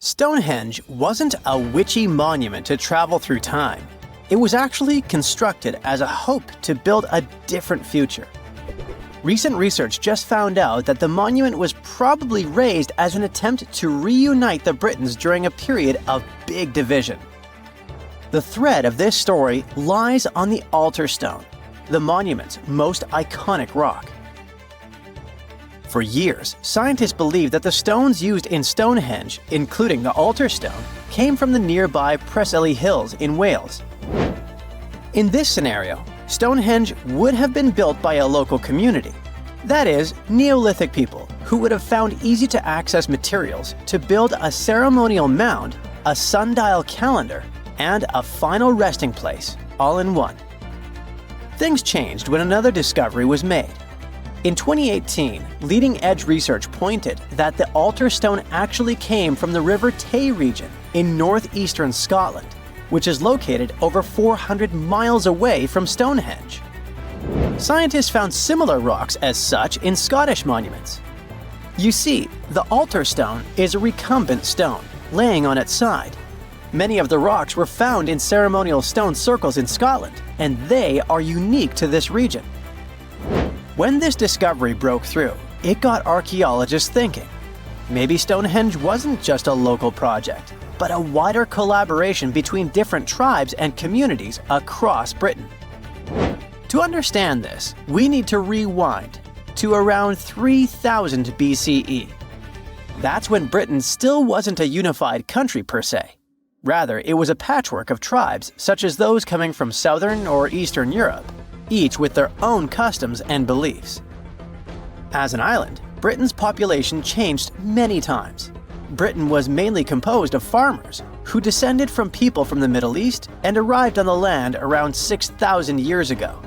Stonehenge wasn't a witchy monument to travel through time. It was actually constructed as a hope to build a different future. Recent research just found out that the monument was probably raised as an attempt to reunite the Britons during a period of big division. The thread of this story lies on the altar stone, the monument's most iconic rock. For years, scientists believed that the stones used in Stonehenge, including the altar stone, came from the nearby Preseli Hills in Wales. In this scenario, Stonehenge would have been built by a local community, that is, Neolithic people who would have found easy-to-access materials to build a ceremonial mound, a sundial calendar, and a final resting place, all in one. Things changed when another discovery was made. In 2018, leading-edge research pointed that the altar stone actually came from the River Tay region in northeastern Scotland, which is located over 400 miles away from Stonehenge. Scientists found similar rocks as such in Scottish monuments. You see, the altar stone is a recumbent stone, laying on its side. Many of the rocks were found in ceremonial stone circles in Scotland, and they are unique to this region. When this discovery broke through, it got archaeologists thinking. Maybe Stonehenge wasn't just a local project, but a wider collaboration between different tribes and communities across Britain. To understand this, we need to rewind to around 3000 BCE. That's when Britain still wasn't a unified country per se. Rather, it was a patchwork of tribes such as those coming from southern or eastern Europe, each with their own customs and beliefs. As an island, Britain's population changed many times. Britain was mainly composed of farmers who descended from people from the Middle East and arrived on the land around 6,000 years ago.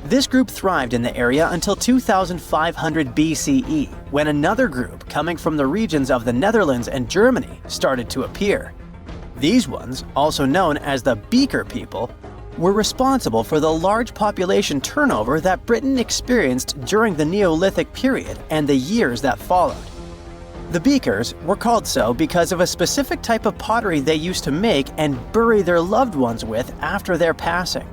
This group thrived in the area until 2500 BCE, when another group coming from the regions of the Netherlands and Germany started to appear. These ones, also known as the Beaker people, were responsible for the large population turnover that Britain experienced during the Neolithic period and the years that followed. The Beakers were called so because of a specific type of pottery they used to make and bury their loved ones with after their passing.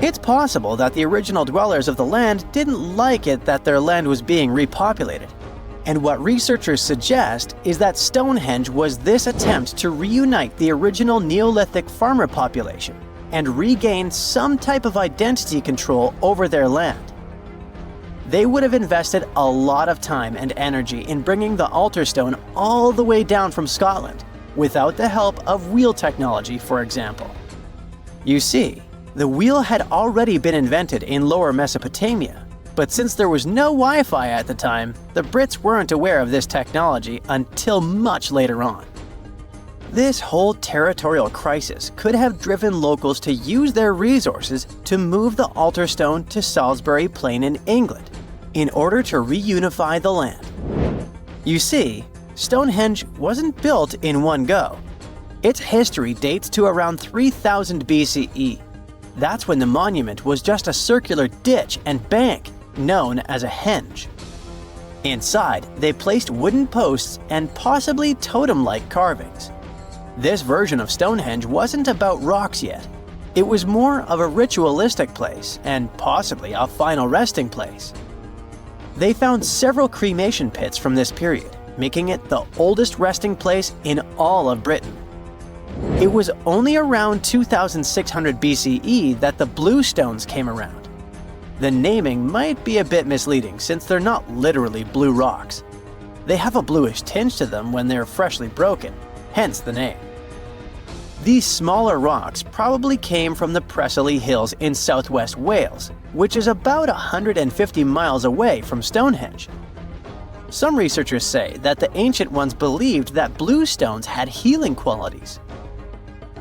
It's possible that the original dwellers of the land didn't like it that their land was being repopulated, and what researchers suggest is that Stonehenge was this attempt to reunite the original Neolithic farmer population and regain some type of identity control over their land. They would have invested a lot of time and energy in bringing the altar stone all the way down from Scotland, without the help of wheel technology, for example. You see, the wheel had already been invented in Lower Mesopotamia, but since there was no Wi-Fi at the time, the Brits weren't aware of this technology until much later on. This whole territorial crisis could have driven locals to use their resources to move the altar stone to Salisbury Plain in England, in order to reunify the land. You see, Stonehenge wasn't built in one go. Its history dates to around 3000 BCE. That's when the monument was just a circular ditch and bank, known as a henge. Inside, they placed wooden posts and possibly totem-like carvings. This version of Stonehenge wasn't about rocks yet. It was more of a ritualistic place and possibly a final resting place. They found several cremation pits from this period, making it the oldest resting place in all of Britain. It was only around 2600 BCE that the blue stones came around. The naming might be a bit misleading since they're not literally blue rocks. They have a bluish tinge to them when they're freshly broken, hence the name. These smaller rocks probably came from the Preseli Hills in southwest Wales, which is about 150 miles away from Stonehenge. Some researchers say that the ancient ones believed that blue stones had healing qualities.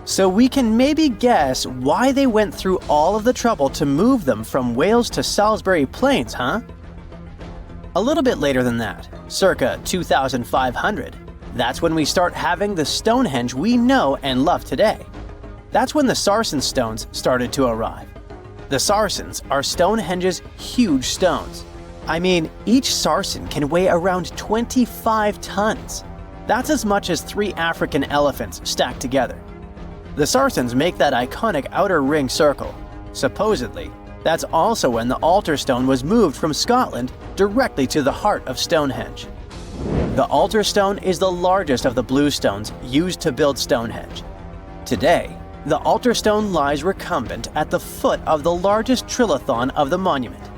So we can maybe guess why they went through all of the trouble to move them from Wales to Salisbury Plains, huh? A little bit later than that, circa 2500, that's when we start having the Stonehenge we know and love today. That's when the Sarsen stones started to arrive. The Sarsens are Stonehenge's huge stones. I mean, each Sarsen can weigh around 25 tons. That's as much as 3 African elephants stacked together. The Sarsens make that iconic outer ring circle. Supposedly, that's also when the altar stone was moved from Scotland directly to the heart of Stonehenge. The altar stone is the largest of the blue stones used to build Stonehenge. Today, the altar stone lies recumbent at the foot of the largest trilithon of the monument.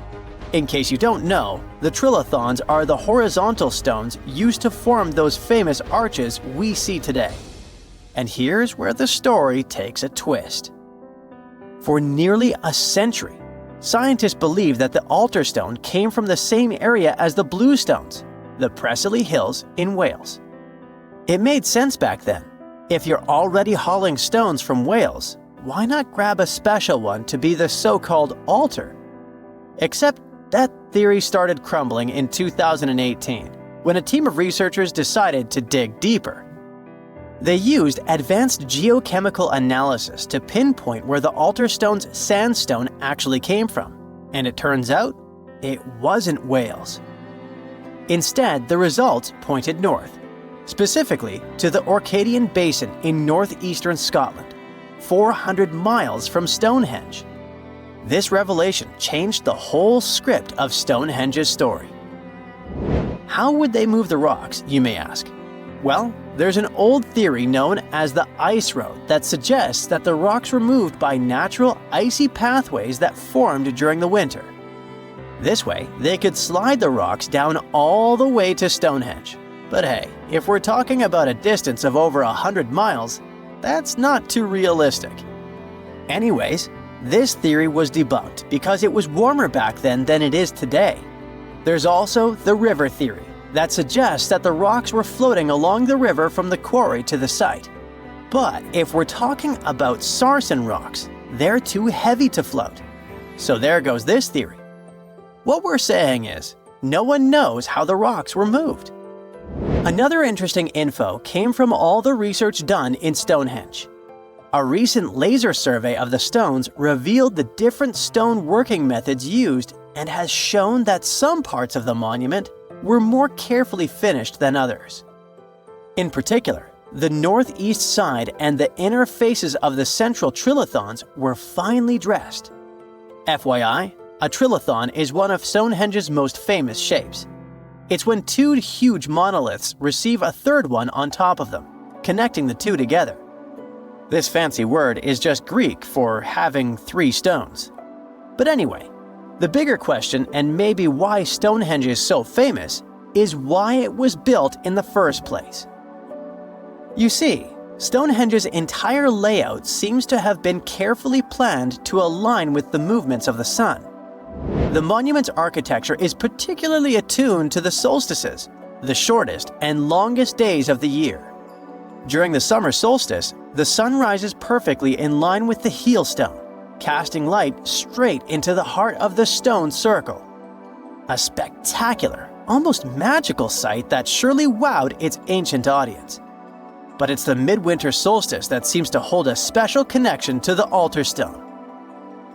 In case you don't know, the trilithons are the horizontal stones used to form those famous arches we see today. And here's where the story takes a twist. For nearly a century, scientists believe that the altar stone came from the same area as the blue stones, the Preseli Hills in Wales. It made sense back then. If you're already hauling stones from Wales, why not grab a special one to be the so-called altar? Except that theory started crumbling in 2018, when a team of researchers decided to dig deeper. They used advanced geochemical analysis to pinpoint where the altar stone's sandstone actually came from, and it turns out it wasn't Wales. Instead, the results pointed north, specifically to the Orcadian Basin in northeastern Scotland, 400 miles from Stonehenge. This revelation changed the whole script of Stonehenge's story. How would they move the rocks, you may ask? Well, there's an old theory known as the ice road that suggests that the rocks were moved by natural icy pathways that formed during the winter. This way, they could slide the rocks down all the way to Stonehenge. But hey, if we're talking about a distance of over 100 miles, that's not too realistic. Anyways, this theory was debunked because it was warmer back then than it is today. There's also the river theory that suggests that the rocks were floating along the river from the quarry to the site. But if we're talking about Sarsen rocks, they're too heavy to float. So there goes this theory. What we're saying is, no one knows how the rocks were moved. Another interesting info came from all the research done in Stonehenge. A recent laser survey of the stones revealed the different stone working methods used and has shown that some parts of the monument were more carefully finished than others. In particular, the northeast side and the inner faces of the central trilithons were finely dressed. FYI, a trilithon is one of Stonehenge's most famous shapes. It's when 2 huge monoliths receive a third one on top of them, connecting the 2 together. This fancy word is just Greek for having 3 stones. But anyway, the bigger question, and maybe why Stonehenge is so famous, is why it was built in the first place. You see, Stonehenge's entire layout seems to have been carefully planned to align with the movements of the sun. The monument's architecture is particularly attuned to the solstices, the shortest and longest days of the year. During the summer solstice, the sun rises perfectly in line with the heel stone, casting light straight into the heart of the stone circle. A spectacular, almost magical sight that surely wowed its ancient audience. But it's the midwinter solstice that seems to hold a special connection to the altar stone.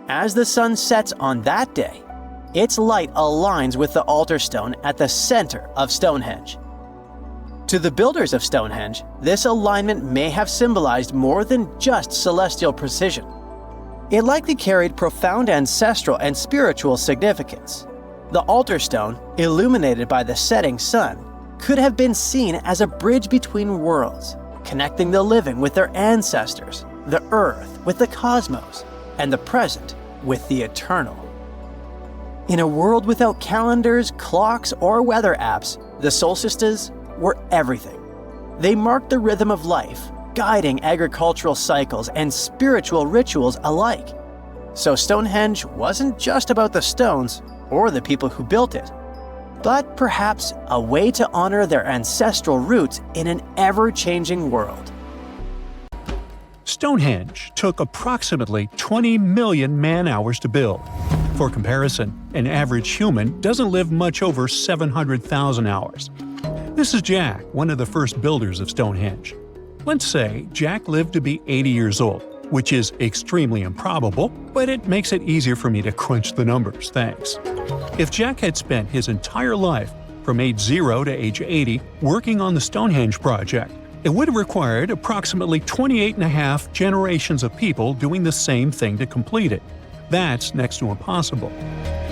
As the sun sets on that day, its light aligns with the altar stone at the center of Stonehenge. To the builders of Stonehenge, this alignment may have symbolized more than just celestial precision. It likely carried profound ancestral and spiritual significance. The altar stone, illuminated by the setting sun, could have been seen as a bridge between worlds, connecting the living with their ancestors, the earth with the cosmos, and the present with the eternal. In a world without calendars, clocks, or weather apps, the solstices were everything. They marked the rhythm of life, guiding agricultural cycles and spiritual rituals alike. So Stonehenge wasn't just about the stones or the people who built it, but perhaps a way to honor their ancestral roots in an ever-changing world. Stonehenge took approximately 20 million man-hours to build. For comparison, an average human doesn't live much over 700,000 hours. This is Jack, one of the first builders of Stonehenge. Let's say Jack lived to be 80 years old, which is extremely improbable, but it makes it easier for me to crunch the numbers, thanks. If Jack had spent his entire life From age 0 to age 80, working on the Stonehenge project, it would have required approximately 28.5 generations of people doing the same thing to complete it. That's next to impossible.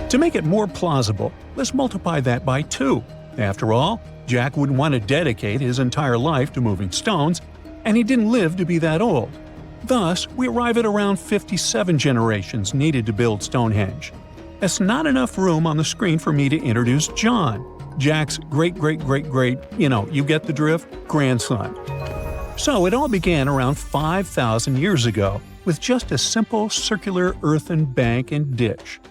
To make it more plausible, let's multiply that by 2. After all, Jack wouldn't want to dedicate his entire life to moving stones, and he didn't live to be that old. Thus, we arrive at around 57 generations needed to build Stonehenge. That's not enough room on the screen for me to introduce John, Jack's great-great-great-great, you get the drift, grandson. So it all began around 5,000 years ago with just a simple circular earthen bank and ditch.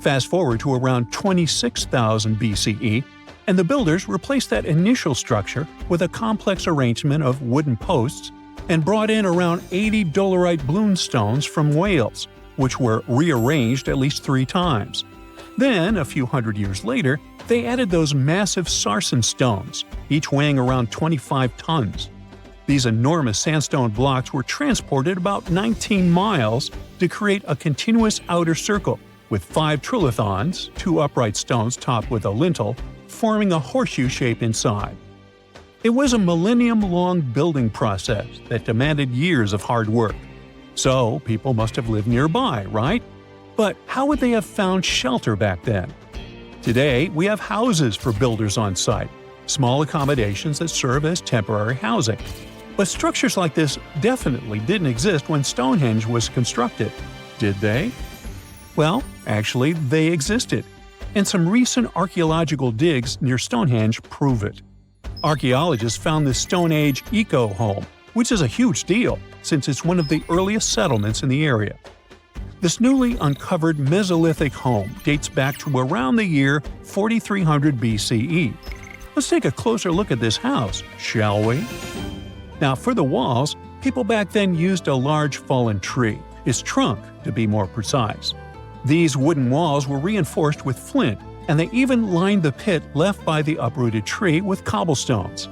Fast forward to around 26,000 BCE, and the builders replaced that initial structure with a complex arrangement of wooden posts and brought in around 80 dolerite bloom stones from Wales, which were rearranged at least 3 times. Then, a few hundred years later, they added those massive Sarsen stones, each weighing around 25 tons. These enormous sandstone blocks were transported about 19 miles to create a continuous outer circle, with 5 trilithons, 2 upright stones topped with a lintel, forming a horseshoe shape inside. It was a millennium-long building process that demanded years of hard work. So, people must have lived nearby, right? But how would they have found shelter back then? Today, we have houses for builders on site, small accommodations that serve as temporary housing. But structures like this definitely didn't exist when Stonehenge was constructed. Did they? Well, actually, they existed, and some recent archaeological digs near Stonehenge prove it. Archaeologists found this Stone Age eco-home, which is a huge deal since it's one of the earliest settlements in the area. This newly uncovered Mesolithic home dates back to around the year 4300 BCE. Let's take a closer look at this house, shall we? Now, for the walls, people back then used a large fallen tree, its trunk to be more precise. These wooden walls were reinforced with flint, and they even lined the pit left by the uprooted tree with cobblestones.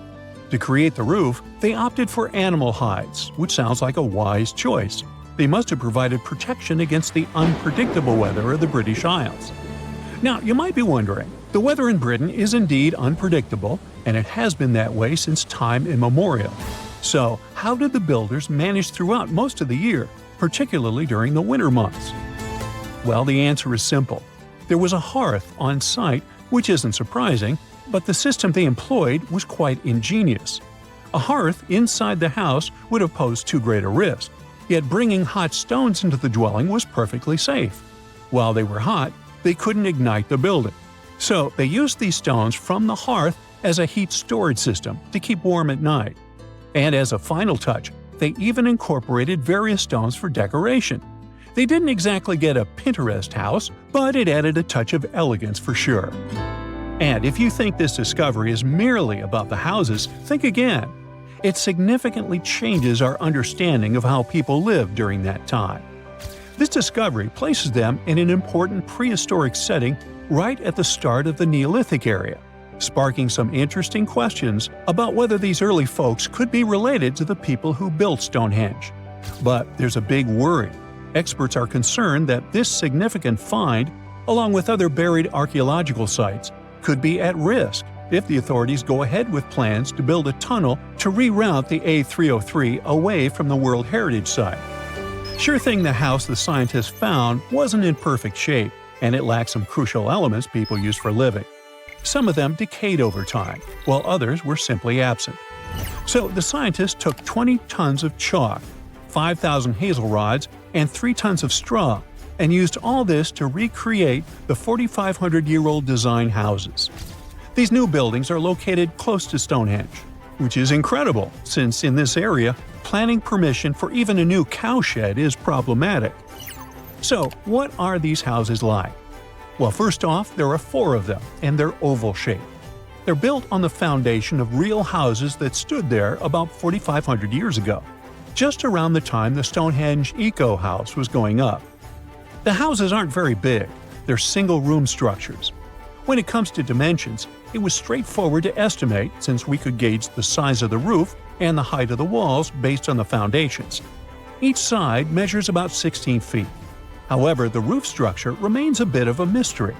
To create the roof, they opted for animal hides, which sounds like a wise choice. They must have provided protection against the unpredictable weather of the British Isles. Now, you might be wondering, the weather in Britain is indeed unpredictable, and it has been that way since time immemorial. So, how did the builders manage throughout most of the year, particularly during the winter months? Well, the answer is simple. There was a hearth on site, which isn't surprising, but the system they employed was quite ingenious. A hearth inside the house would have posed too great a risk, yet bringing hot stones into the dwelling was perfectly safe. While they were hot, they couldn't ignite the building. So they used these stones from the hearth as a heat storage system to keep warm at night. And as a final touch, they even incorporated various stones for decoration. They didn't exactly get a Pinterest house, but it added a touch of elegance for sure. And if you think this discovery is merely about the houses, think again. It significantly changes our understanding of how people lived during that time. This discovery places them in an important prehistoric setting right at the start of the Neolithic area, sparking some interesting questions about whether these early folks could be related to the people who built Stonehenge. But there's a big worry. Experts are concerned that this significant find, along with other buried archaeological sites, could be at risk if the authorities go ahead with plans to build a tunnel to reroute the A303 away from the World Heritage Site. Sure thing, the house the scientists found wasn't in perfect shape, and it lacked some crucial elements people use for living. Some of them decayed over time, while others were simply absent. So the scientists took 20 tons of chalk, 5,000 hazel rods, and 3 tons of straw, and used all this to recreate the 4,500-year-old design houses. These new buildings are located close to Stonehenge, which is incredible since in this area, planning permission for even a new cowshed is problematic. So, what are these houses like? Well, first off, there are 4 of them, and they're oval-shaped. They're built on the foundation of real houses that stood there about 4,500 years ago, just around the time the Stonehenge Eco House was going up. The houses aren't very big, they're single-room structures. When it comes to dimensions, it was straightforward to estimate since we could gauge the size of the roof and the height of the walls based on the foundations. Each side measures about 16 feet. However, the roof structure remains a bit of a mystery.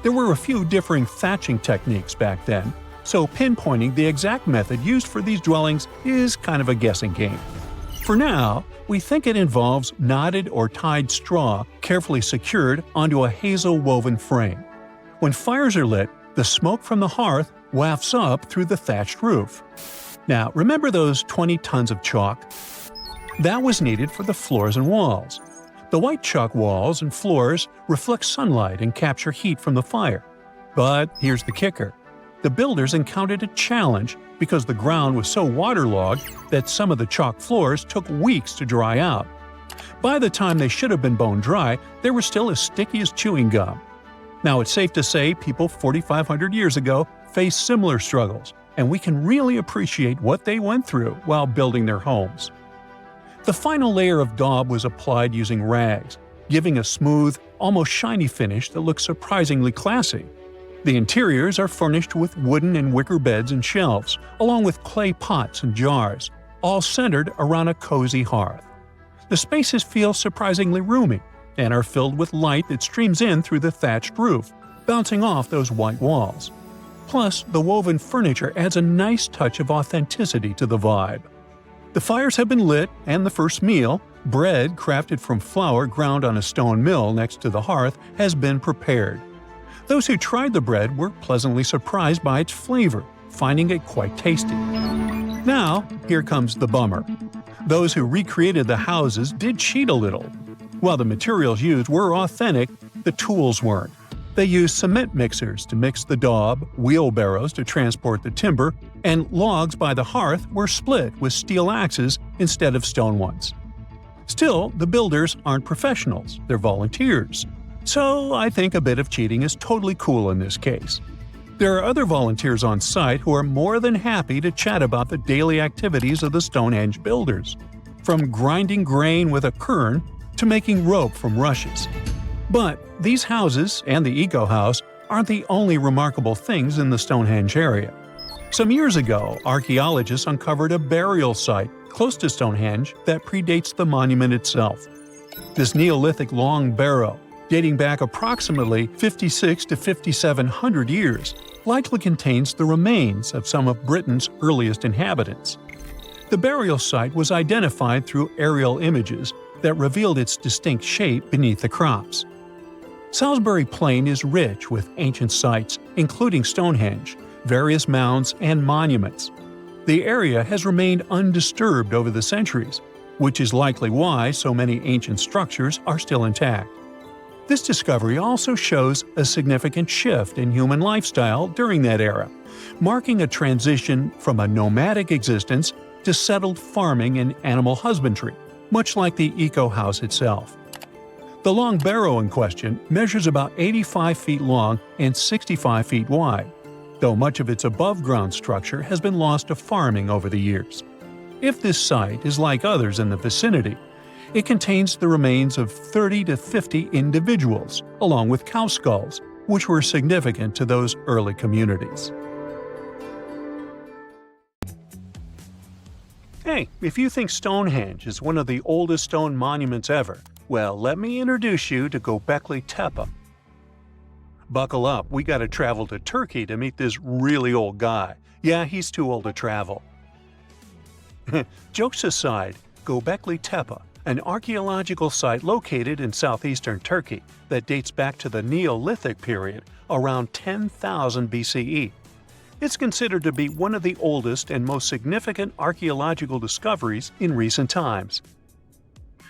There were a few differing thatching techniques back then, so pinpointing the exact method used for these dwellings is kind of a guessing game. For now, we think it involves knotted or tied straw carefully secured onto a hazel-woven frame. When fires are lit, the smoke from the hearth wafts up through the thatched roof. Now, remember those 20 tons of chalk? That was needed for the floors and walls. The white chalk walls and floors reflect sunlight and capture heat from the fire. But here's the kicker. The builders encountered a challenge because the ground was so waterlogged that some of the chalk floors took weeks to dry out. By the time they should have been bone dry, they were still as sticky as chewing gum. Now, it's safe to say people 4,500 years ago faced similar struggles, and we can really appreciate what they went through while building their homes. The final layer of daub was applied using rags, giving a smooth, almost shiny finish that looks surprisingly classy. The interiors are furnished with wooden and wicker beds and shelves, along with clay pots and jars, all centered around a cozy hearth. The spaces feel surprisingly roomy and are filled with light that streams in through the thatched roof, bouncing off those white walls. Plus, the woven furniture adds a nice touch of authenticity to the vibe. The fires have been lit, and the first meal, bread crafted from flour ground on a stone mill next to the hearth, has been prepared. Those who tried the bread were pleasantly surprised by its flavor, finding it quite tasty. Now, here comes the bummer. Those who recreated the houses did cheat a little. While the materials used were authentic, the tools weren't. They used cement mixers to mix the daub, wheelbarrows to transport the timber, and logs by the hearth were split with steel axes instead of stone ones. Still, the builders aren't professionals, they're volunteers. So I think a bit of cheating is totally cool in this case. There are other volunteers on site who are more than happy to chat about the daily activities of the Stonehenge builders, from grinding grain with a quern to making rope from rushes. But these houses and the Eco House aren't the only remarkable things in the Stonehenge area. Some years ago, archaeologists uncovered a burial site close to Stonehenge that predates the monument itself. This Neolithic long barrow, dating back approximately 56 to 5,700 years, likely contains the remains of some of Britain's earliest inhabitants. The burial site was identified through aerial images that revealed its distinct shape beneath the crops. Salisbury Plain is rich with ancient sites, including Stonehenge, various mounds, and monuments. The area has remained undisturbed over the centuries, which is likely why so many ancient structures are still intact. This discovery also shows a significant shift in human lifestyle during that era, marking a transition from a nomadic existence to settled farming and animal husbandry, much like the Eco House itself. The long barrow in question measures about 85 feet long and 65 feet wide, though much of its above-ground structure has been lost to farming over the years. If this site is like others in the vicinity, it contains the remains of 30 to 50 individuals, along with cow skulls, which were significant to those early communities. Hey, if you think Stonehenge is one of the oldest stone monuments ever, well, let me introduce you to Göbekli Tepe. Buckle up, we gotta travel to Turkey to meet this really old guy. Yeah, he's too old to travel. Jokes aside, Göbekli Tepe, an archaeological site located in southeastern Turkey that dates back to the Neolithic period, around 10,000 BCE. It's considered to be one of the oldest and most significant archaeological discoveries in recent times.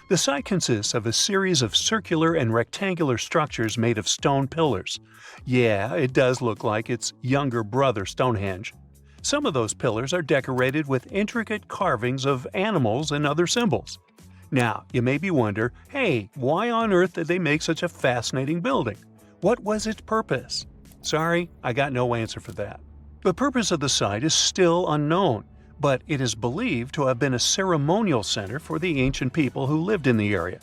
The site consists of a series of circular and rectangular structures made of stone pillars. Yeah, it does look like its younger brother Stonehenge. Some of those pillars are decorated with intricate carvings of animals and other symbols. Now, you maybe wonder, hey, why on earth did they make such a fascinating building? What was its purpose? Sorry, I got no answer for that. The purpose of the site is still unknown, but it is believed to have been a ceremonial center for the ancient people who lived in the area.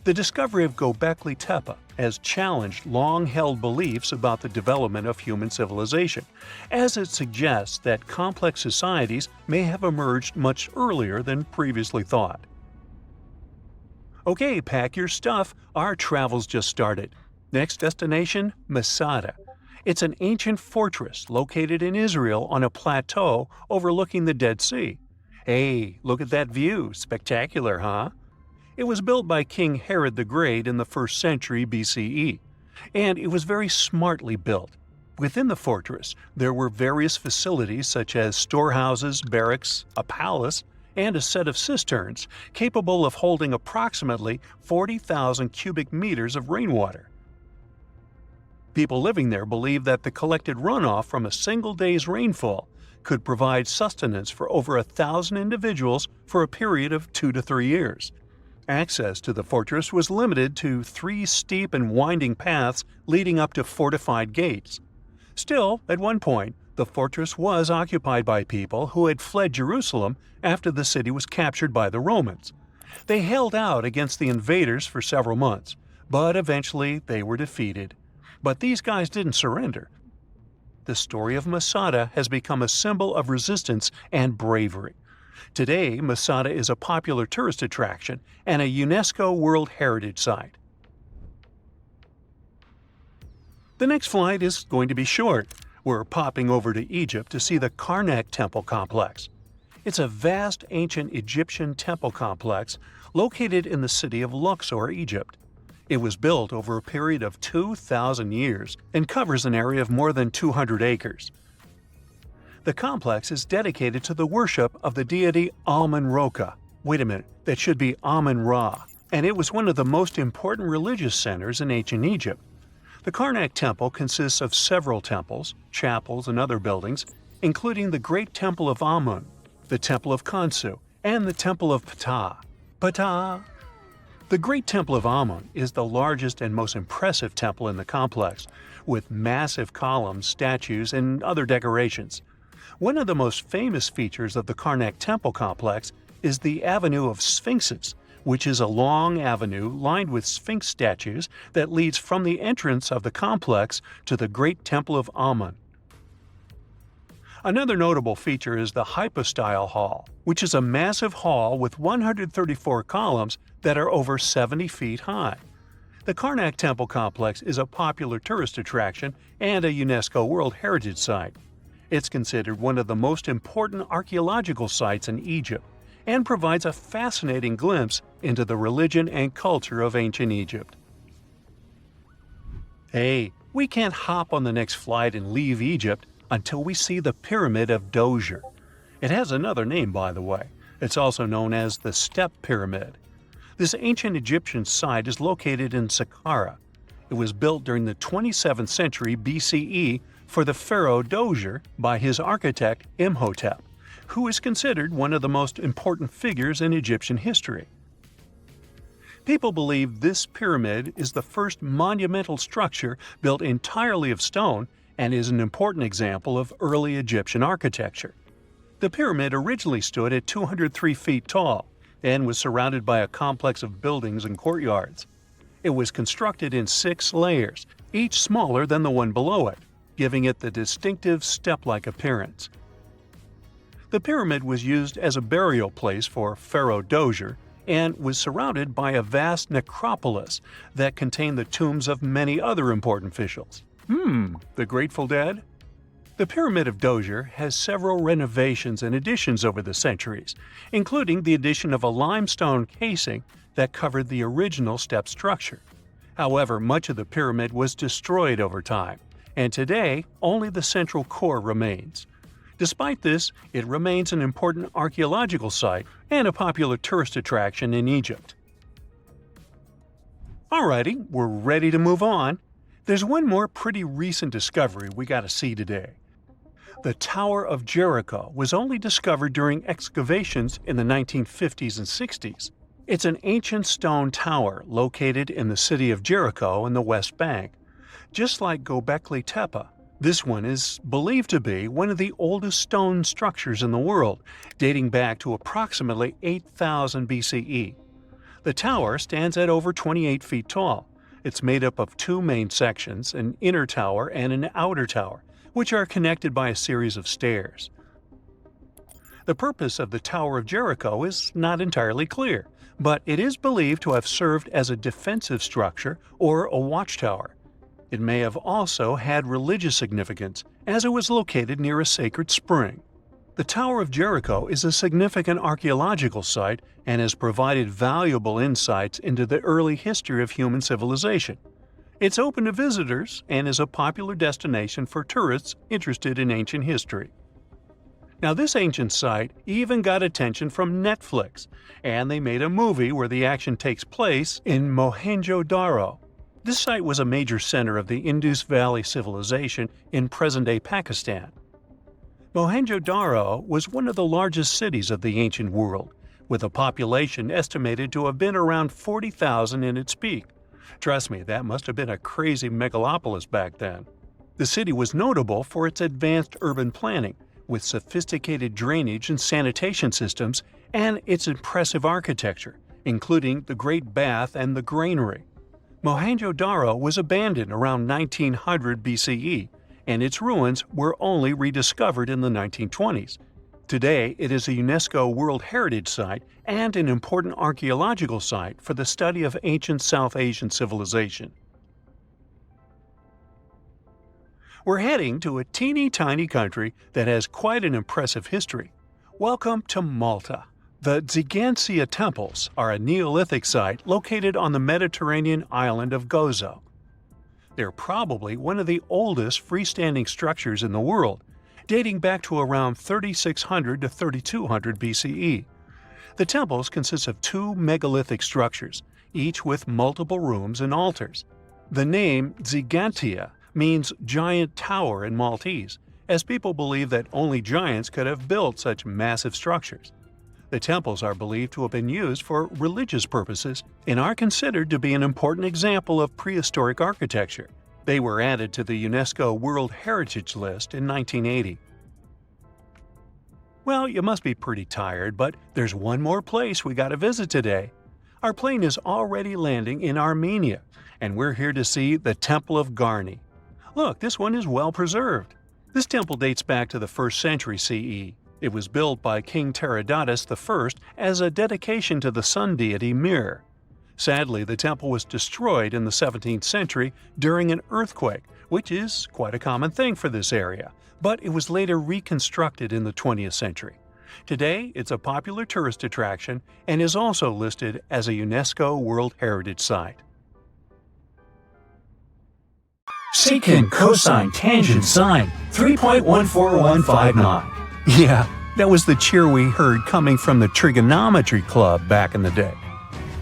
The discovery of Göbekli Tepe has challenged long-held beliefs about the development of human civilization, as it suggests that complex societies may have emerged much earlier than previously thought. Okay, pack your stuff, our travel's just started. Next destination, Masada. It's an ancient fortress located in Israel on a plateau overlooking the Dead Sea. Hey, look at that view. Spectacular, huh? It was built by King Herod the Great in the 1st century BCE, and it was very smartly built. Within the fortress, there were various facilities such as storehouses, barracks, a palace, and a set of cisterns capable of holding approximately 40,000 cubic meters of rainwater. People living there believed that the collected runoff from a single day's rainfall could provide sustenance for over 1,000 individuals for a period of 2 to 3 years. Access to the fortress was limited to 3 steep and winding paths leading up to fortified gates. Still, at one point, the fortress was occupied by people who had fled Jerusalem after the city was captured by the Romans. They held out against the invaders for several months, but eventually they were defeated. But these guys didn't surrender. The story of Masada has become a symbol of resistance and bravery. Today, Masada is a popular tourist attraction and a UNESCO World Heritage Site. The next flight is going to be short. We're popping over to Egypt to see the Karnak Temple Complex. It's a vast ancient Egyptian temple complex located in the city of Luxor, Egypt. It was built over a period of 2,000 years and covers an area of more than 200 acres. The complex is dedicated to the worship of the deity Amun-Ra. Wait a minute, that should be Amun-Ra, and it was one of the most important religious centers in ancient Egypt. The Karnak Temple consists of several temples, chapels, and other buildings, including the Great Temple of Amun, the Temple of Khonsu, and the Temple of Ptah. Ptah! The Great Temple of Amun is the largest and most impressive temple in the complex, with massive columns, statues, and other decorations. One of the most famous features of the Karnak Temple complex is the Avenue of Sphinxes, which is a long avenue lined with Sphinx statues that leads from the entrance of the complex to the Great Temple of Amun. Another notable feature is the Hypostyle Hall, which is a massive hall with 134 columns that are over 70 feet high. The Karnak Temple complex is a popular tourist attraction and a UNESCO World Heritage Site. It's considered one of the most important archaeological sites in Egypt and provides a fascinating glimpse into the religion and culture of ancient Egypt. Hey, we can't hop on the next flight and leave Egypt until we see the Pyramid of Djoser. It has another name, by the way. It's also known as the Step Pyramid. This ancient Egyptian site is located in Saqqara. It was built during the 27th century BCE for the pharaoh Djoser by his architect Imhotep, who is considered one of the most important figures in Egyptian history. People believe this pyramid is the first monumental structure built entirely of stone and is an important example of early Egyptian architecture. The pyramid originally stood at 203 feet tall and was surrounded by a complex of buildings and courtyards. It was constructed in 6 layers, each smaller than the one below it, giving it the distinctive step-like appearance. The pyramid was used as a burial place for Pharaoh Djoser and was surrounded by a vast necropolis that contained the tombs of many other important officials. The Grateful Dead? The Pyramid of Djoser has several renovations and additions over the centuries, including the addition of a limestone casing that covered the original step structure. However, much of the pyramid was destroyed over time, and today only the central core remains. Despite this, it remains an important archaeological site and a popular tourist attraction in Egypt. Alrighty, we're ready to move on. There's one more pretty recent discovery we gotta see today. The Tower of Jericho was only discovered during excavations in the 1950s and 60s. It's an ancient stone tower located in the city of Jericho in the West Bank. Just like Göbekli Tepe, this one is believed to be one of the oldest stone structures in the world, dating back to approximately 8000 BCE. The tower stands at over 28 feet tall. It's made up of 2 main sections, an inner tower and an outer tower, which are connected by a series of stairs. The purpose of the Tower of Jericho is not entirely clear, but it is believed to have served as a defensive structure or a watchtower, It may have also had religious significance, as it was located near a sacred spring. The Tower of Jericho is a significant archaeological site and has provided valuable insights into the early history of human civilization. It's open to visitors and is a popular destination for tourists interested in ancient history. Now, this ancient site even got attention from Netflix, and they made a movie where the action takes place in Mohenjo-Daro. This site was a major center of the Indus Valley civilization in present-day Pakistan. Mohenjo-Daro was one of the largest cities of the ancient world, with a population estimated to have been around 40,000 in its peak. Trust me, that must have been a crazy megalopolis back then. The city was notable for its advanced urban planning, with sophisticated drainage and sanitation systems, and its impressive architecture, including the Great Bath and the Granary. Mohenjo-Daro was abandoned around 1900 BCE, and its ruins were only rediscovered in the 1920s. Today, it is a UNESCO World Heritage Site and an important archaeological site for the study of ancient South Asian civilization. We're heading to a teeny-tiny country that has quite an impressive history. Welcome to Malta. The Ziggurats temples are a Neolithic site located on the Mediterranean island of Gozo. They're probably one of the oldest freestanding structures in the world, dating back to around 3600 to 3200 BCE. The temples consist of two megalithic structures, each with multiple rooms and altars. The name Ziggurats means giant tower in Maltese, as people believe that only giants could have built such massive structures. The temples are believed to have been used for religious purposes and are considered to be an important example of prehistoric architecture. They were added to the UNESCO World Heritage List in 1980. Well, you must be pretty tired, but there's one more place we gotta visit today. Our plane is already landing in Armenia, and we're here to see the Temple of Garni. Look, this one is well preserved. This temple dates back to the 1st century CE. It was built by King Tiridates I as a dedication to the sun deity Mir. Sadly, the temple was destroyed in the 17th century during an earthquake, which is quite a common thing for this area, but it was later reconstructed in the 20th century. Today, it's a popular tourist attraction and is also listed as a UNESCO World Heritage Site. Secant, cosine, tangent, sine, 3.14159. Yeah, that was the cheer we heard coming from the trigonometry club back in the day.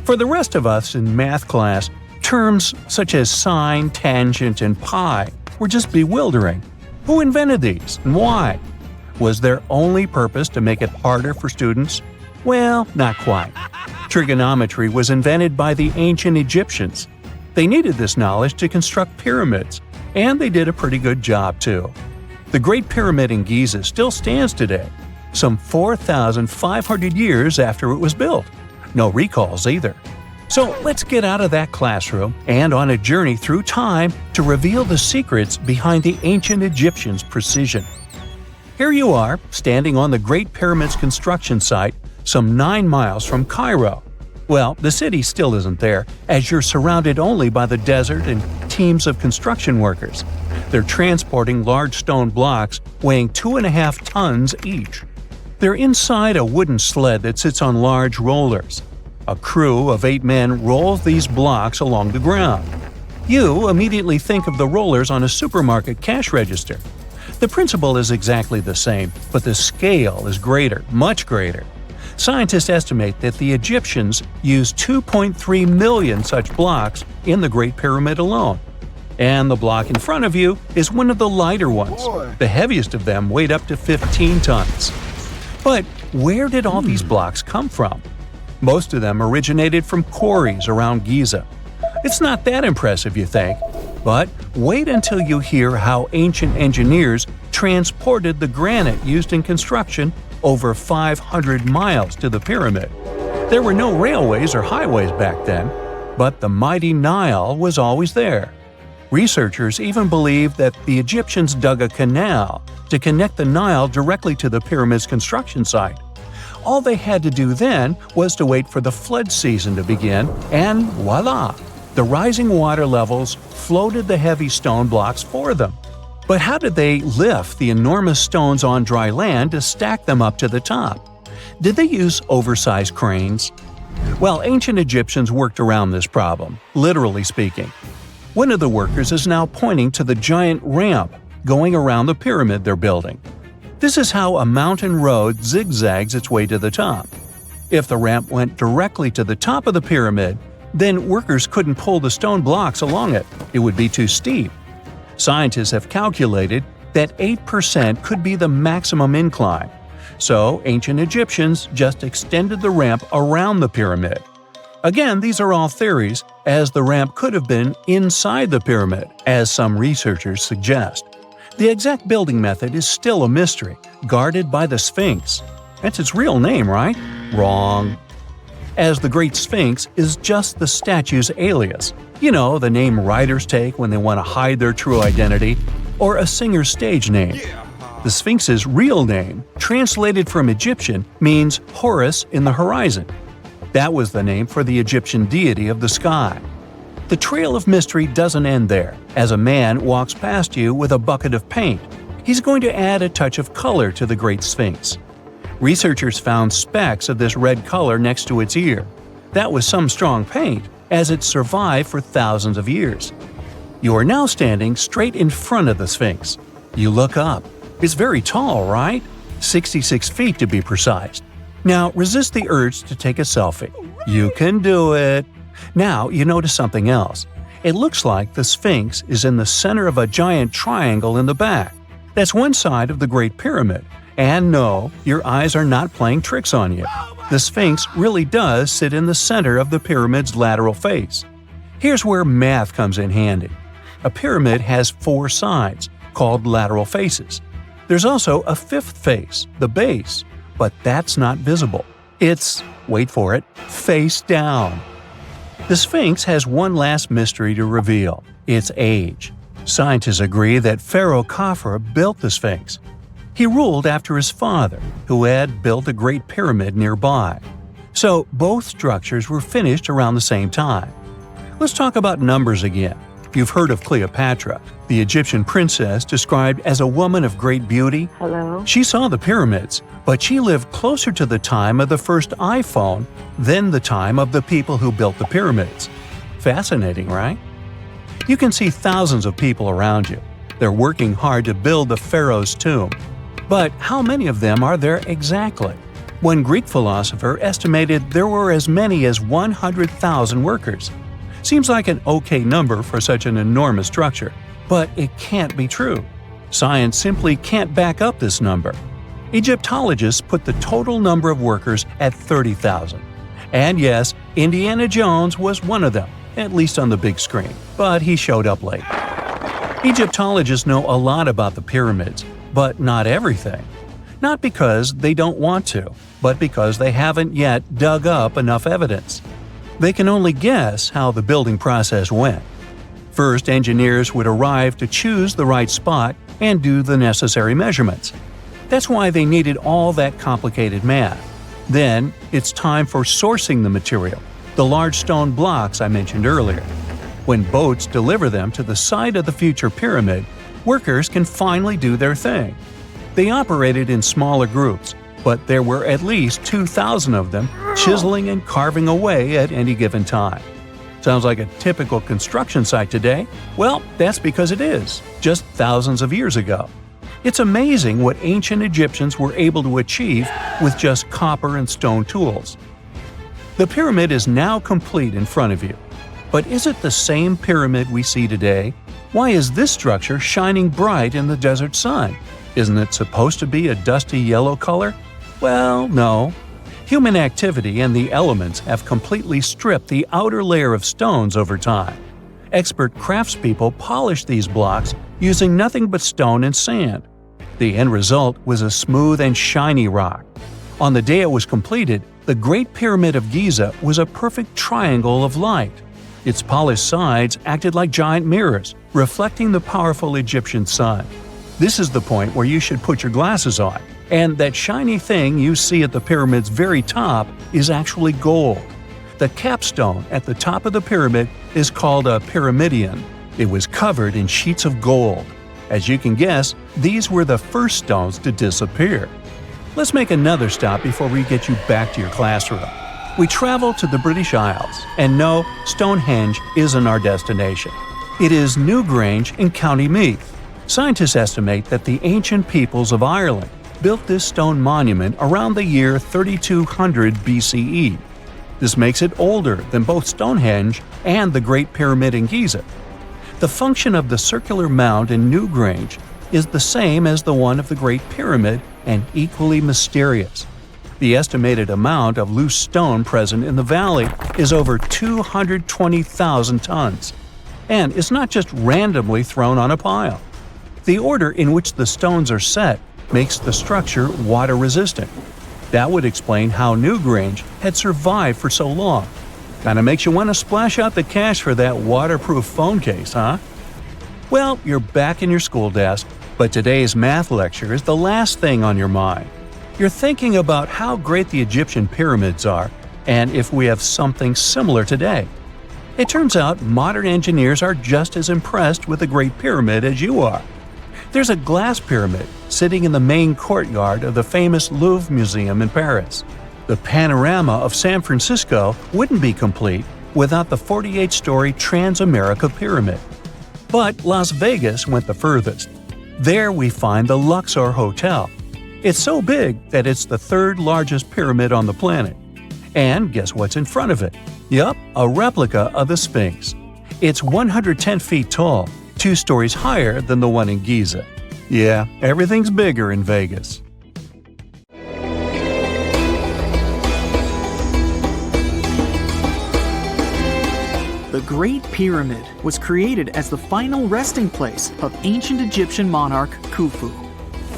For the rest of us in math class, terms such as sine, tangent, and pi were just bewildering. Who invented these and why? Was their only purpose to make it harder for students? Well, not quite. Trigonometry was invented by the ancient Egyptians. They needed this knowledge to construct pyramids, and they did a pretty good job too. The Great Pyramid in Giza still stands today, some 4,500 years after it was built. No recalls either. So let's get out of that classroom and on a journey through time to reveal the secrets behind the ancient Egyptians' precision. Here you are, standing on the Great Pyramid's construction site, some 9 miles from Cairo. Well, the city still isn't there, as you're surrounded only by the desert and teams of construction workers. They're transporting large stone blocks weighing 2.5 tons each. They're inside a wooden sled that sits on large rollers. A crew of 8 men rolls these blocks along the ground. You immediately think of the rollers on a supermarket cash register. The principle is exactly the same, but the scale is greater, much greater. Scientists estimate that the Egyptians used 2.3 million such blocks in the Great Pyramid alone. And the block in front of you is one of the lighter ones. The heaviest of them weighed up to 15 tons. But where did all these blocks come from? Most of them originated from quarries around Giza. It's not that impressive, you think, but wait until you hear how ancient engineers transported the granite used in construction over 500 miles to the pyramid. There were no railways or highways back then, but the mighty Nile was always there. Researchers even believe that the Egyptians dug a canal to connect the Nile directly to the pyramid's construction site. All they had to do then was to wait for the flood season to begin, and voila! The rising water levels floated the heavy stone blocks for them. But how did they lift the enormous stones on dry land to stack them up to the top? Did they use oversized cranes? Well, ancient Egyptians worked around this problem, literally speaking. One of the workers is now pointing to the giant ramp going around the pyramid they're building. This is how a mountain road zigzags its way to the top. If the ramp went directly to the top of the pyramid, then workers couldn't pull the stone blocks along it. It would be too steep. Scientists have calculated that 8% could be the maximum incline. So ancient Egyptians just extended the ramp around the pyramid. Again, these are all theories, as the ramp could have been inside the pyramid, as some researchers suggest. The exact building method is still a mystery, guarded by the Sphinx. That's its real name, right? Wrong. As the Great Sphinx is just the statue's alias. You know, the name writers take when they want to hide their true identity, or a singer's stage name. The Sphinx's real name, translated from Egyptian, means Horus in the horizon. That was the name for the Egyptian deity of the sky. The trail of mystery doesn't end there. As a man walks past you with a bucket of paint, he's going to add a touch of color to the Great Sphinx. Researchers found specks of this red color next to its ear. That was some strong paint, as it survived for thousands of years. You are now standing straight in front of the Sphinx. You look up. It's very tall, right? 66 feet to be precise. Now resist the urge to take a selfie. You can do it. Now you notice something else. It looks like the Sphinx is in the center of a giant triangle in the back. That's one side of the Great Pyramid. And no, your eyes are not playing tricks on you. The Sphinx really does sit in the center of the pyramid's lateral face. Here's where math comes in handy. A pyramid has 4 sides, called lateral faces. There's also a 5th face, the base, but that's not visible. It's, wait for it, face down. The Sphinx has one last mystery to reveal: its age. Scientists agree that Pharaoh Khafre built the Sphinx. He ruled after his father, who had built a great pyramid nearby. So both structures were finished around the same time. Let's talk about numbers again. You've heard of Cleopatra, the Egyptian princess described as a woman of great beauty. Hello? She saw the pyramids, but she lived closer to the time of the first iPhone than the time of the people who built the pyramids. Fascinating, right? You can see thousands of people around you. They're working hard to build the pharaoh's tomb. But how many of them are there exactly? One Greek philosopher estimated there were as many as 100,000 workers. Seems like an okay number for such an enormous structure, but it can't be true. Science simply can't back up this number. Egyptologists put the total number of workers at 30,000. And yes, Indiana Jones was one of them, at least on the big screen, but he showed up late. Egyptologists know a lot about the pyramids, but not everything. Not because they don't want to, but because they haven't yet dug up enough evidence. They can only guess how the building process went. First, engineers would arrive to choose the right spot and do the necessary measurements. That's why they needed all that complicated math. Then, it's time for sourcing the material, the large stone blocks I mentioned earlier. When boats deliver them to the site of the future pyramid, workers can finally do their thing. They operated in smaller groups, but there were at least 2,000 of them chiseling and carving away at any given time. Sounds like a typical construction site today? Well, that's because it is, just thousands of years ago. It's amazing what ancient Egyptians were able to achieve with just copper and stone tools. The pyramid is now complete in front of you. But is it the same pyramid we see today? Why is this structure shining bright in the desert sun? Isn't it supposed to be a dusty yellow color? Well, no. Human activity and the elements have completely stripped the outer layer of stones over time. Expert craftspeople polished these blocks using nothing but stone and sand. The end result was a smooth and shiny rock. On the day it was completed, the Great Pyramid of Giza was a perfect triangle of light. Its polished sides acted like giant mirrors, reflecting the powerful Egyptian sun. This is the point where you should put your glasses on, and that shiny thing you see at the pyramid's very top is actually gold. The capstone at the top of the pyramid is called a pyramidion. It was covered in sheets of gold. As you can guess, these were the first stones to disappear. Let's make another stop before we get you back to your classroom. We travel to the British Isles, and no, Stonehenge isn't our destination. It is Newgrange in County Meath. Scientists estimate that the ancient peoples of Ireland built this stone monument around the year 3200 BCE. This makes it older than both Stonehenge and the Great Pyramid in Giza. The function of the circular mound in Newgrange is the same as the one of the Great Pyramid and equally mysterious. The estimated amount of loose stone present in the valley is over 220,000 tons. And it's not just randomly thrown on a pile. The order in which the stones are set makes the structure water-resistant. That would explain how Newgrange had survived for so long. Kinda makes you want to splash out the cash for that waterproof phone case, huh? Well, you're back in your school desk, but today's math lecture is the last thing on your mind. You're thinking about how great the Egyptian pyramids are, and if we have something similar today. It turns out modern engineers are just as impressed with the Great Pyramid as you are. There's a glass pyramid sitting in the main courtyard of the famous Louvre Museum in Paris. The panorama of San Francisco wouldn't be complete without the 48-story Transamerica Pyramid. But Las Vegas went the furthest. There we find the Luxor Hotel. It's so big that it's the third largest pyramid on the planet. And guess what's in front of it? Yup, a replica of the Sphinx. It's 110 feet tall, 2 stories higher than the one in Giza. Yeah, everything's bigger in Vegas. The Great Pyramid was created as the final resting place of ancient Egyptian monarch Khufu.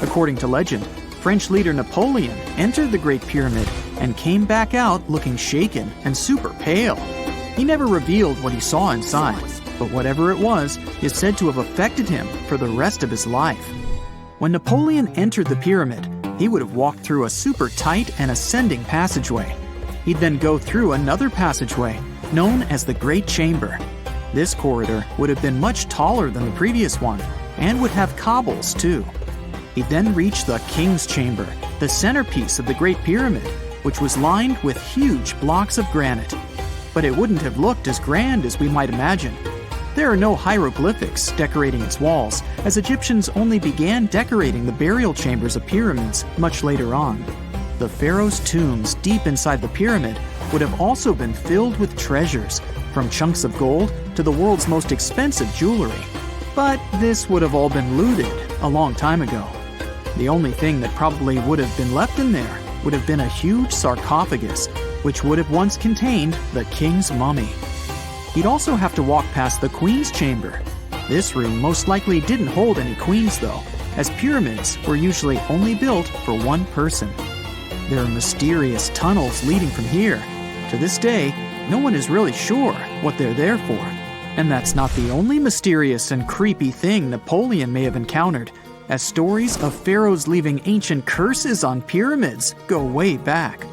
According to legend, French leader Napoleon entered the Great Pyramid and came back out looking shaken and super pale. He never revealed what he saw inside, but whatever it was is said to have affected him for the rest of his life. When Napoleon entered the pyramid, he would have walked through a super tight and ascending passageway. He'd then go through another passageway, known as the Great Chamber. This corridor would have been much taller than the previous one, and would have cobbles too. He'd then reach the King's Chamber, the centerpiece of the Great Pyramid, which was lined with huge blocks of granite. But it wouldn't have looked as grand as we might imagine. There are no hieroglyphics decorating its walls, as Egyptians only began decorating the burial chambers of pyramids much later on. The pharaoh's tombs deep inside the pyramid would have also been filled with treasures, from chunks of gold to the world's most expensive jewelry. But this would have all been looted a long time ago. The only thing that probably would have been left in there would have been a huge sarcophagus, which would have once contained the king's mummy. He'd also have to walk past the Queen's Chamber. This room most likely didn't hold any queens though, as pyramids were usually only built for one person. There are mysterious tunnels leading from here. To this day, no one is really sure what they're there for. And that's not the only mysterious and creepy thing Napoleon may have encountered, as stories of pharaohs leaving ancient curses on pyramids go way back.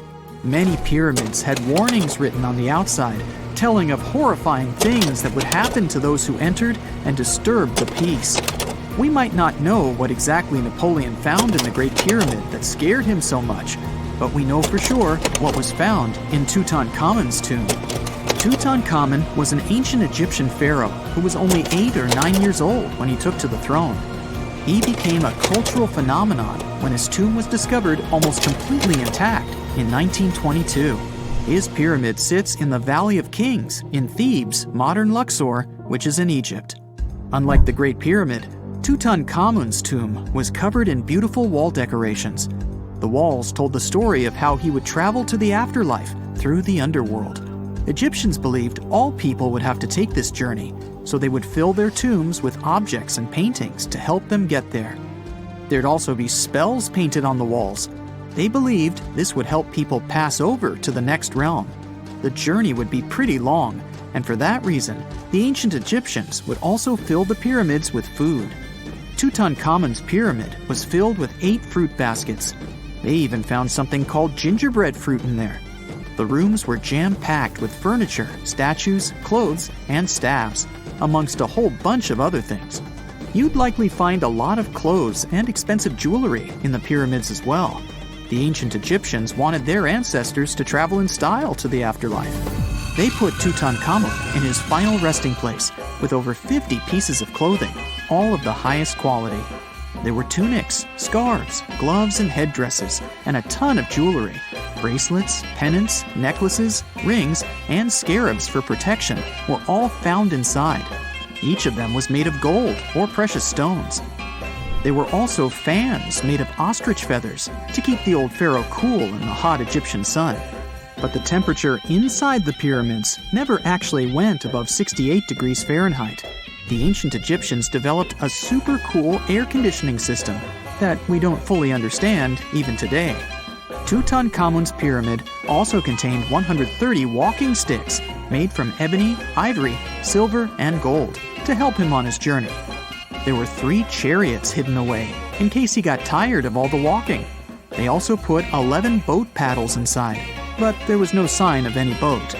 Many pyramids had warnings written on the outside, telling of horrifying things that would happen to those who entered and disturbed the peace. We might not know what exactly Napoleon found in the Great Pyramid that scared him so much, but we know for sure what was found in Tutankhamun's tomb. Tutankhamun was an ancient Egyptian pharaoh who was only 8 or 9 years old when he took to the throne. He became a cultural phenomenon when his tomb was discovered almost completely intact in 1922. His pyramid sits in the Valley of Kings in Thebes, modern Luxor, which is in Egypt. Unlike the Great Pyramid, Tutankhamun's tomb was covered in beautiful wall decorations. The walls told the story of how he would travel to the afterlife through the underworld. Egyptians believed all people would have to take this journey, so they would fill their tombs with objects and paintings to help them get there. There'd also be spells painted on the walls. They believed this would help people pass over to the next realm. The journey would be pretty long, and for that reason, the ancient Egyptians would also fill the pyramids with food. Tutankhamun's pyramid was filled with 8 fruit baskets. They even found something called gingerbread fruit in there. The rooms were jam-packed with furniture, statues, clothes, and staffs, amongst a whole bunch of other things. You'd likely find a lot of clothes and expensive jewelry in the pyramids as well. The ancient Egyptians wanted their ancestors to travel in style to the afterlife. They put Tutankhamun in his final resting place with over 50 pieces of clothing, all of the highest quality. There were tunics, scarves, gloves, and headdresses, and a ton of jewelry. Bracelets, pendants, necklaces, rings, and scarabs for protection were all found inside. Each of them was made of gold or precious stones. There were also fans made of ostrich feathers to keep the old pharaoh cool in the hot Egyptian sun. But the temperature inside the pyramids never actually went above 68 degrees Fahrenheit. The ancient Egyptians developed a super cool air conditioning system that we don't fully understand even today. Tutankhamun's pyramid also contained 130 walking sticks made from ebony, ivory, silver, and gold to help him on his journey. There were 3 chariots hidden away in case he got tired of all the walking. They also put 11 boat paddles inside, but there was no sign of any boat.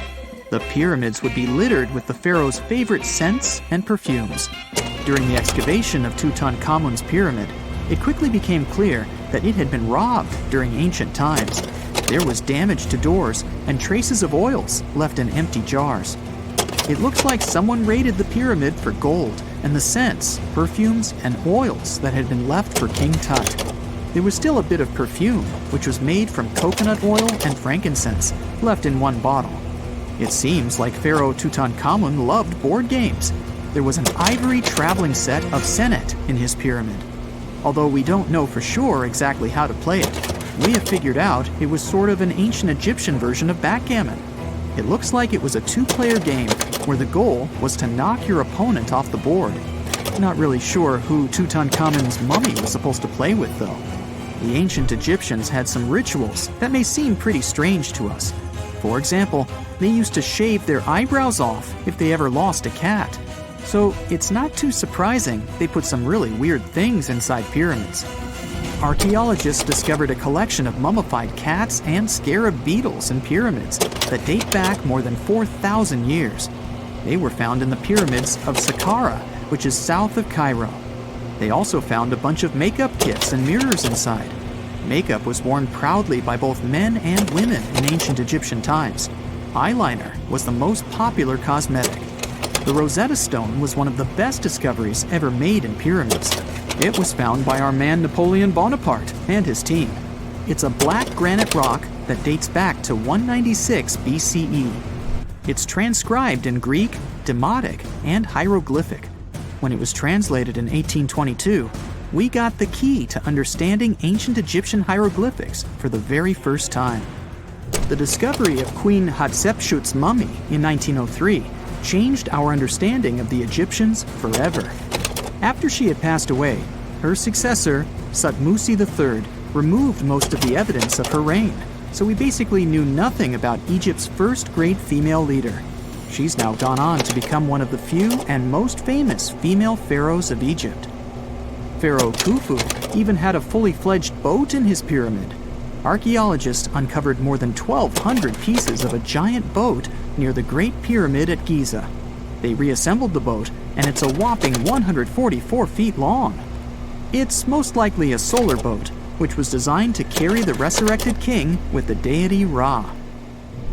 The pyramids would be littered with the pharaoh's favorite scents and perfumes. During the excavation of Tutankhamun's pyramid, it quickly became clear that it had been robbed during ancient times. There was damage to doors and traces of oils left in empty jars. It looks like someone raided the pyramid for gold and the scents, perfumes, and oils that had been left for King Tut. There was still a bit of perfume, which was made from coconut oil and frankincense, left in one bottle. It seems like Pharaoh Tutankhamun loved board games. There was an ivory traveling set of senet in his pyramid. Although we don't know for sure exactly how to play it, we have figured out it was sort of an ancient Egyptian version of backgammon. It looks like it was a 2-player game where the goal was to knock your opponent off the board. Not really sure who Tutankhamun's mummy was supposed to play with, though. The ancient Egyptians had some rituals that may seem pretty strange to us. For example, they used to shave their eyebrows off if they ever lost a cat. So it's not too surprising they put some really weird things inside pyramids. Archaeologists discovered a collection of mummified cats and scarab beetles in pyramids that date back more than 4,000 years. They were found in the pyramids of Saqqara, which is south of Cairo. They also found a bunch of makeup kits and mirrors inside. Makeup was worn proudly by both men and women in ancient Egyptian times. Eyeliner was the most popular cosmetic. The Rosetta Stone was one of the best discoveries ever made in pyramids. It was found by our man Napoleon Bonaparte and his team. It's a black granite rock that dates back to 196 BCE. It's transcribed in Greek, Demotic, and hieroglyphic. When it was translated in 1822, we got the key to understanding ancient Egyptian hieroglyphics for the very first time. The discovery of Queen Hatshepsut's mummy in 1903 changed our understanding of the Egyptians forever. After she had passed away, her successor, Thutmose III, removed most of the evidence of her reign, so we basically knew nothing about Egypt's first great female leader. She's now gone on to become one of the few and most famous female pharaohs of Egypt. Pharaoh Khufu even had a fully fledged boat in his pyramid. Archaeologists uncovered more than 1,200 pieces of a giant boat near the Great Pyramid at Giza. They reassembled the boat, and it's a whopping 144 feet long. It's most likely a solar boat, which was designed to carry the resurrected king with the deity Ra.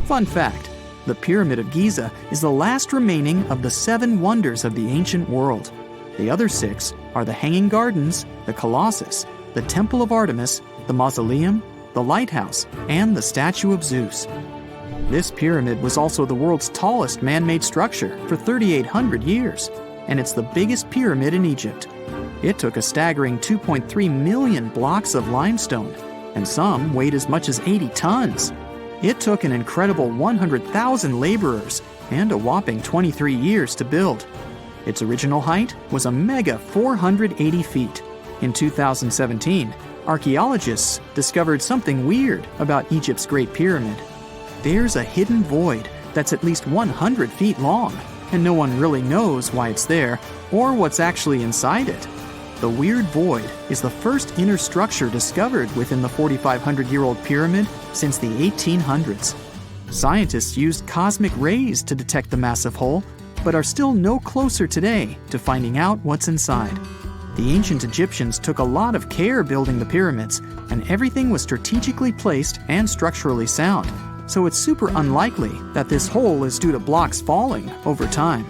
Fun fact, the Pyramid of Giza is the last remaining of the 7 wonders of the ancient world. The other 6 are the Hanging Gardens, the Colossus, the Temple of Artemis, the Mausoleum, the Lighthouse, and the Statue of Zeus. This pyramid was also the world's tallest man-made structure for 3,800 years, and it's the biggest pyramid in Egypt. It took a staggering 2.3 million blocks of limestone, and some weighed as much as 80 tons. It took an incredible 100,000 laborers and a whopping 23 years to build. Its original height was a mega 480 feet. In 2017, archaeologists discovered something weird about Egypt's Great Pyramid. There's a hidden void that's at least 100 feet long, and no one really knows why it's there or what's actually inside it. The weird void is the first inner structure discovered within the 4,500-year-old pyramid since the 1800s. Scientists used cosmic rays to detect the massive hole, but are still no closer today to finding out what's inside. The ancient Egyptians took a lot of care building the pyramids, and everything was strategically placed and structurally sound, so it's super unlikely that this hole is due to blocks falling over time.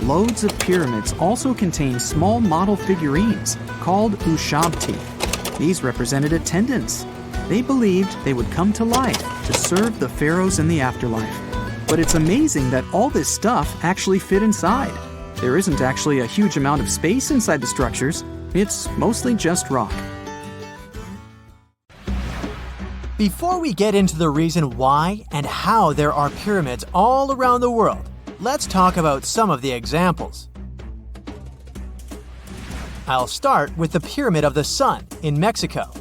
Loads of pyramids also contain small model figurines called ushabti. These represented attendants. They believed they would come to life to serve the pharaohs in the afterlife. But it's amazing that all this stuff actually fit inside. There isn't actually a huge amount of space inside the structures. It's mostly just rock. Before we get into the reason why and how there are pyramids all around the world, let's talk about some of the examples. I'll start with the Pyramid of the Sun in Mexico.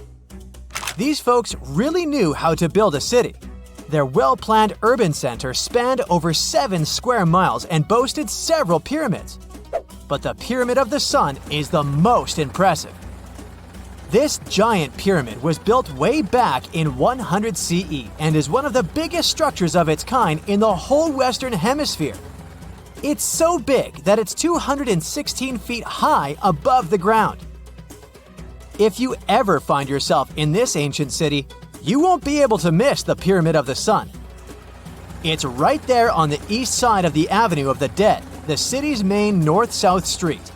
These folks really knew how to build a city. Their well-planned urban center spanned over 7 square miles and boasted several pyramids. But the Pyramid of the Sun is the most impressive. This giant pyramid was built way back in 100 CE and is one of the biggest structures of its kind in the whole Western Hemisphere. It's so big that it's 216 feet high above the ground. If you ever find yourself in this ancient city, you won't be able to miss the Pyramid of the Sun. It's right there on the east side of the Avenue of the Dead, the city's main north-south street.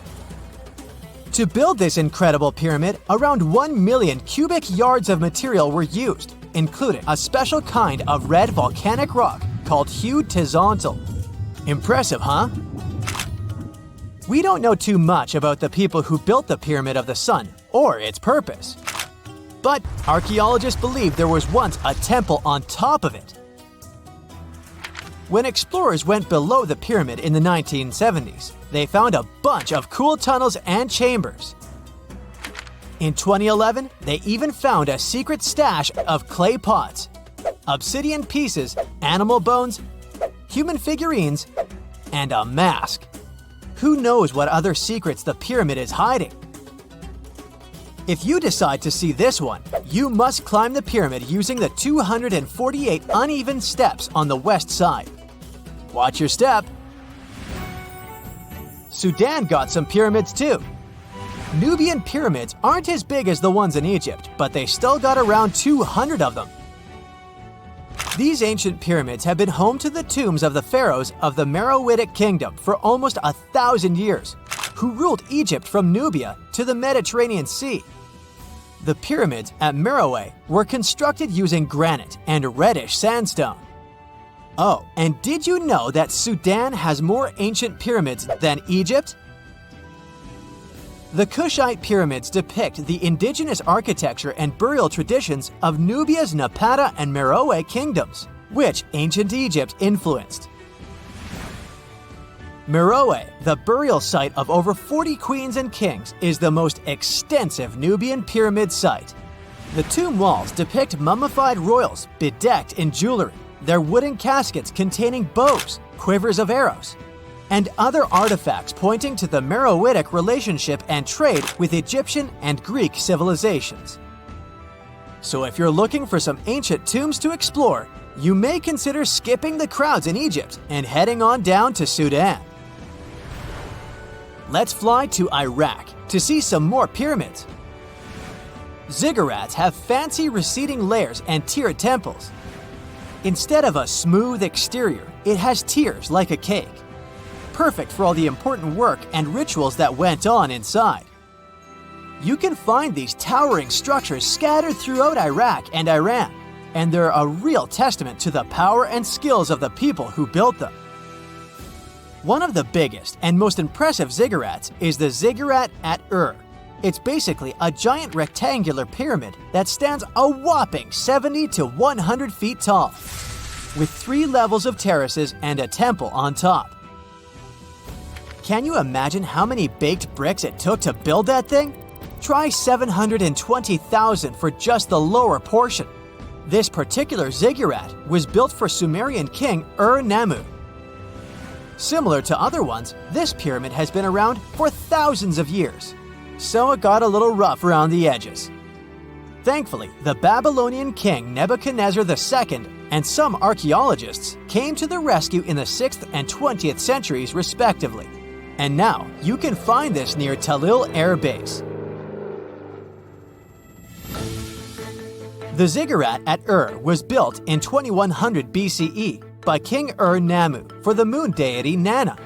To build this incredible pyramid, around 1 million cubic yards of material were used, including a special kind of red volcanic rock called hued tezontle. Impressive, huh? We don't know too much about the people who built the Pyramid of the Sun or its purpose. But archaeologists believe there was once a temple on top of it. When explorers went below the pyramid in the 1970s, they found a bunch of cool tunnels and chambers. In 2011, they even found a secret stash of clay pots, obsidian pieces, animal bones, human figurines, and a mask. Who knows what other secrets the pyramid is hiding? If you decide to see this one, you must climb the pyramid using the 248 uneven steps on the west side. Watch your step. Sudan got some pyramids too. Nubian pyramids aren't as big as the ones in Egypt, but they still got around 200 of them. These ancient pyramids have been home to the tombs of the pharaohs of the Meroitic kingdom for almost 1,000 years, who ruled Egypt from Nubia to the Mediterranean Sea. The pyramids at Meroe were constructed using granite and reddish sandstone. Oh, and did you know that Sudan has more ancient pyramids than Egypt? The Kushite pyramids depict the indigenous architecture and burial traditions of Nubia's Napata and Meroe kingdoms, which ancient Egypt influenced. Meroe, the burial site of over 40 queens and kings, is the most extensive Nubian pyramid site. The tomb walls depict mummified royals bedecked in jewelry, their wooden caskets containing bows, quivers of arrows, and other artifacts pointing to the Meroitic relationship and trade with Egyptian and Greek civilizations. So if you're looking for some ancient tombs to explore, you may consider skipping the crowds in Egypt and heading on down to Sudan. Let's fly to Iraq to see some more pyramids. Ziggurats have fancy receding layers and tiered temples. Instead of a smooth exterior, it has tiers like a cake. Perfect for all the important work and rituals that went on inside. You can find these towering structures scattered throughout Iraq and Iran, and they're a real testament to the power and skills of the people who built them. One of the biggest and most impressive ziggurats is the ziggurat at Ur. It's basically a giant rectangular pyramid that stands a whopping 70 to 100 feet tall, with 3 levels of terraces and a temple on top. Can you imagine how many baked bricks it took to build that thing? Try 720,000 for just the lower portion. This particular ziggurat was built for Sumerian king Ur-Nammu. Similar to other ones, this pyramid has been around for thousands of years, so it got a little rough around the edges. Thankfully, the Babylonian king Nebuchadnezzar II and some archaeologists came to the rescue in the 6th and 20th centuries respectively. And now you can find this near Thule Air Base. The ziggurat at Ur was built in 2100 BCE by King Ur-Nammu for the moon deity Nana.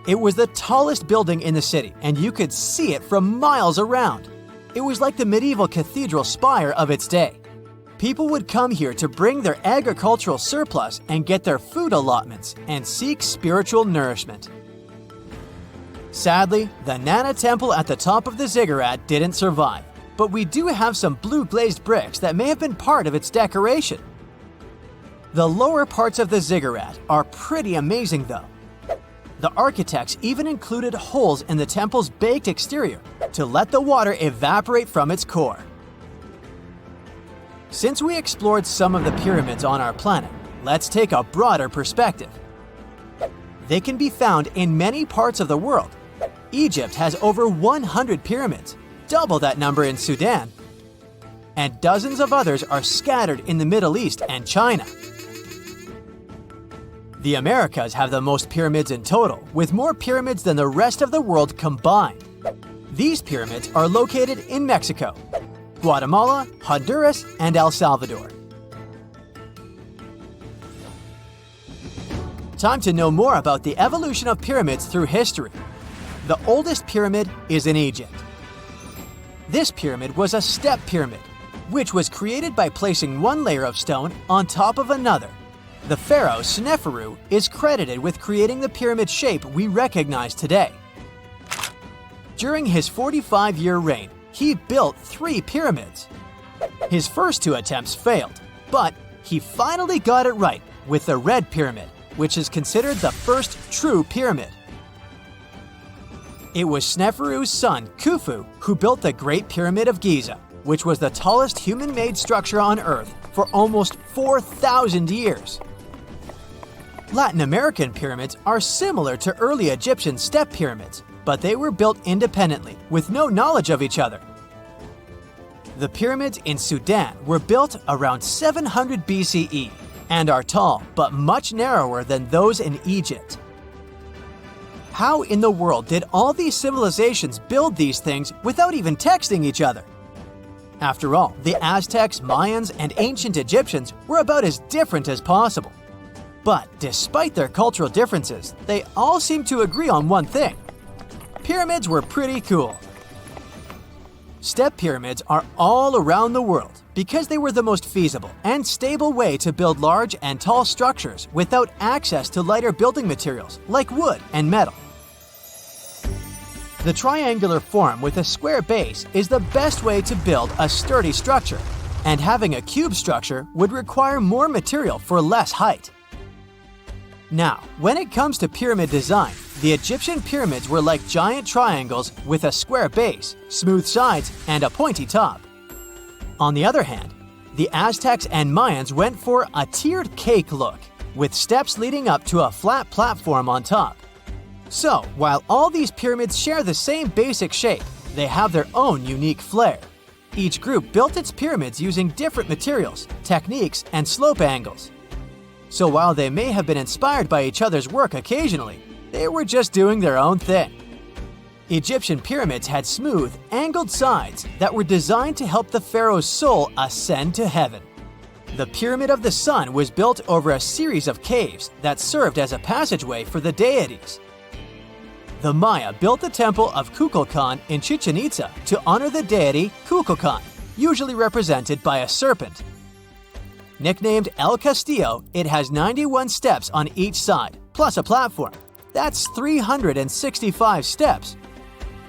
It was the tallest building in the city, and you could see it from miles around. It was like the medieval cathedral spire of its day. People would come here to bring their agricultural surplus and get their food allotments and seek spiritual nourishment. Sadly, the Nana temple at the top of the ziggurat didn't survive, but we do have some blue glazed bricks that may have been part of its decoration. The lower parts of the ziggurat are pretty amazing though. The architects even included holes in the temple's baked exterior to let the water evaporate from its core. Since we explored some of the pyramids on our planet, let's take a broader perspective. They can be found in many parts of the world. Egypt has over 100 pyramids, double that number in Sudan, and dozens of others are scattered in the Middle East and China. The Americas have the most pyramids in total, with more pyramids than the rest of the world combined. These pyramids are located in Mexico, Guatemala, Honduras, and El Salvador. Time to know more about the evolution of pyramids through history. The oldest pyramid is in Egypt. This pyramid was a step pyramid, which was created by placing one layer of stone on top of another. The pharaoh Sneferu is credited with creating the pyramid shape we recognize today. During his 45-year reign, he built 3 pyramids. His first 2 attempts failed, but he finally got it right with the Red Pyramid, which is considered the first true pyramid. It was Sneferu's son, Khufu, who built the Great Pyramid of Giza, which was the tallest human-made structure on Earth for almost 4,000 years. Latin American pyramids are similar to early Egyptian step pyramids, but they were built independently with no knowledge of each other. The pyramids in Sudan were built around 700 BCE and are tall but much narrower than those in Egypt. How in the world did all these civilizations build these things without even texting each other? After all, the Aztecs, Mayans, and ancient Egyptians were about as different as possible. But despite their cultural differences, they all seem to agree on one thing. Pyramids were pretty cool. Step pyramids are all around the world because they were the most feasible and stable way to build large and tall structures without access to lighter building materials like wood and metal. The triangular form with a square base is the best way to build a sturdy structure, and having a cube structure would require more material for less height. Now, when it comes to pyramid design, the Egyptian pyramids were like giant triangles with a square base, smooth sides, and a pointy top. On the other hand, the Aztecs and Mayans went for a tiered cake look, with steps leading up to a flat platform on top. So, while all these pyramids share the same basic shape, they have their own unique flair. Each group built its pyramids using different materials, techniques, and slope angles. So while they may have been inspired by each other's work occasionally, they were just doing their own thing. Egyptian pyramids had smooth, angled sides that were designed to help the pharaoh's soul ascend to heaven. The Pyramid of the Sun was built over a series of caves that served as a passageway for the deities. The Maya built the temple of Kukulkan in Chichen Itza to honor the deity Kukulkan, usually represented by a serpent. Nicknamed El Castillo, it has 91 steps on each side, plus a platform. That's 365 steps,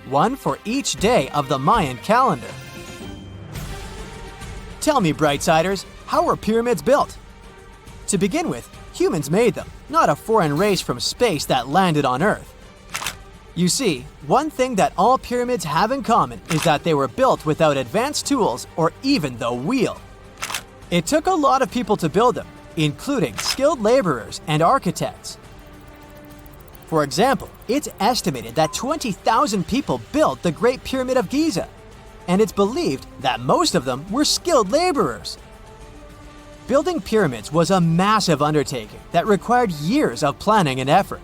one for each day of the Mayan calendar. Tell me, Brightsiders, how were pyramids built? To begin with, humans made them, not a foreign race from space that landed on Earth. You see, one thing that all pyramids have in common is that they were built without advanced tools or even the wheel. It took a lot of people to build them, including skilled laborers and architects. For example, it's estimated that 20,000 people built the Great Pyramid of Giza, and it's believed that most of them were skilled laborers. Building pyramids was a massive undertaking that required years of planning and effort.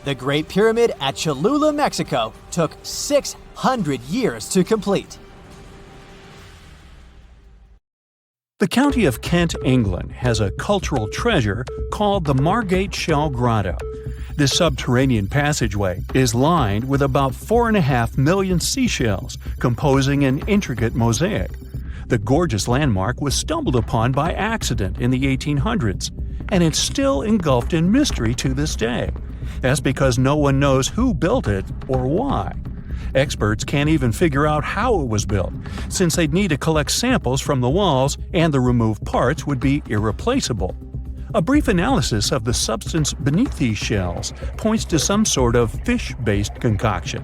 The Great Pyramid at Cholula, Mexico, took 600 years to complete. The county of Kent, England, has a cultural treasure called the Margate Shell Grotto. This subterranean passageway is lined with about 4.5 million seashells, composing an intricate mosaic. The gorgeous landmark was stumbled upon by accident in the 1800s, and it's still engulfed in mystery to this day. That's because no one knows who built it or why. Experts can't even figure out how it was built, since they'd need to collect samples from the walls and the removed parts would be irreplaceable. A brief analysis of the substance beneath these shells points to some sort of fish-based concoction.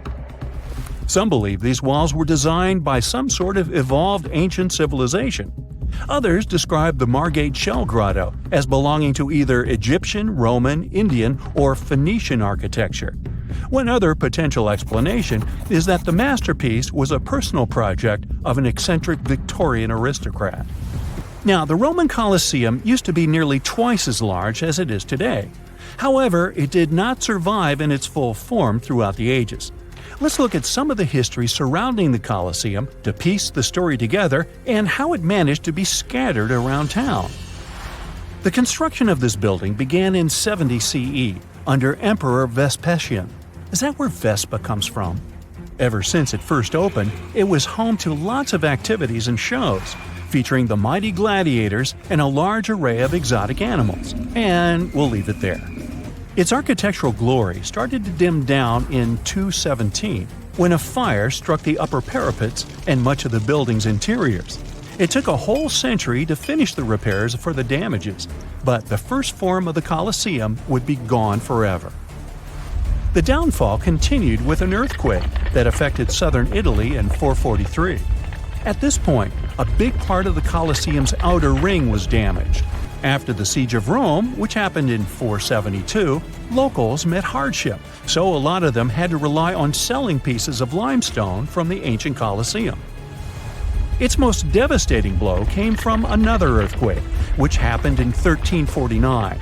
Some believe these walls were designed by some sort of evolved ancient civilization. Others describe the Margate Shell Grotto as belonging to either Egyptian, Roman, Indian, or Phoenician architecture. One other potential explanation is that the masterpiece was a personal project of an eccentric Victorian aristocrat. Now, the Roman Colosseum used to be nearly twice as large as it is today. However, it did not survive in its full form throughout the ages. Let's look at some of the history surrounding the Colosseum to piece the story together and how it managed to be scattered around town. The construction of this building began in 70 CE under Emperor Vespasian. Is that where Vespa comes from? Ever since it first opened, it was home to lots of activities and shows, featuring the mighty gladiators and a large array of exotic animals. And we'll leave it there. Its architectural glory started to dim down in 217, when a fire struck the upper parapets and much of the building's interiors. It took a whole century to finish the repairs for the damages, but the first form of the Colosseum would be gone forever. The downfall continued with an earthquake that affected southern Italy in 443. At this point, a big part of the Colosseum's outer ring was damaged. After the Siege of Rome, which happened in 472, locals met hardship, so a lot of them had to rely on selling pieces of limestone from the ancient Colosseum. Its most devastating blow came from another earthquake, which happened in 1349.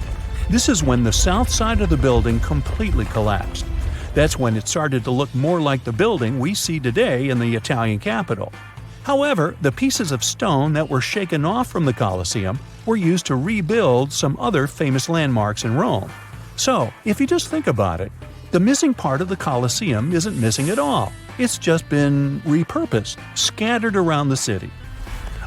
This is when the south side of the building completely collapsed. That's when it started to look more like the building we see today in the Italian capital. However, the pieces of stone that were shaken off from the Colosseum were used to rebuild some other famous landmarks in Rome. So, if you just think about it, the missing part of the Colosseum isn't missing at all. It's just been repurposed, scattered around the city.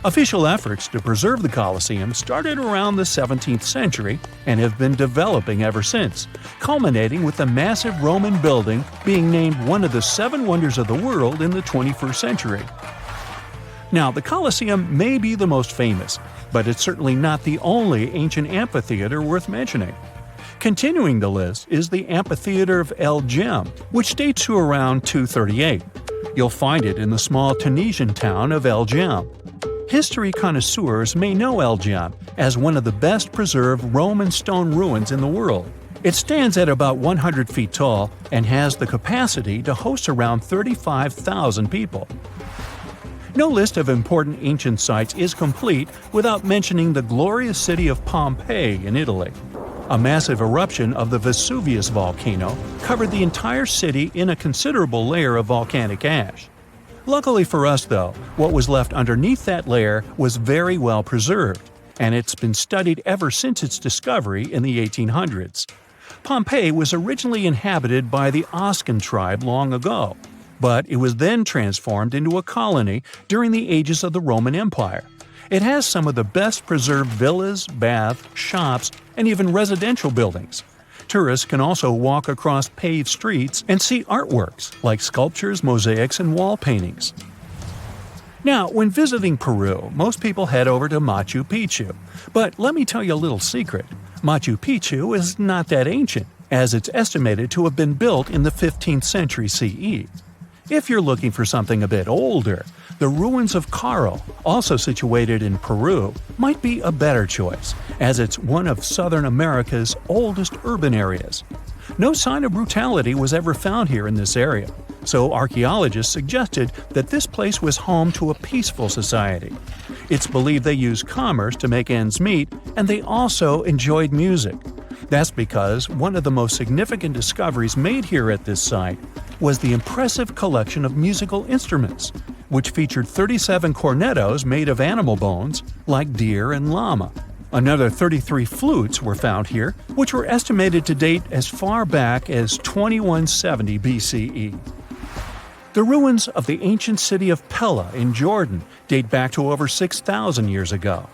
Official efforts to preserve the Colosseum started around the 17th century and have been developing ever since, culminating with the massive Roman building being named one of the 7 wonders of the world in the 21st century. Now, the Colosseum may be the most famous, but it's certainly not the only ancient amphitheater worth mentioning. Continuing the list is the Amphitheater of El Jem, which dates to around 238. You'll find it in the small Tunisian town of El Jem. History connoisseurs may know El Jem as one of the best preserved Roman stone ruins in the world. It stands at about 100 feet tall and has the capacity to host around 35,000 people. No list of important ancient sites is complete without mentioning the glorious city of Pompeii in Italy. A massive eruption of the Vesuvius volcano covered the entire city in a considerable layer of volcanic ash. Luckily for us, though, what was left underneath that layer was very well preserved, and it's been studied ever since its discovery in the 1800s. Pompeii was originally inhabited by the Oscan tribe long ago, but it was then transformed into a colony during the ages of the Roman Empire. It has some of the best preserved villas, baths, shops, and even residential buildings. Tourists can also walk across paved streets and see artworks like sculptures, mosaics, and wall paintings. Now, when visiting Peru, most people head over to Machu Picchu. But let me tell you a little secret. Machu Picchu is not that ancient, as it's estimated to have been built in the 15th century CE. If you're looking for something a bit older, the ruins of Caro, also situated in Peru, might be a better choice, as it's one of Southern America's oldest urban areas. No sign of brutality was ever found here in this area, so archaeologists suggested that this place was home to a peaceful society. It's believed they used commerce to make ends meet, and they also enjoyed music. That's because one of the most significant discoveries made here at this site was the impressive collection of musical instruments, which featured 37 cornetos made of animal bones, like deer and llama. Another 33 flutes were found here, which were estimated to date as far back as 2170 BCE. The ruins of the ancient city of Pella in Jordan date back to over 6,000 years ago.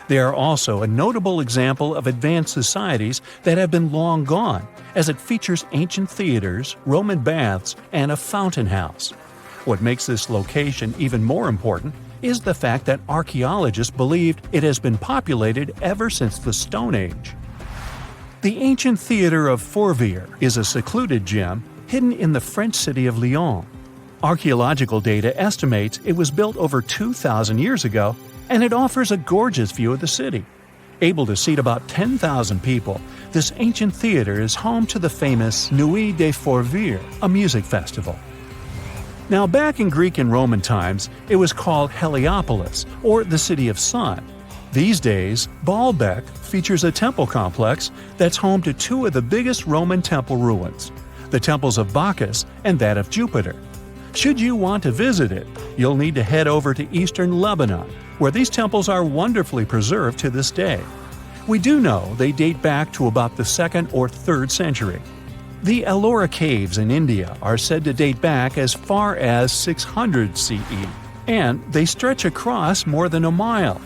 They are also a notable example of advanced societies that have been long gone, as it features ancient theaters, Roman baths, and a fountain house. What makes this location even more important is the fact that archaeologists believed it has been populated ever since the Stone Age. The ancient theater of Fourvière is a secluded gem hidden in the French city of Lyon. Archaeological data estimates it was built over 2,000 years ago, and it offers a gorgeous view of the city. Able to seat about 10,000 people, this ancient theater is home to the famous Nuit des Fourvières, a music festival. Now, back in Greek and Roman times, it was called Heliopolis, or the City of Sun. These days, Baalbek features a temple complex that's home to two of the biggest Roman temple ruins, the temples of Bacchus and that of Jupiter. Should you want to visit it, you'll need to head over to eastern Lebanon, where these temples are wonderfully preserved to this day. We do know they date back to about the 2nd or 3rd century. The Ellora Caves in India are said to date back as far as 600 CE, and they stretch across more than a mile.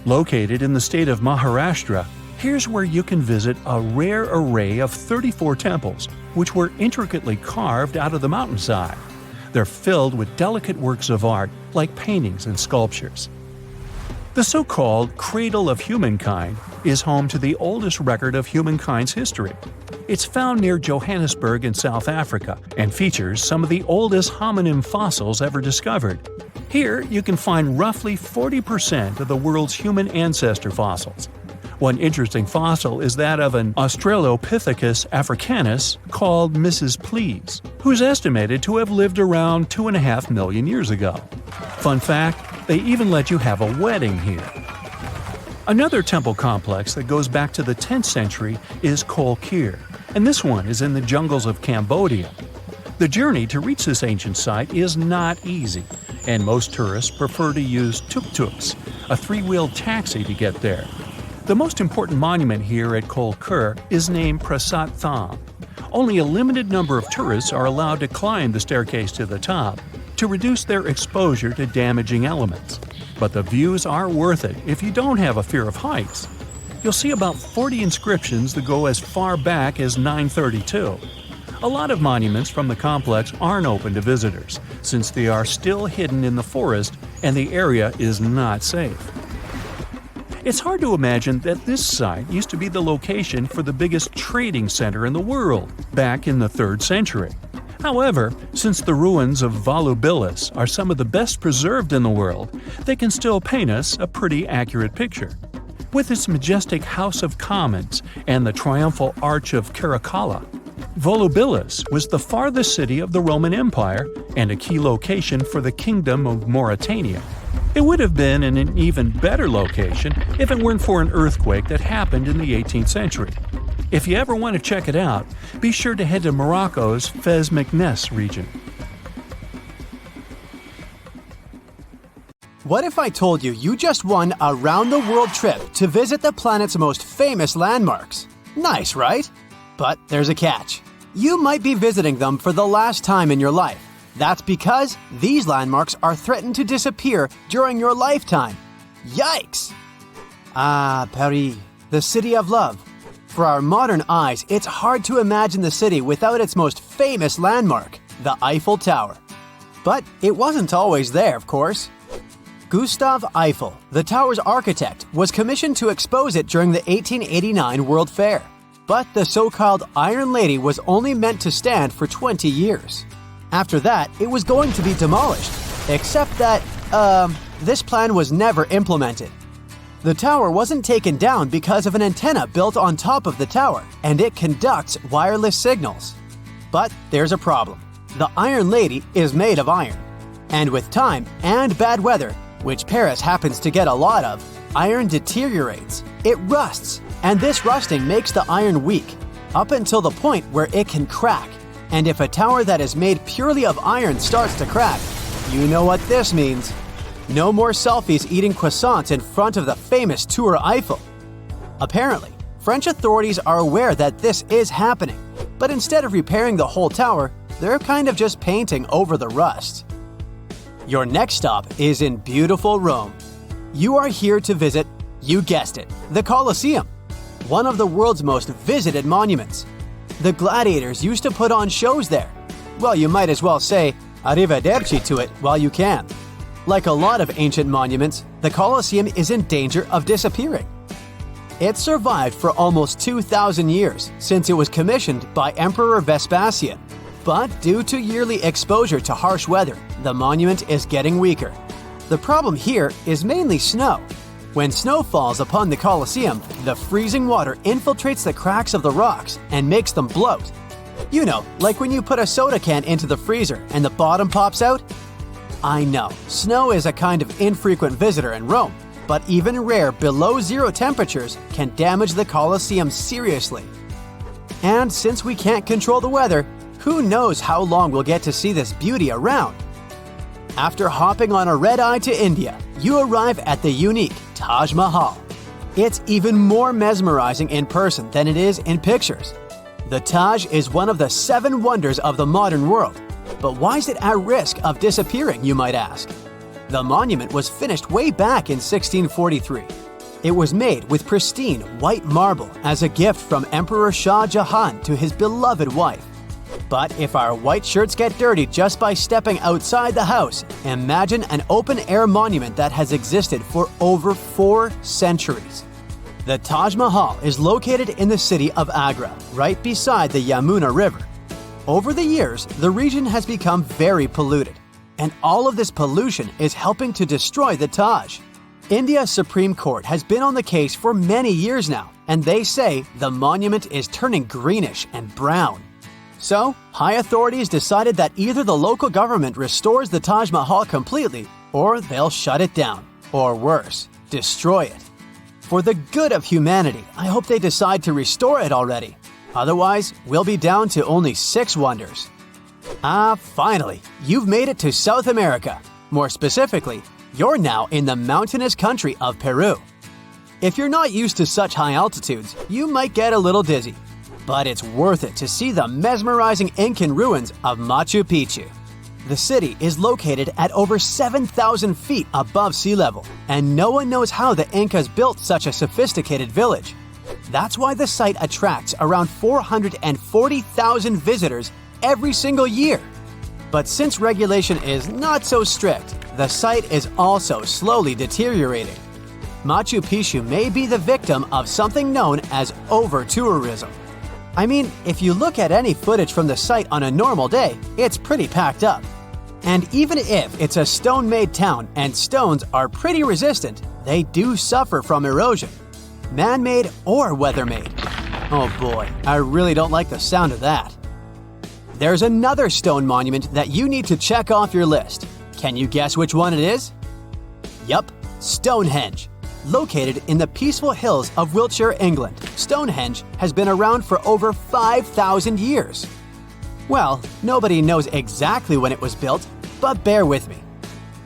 Located in the state of Maharashtra, here's where you can visit a rare array of 34 temples, which were intricately carved out of the mountainside. They're filled with delicate works of art like paintings and sculptures. The so-called Cradle of Humankind is home to the oldest record of humankind's history. It's found near Johannesburg in South Africa and features some of the oldest hominin fossils ever discovered. Here you can find roughly 40% of the world's human ancestor fossils. One interesting fossil is that of an Australopithecus africanus called Mrs. Please, who's estimated to have lived around 2.5 million years ago. Fun fact, they even let you have a wedding here. Another temple complex that goes back to the 10th century is Kol Kir, and this one is in the jungles of Cambodia. The journey to reach this ancient site is not easy, and most tourists prefer to use tuk-tuks, a 3-wheeled taxi, to get there. The most important monument here at Kol Kir is named Prasat Tham. Only a limited number of tourists are allowed to climb the staircase to the top to reduce their exposure to damaging elements. But the views are worth it if you don't have a fear of heights. You'll see about 40 inscriptions that go as far back as 932. A lot of monuments from the complex aren't open to visitors, since they are still hidden in the forest and the area is not safe. It's hard to imagine that this site used to be the location for the biggest trading center in the world back in the 3rd century. However, since the ruins of Volubilis are some of the best preserved in the world, they can still paint us a pretty accurate picture. With its majestic House of Commons and the triumphal Arch of Caracalla, Volubilis was the farthest city of the Roman Empire and a key location for the Kingdom of Mauritania. It would have been in an even better location if it weren't for an earthquake that happened in the 18th century. If you ever want to check it out, be sure to head to Morocco's Fez Meknes region. What if I told you you just won a round-the-world trip to visit the planet's most famous landmarks? Nice, right? But there's a catch. You might be visiting them for the last time in your life. That's because these landmarks are threatened to disappear during your lifetime. Yikes! Ah, Paris, the city of love. For our modern eyes, it's hard to imagine the city without its most famous landmark, the Eiffel Tower. But it wasn't always there, of course. Gustave Eiffel, the tower's architect, was commissioned to expose it during the 1889 World Fair. But the so-called Iron Lady was only meant to stand for 20 years. After that, it was going to be demolished, except that, this plan was never implemented. The tower wasn't taken down because of an antenna built on top of the tower, and it conducts wireless signals. But there's a problem. The Iron Lady is made of iron. And with time and bad weather, which Paris happens to get a lot of, iron deteriorates. It rusts, and this rusting makes the iron weak, up until the point where it can crack. And if a tower that is made purely of iron starts to crack, you know what this means. No more selfies eating croissants in front of the famous Tour Eiffel. Apparently, French authorities are aware that this is happening, but instead of repairing the whole tower, they're kind of just painting over the rust. Your next stop is in beautiful Rome. You are here to visit, you guessed it, the Colosseum, one of the world's most visited monuments. The gladiators used to put on shows there. Well, you might as well say arrivederci to it while you can. Like a lot of ancient monuments, the Colosseum is in danger of disappearing. It survived for almost 2,000 years since it was commissioned by Emperor Vespasian. But due to yearly exposure to harsh weather, the monument is getting weaker. The problem here is mainly snow. When snow falls upon the Colosseum, the freezing water infiltrates the cracks of the rocks and makes them bloat. You know, like when you put a soda can into the freezer and the bottom pops out? I know, snow is a kind of infrequent visitor in Rome, but even rare below-zero temperatures can damage the Colosseum seriously. And since we can't control the weather, who knows how long we'll get to see this beauty around? After hopping on a red-eye to India, you arrive at the unique Taj Mahal. It's even more mesmerizing in person than it is in pictures. The Taj is one of the 7 wonders of the modern world. But why is it at risk of disappearing, you might ask? The monument was finished way back in 1643. It was made with pristine white marble as a gift from Emperor Shah Jahan to his beloved wife. But if our white shirts get dirty just by stepping outside the house, imagine an open-air monument that has existed for over 4 centuries. The Taj Mahal is located in the city of Agra, right beside the Yamuna River. Over the years, the region has become very polluted, and all of this pollution is helping to destroy the Taj. India's Supreme Court has been on the case for many years now, and they say the monument is turning greenish and brown. So, high authorities decided that either the local government restores the Taj Mahal completely, or they'll shut it down, or worse, destroy it. For the good of humanity, I hope they decide to restore it already. Otherwise, we'll be down to only 6 wonders. Finally, you've made it to South America. More specifically, you're now in the mountainous country of Peru. If you're not used to such high altitudes, you might get a little dizzy. But it's worth it to see the mesmerizing Incan ruins of Machu Picchu. The city is located at over 7,000 feet above sea level, and no one knows how the Incas built such a sophisticated village. That's why the site attracts around 440,000 visitors every single year. But since regulation is not so strict, the site is also slowly deteriorating. Machu Picchu may be the victim of something known as over-tourism. I mean, if you look at any footage from the site on a normal day, it's pretty packed up. And even if it's a stone-made town and stones are pretty resistant, they do suffer from erosion. Man-made or weather-made. Oh boy, I really don't like the sound of that. There's another stone monument that you need to check off your list. Can you guess which one it is? Yup, Stonehenge. Located in the peaceful hills of Wiltshire, England, Stonehenge has been around for over 5,000 years. Well, nobody knows exactly when it was built, but bear with me.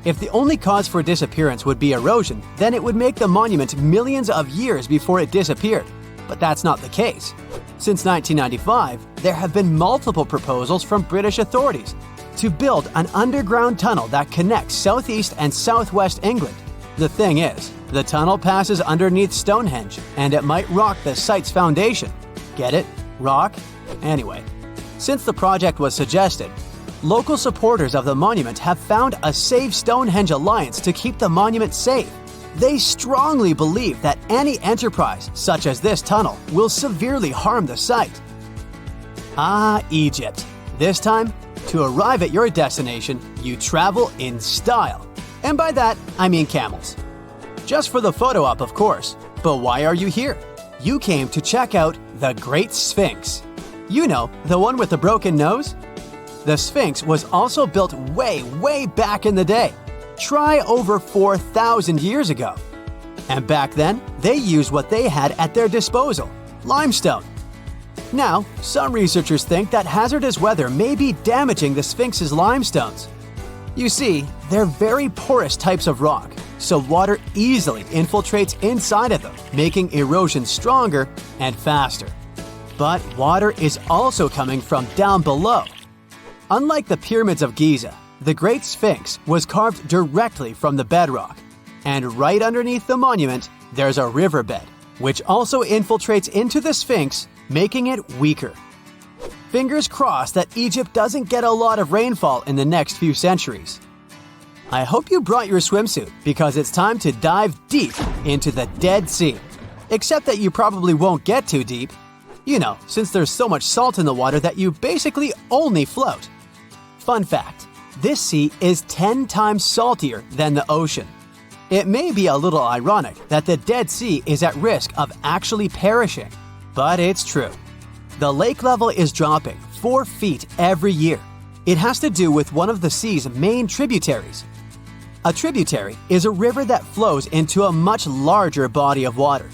If the only cause for disappearance would be erosion, then it would make the monument millions of years before it disappeared. But that's not the case. Since 1995, there have been multiple proposals from British authorities to build an underground tunnel that connects southeast and southwest England. The thing is, the tunnel passes underneath Stonehenge, and it might rock the site's foundation. Get it? Rock? Anyway, since the project was suggested, local supporters of the monument have found a Save Stonehenge alliance to keep the monument safe. They strongly believe that any enterprise, such as this tunnel, will severely harm the site. Egypt. This time, to arrive at your destination, you travel in style. And by that, I mean camels. Just for the photo op, of course. But why are you here? You came to check out the Great Sphinx. You know, the one with the broken nose? The Sphinx was also built way back in the day. Try over 4,000 years ago. And back then, they used what they had at their disposal, limestone. Now, some researchers think that hazardous weather may be damaging the Sphinx's limestones. You see, they're very porous types of rock, so water easily infiltrates inside of them, making erosion stronger and faster. But water is also coming from down below. Unlike the pyramids of Giza, the Great Sphinx was carved directly from the bedrock. And right underneath the monument, there's a riverbed, which also infiltrates into the Sphinx, making it weaker. Fingers crossed that Egypt doesn't get a lot of rainfall in the next few centuries. I hope you brought your swimsuit because it's time to dive deep into the Dead Sea. Except that you probably won't get too deep. You know, since there's so much salt in the water that you basically only float. Fun fact, this sea is 10 times saltier than the ocean. It may be a little ironic that the Dead Sea is at risk of actually perishing, but it's true. The lake level is dropping 4 feet every year. It has to do with one of the sea's main tributaries. A tributary is a river that flows into a much larger body of water.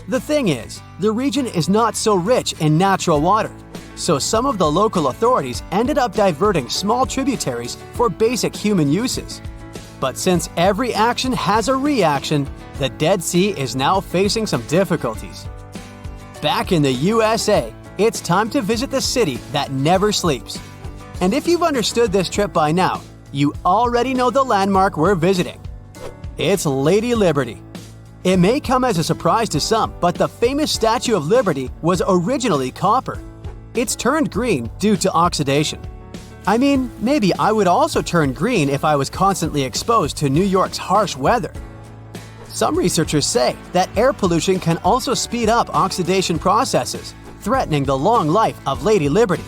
The thing is, the region is not so rich in natural water, so some of the local authorities ended up diverting small tributaries for basic human uses. But since every action has a reaction, the Dead Sea is now facing some difficulties. Back in the USA, it's time to visit the city that never sleeps. And if you've understood this trip by now, you already know the landmark we're visiting. It's Lady Liberty. It may come as a surprise to some, but the famous Statue of Liberty was originally copper. It's turned green due to oxidation. I mean, maybe I would also turn green if I was constantly exposed to New York's harsh weather. Some researchers say that air pollution can also speed up oxidation processes, threatening the long life of Lady Liberty.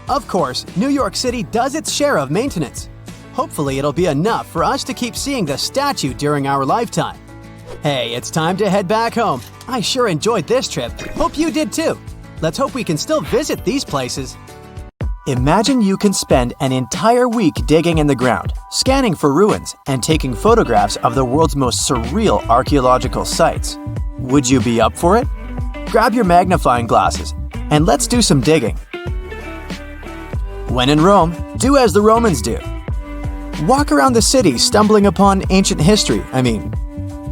Of course, New York City does its share of maintenance. Hopefully it'll be enough for us to keep seeing the statue during our lifetime. Hey, it's time to head back home. I sure enjoyed this trip. Hope you did too. Let's hope we can still visit these places. Imagine you can spend an entire week digging in the ground, scanning for ruins, and taking photographs of the world's most surreal archaeological sites. Would you be up for it? Grab your magnifying glasses, and let's do some digging. When in Rome, do as the Romans do. Walk around the city stumbling upon ancient history,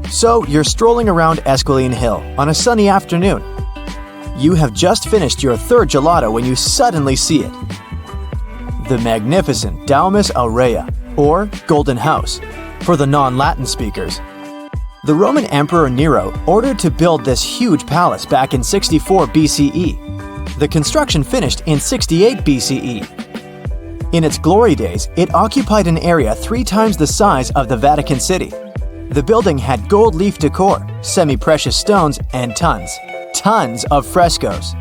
So you're strolling around Esquiline Hill on a sunny afternoon. You have just finished your third gelato when you suddenly see it. The magnificent Domus Aurea, or Golden House, for the non-Latin speakers. The Roman Emperor Nero ordered to build this huge palace back in 64 BCE. The construction finished in 68 BCE. In its glory days, it occupied an area 3 times the size of the Vatican City. The building had gold leaf decor, semi-precious stones, and tons of frescoes.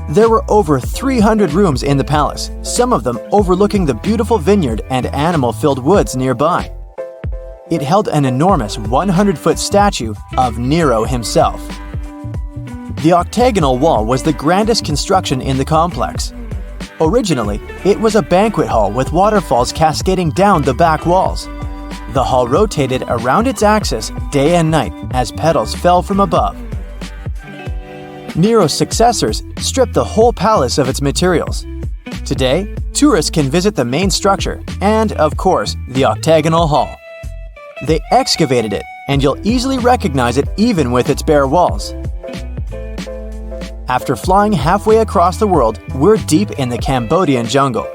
There were over 300 rooms in the palace, some of them overlooking the beautiful vineyard and animal-filled woods nearby. It held an enormous 100-foot statue of Nero himself. The octagonal wall was the grandest construction in the complex. Originally, it was a banquet hall with waterfalls cascading down the back walls. The hall rotated around its axis day and night as petals fell from above. Nero's successors stripped the whole palace of its materials. Today, tourists can visit the main structure and, of course, the octagonal hall. They excavated it, and you'll easily recognize it even with its bare walls. After flying halfway across the world, we're deep in the Cambodian jungle.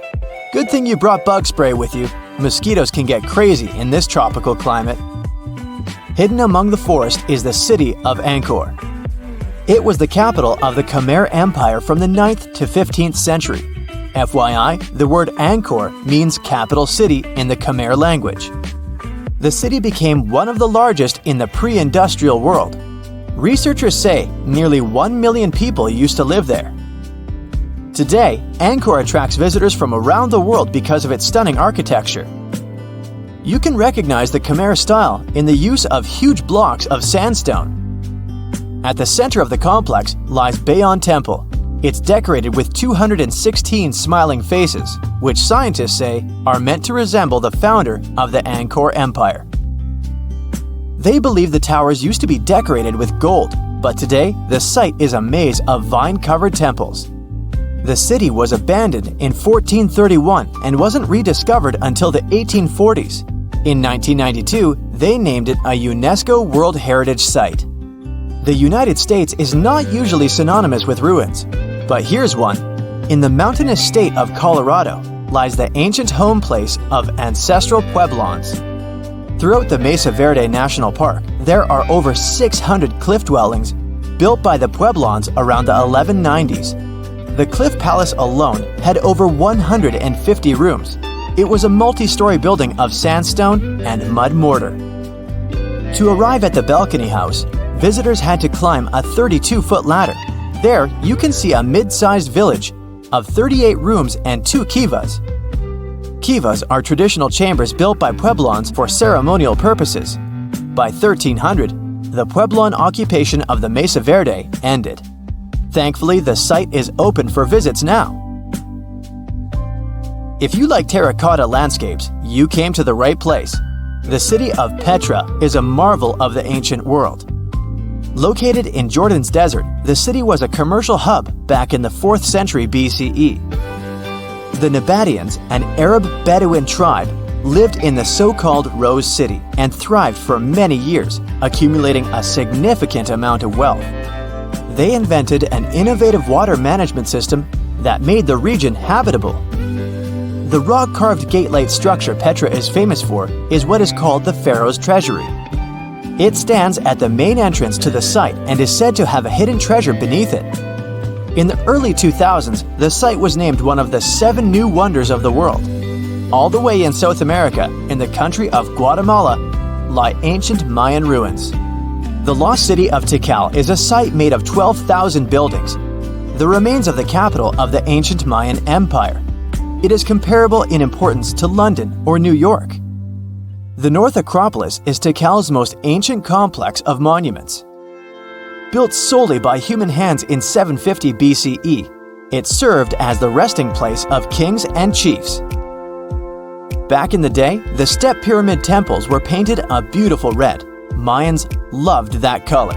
Good thing you brought bug spray with you. Mosquitoes can get crazy in this tropical climate. Hidden among the forest is the city of Angkor. It was the capital of the Khmer Empire from the 9th to 15th century. FYI, the word Angkor means capital city in the Khmer language. The city became one of the largest in the pre-industrial world. Researchers say nearly 1 million people used to live there. Today, Angkor attracts visitors from around the world because of its stunning architecture. You can recognize the Khmer style in the use of huge blocks of sandstone. At the center of the complex lies Bayon Temple, It's decorated with 216 smiling faces, which scientists say are meant to resemble the founder of the Angkor Empire. They believe the towers used to be decorated with gold, but today the site is a maze of vine-covered temples. The city was abandoned in 1431 and wasn't rediscovered until the 1840s. In 1992, they named it a UNESCO World Heritage Site. The United States is not usually synonymous with ruins, but here's one. In the mountainous state of Colorado lies the ancient home place of ancestral Pueblans. Throughout the Mesa Verde National Park, there are over 600 cliff dwellings built by the Pueblans around the 1190s. The Cliff Palace alone had over 150 rooms. It was a multi-story building of sandstone and mud mortar. To arrive at the balcony house, visitors had to climb a 32-foot ladder. There, you can see a mid-sized village of 38 rooms and 2 kivas. Kivas are traditional chambers built by Pueblans for ceremonial purposes. By 1300, the Pueblan occupation of the Mesa Verde ended. Thankfully, the site is open for visits now. If you like terracotta landscapes, you came to the right place. The city of Petra is a marvel of the ancient world. Located in Jordan's desert, the city was a commercial hub back in the 4th century BCE. The Nabataeans, an Arab Bedouin tribe, lived in the so-called Rose City and thrived for many years, accumulating a significant amount of wealth. They invented an innovative water management system that made the region habitable. The rock-carved gate-like structure Petra is famous for is what is called the Pharaoh's Treasury. It stands at the main entrance to the site and is said to have a hidden treasure beneath it. In the early 2000s, the site was named one of the 7 new wonders of the world. All the way in South America, in the country of Guatemala, lie ancient Mayan ruins. The lost city of Tikal is a site made of 12,000 buildings, the remains of the capital of the ancient Mayan Empire. It is comparable in importance to London or New York. The North Acropolis is Tikal's most ancient complex of monuments. Built solely by human hands in 750 BCE, it served as the resting place of kings and chiefs. Back in the day, the step pyramid temples were painted a beautiful red. Mayans loved that color.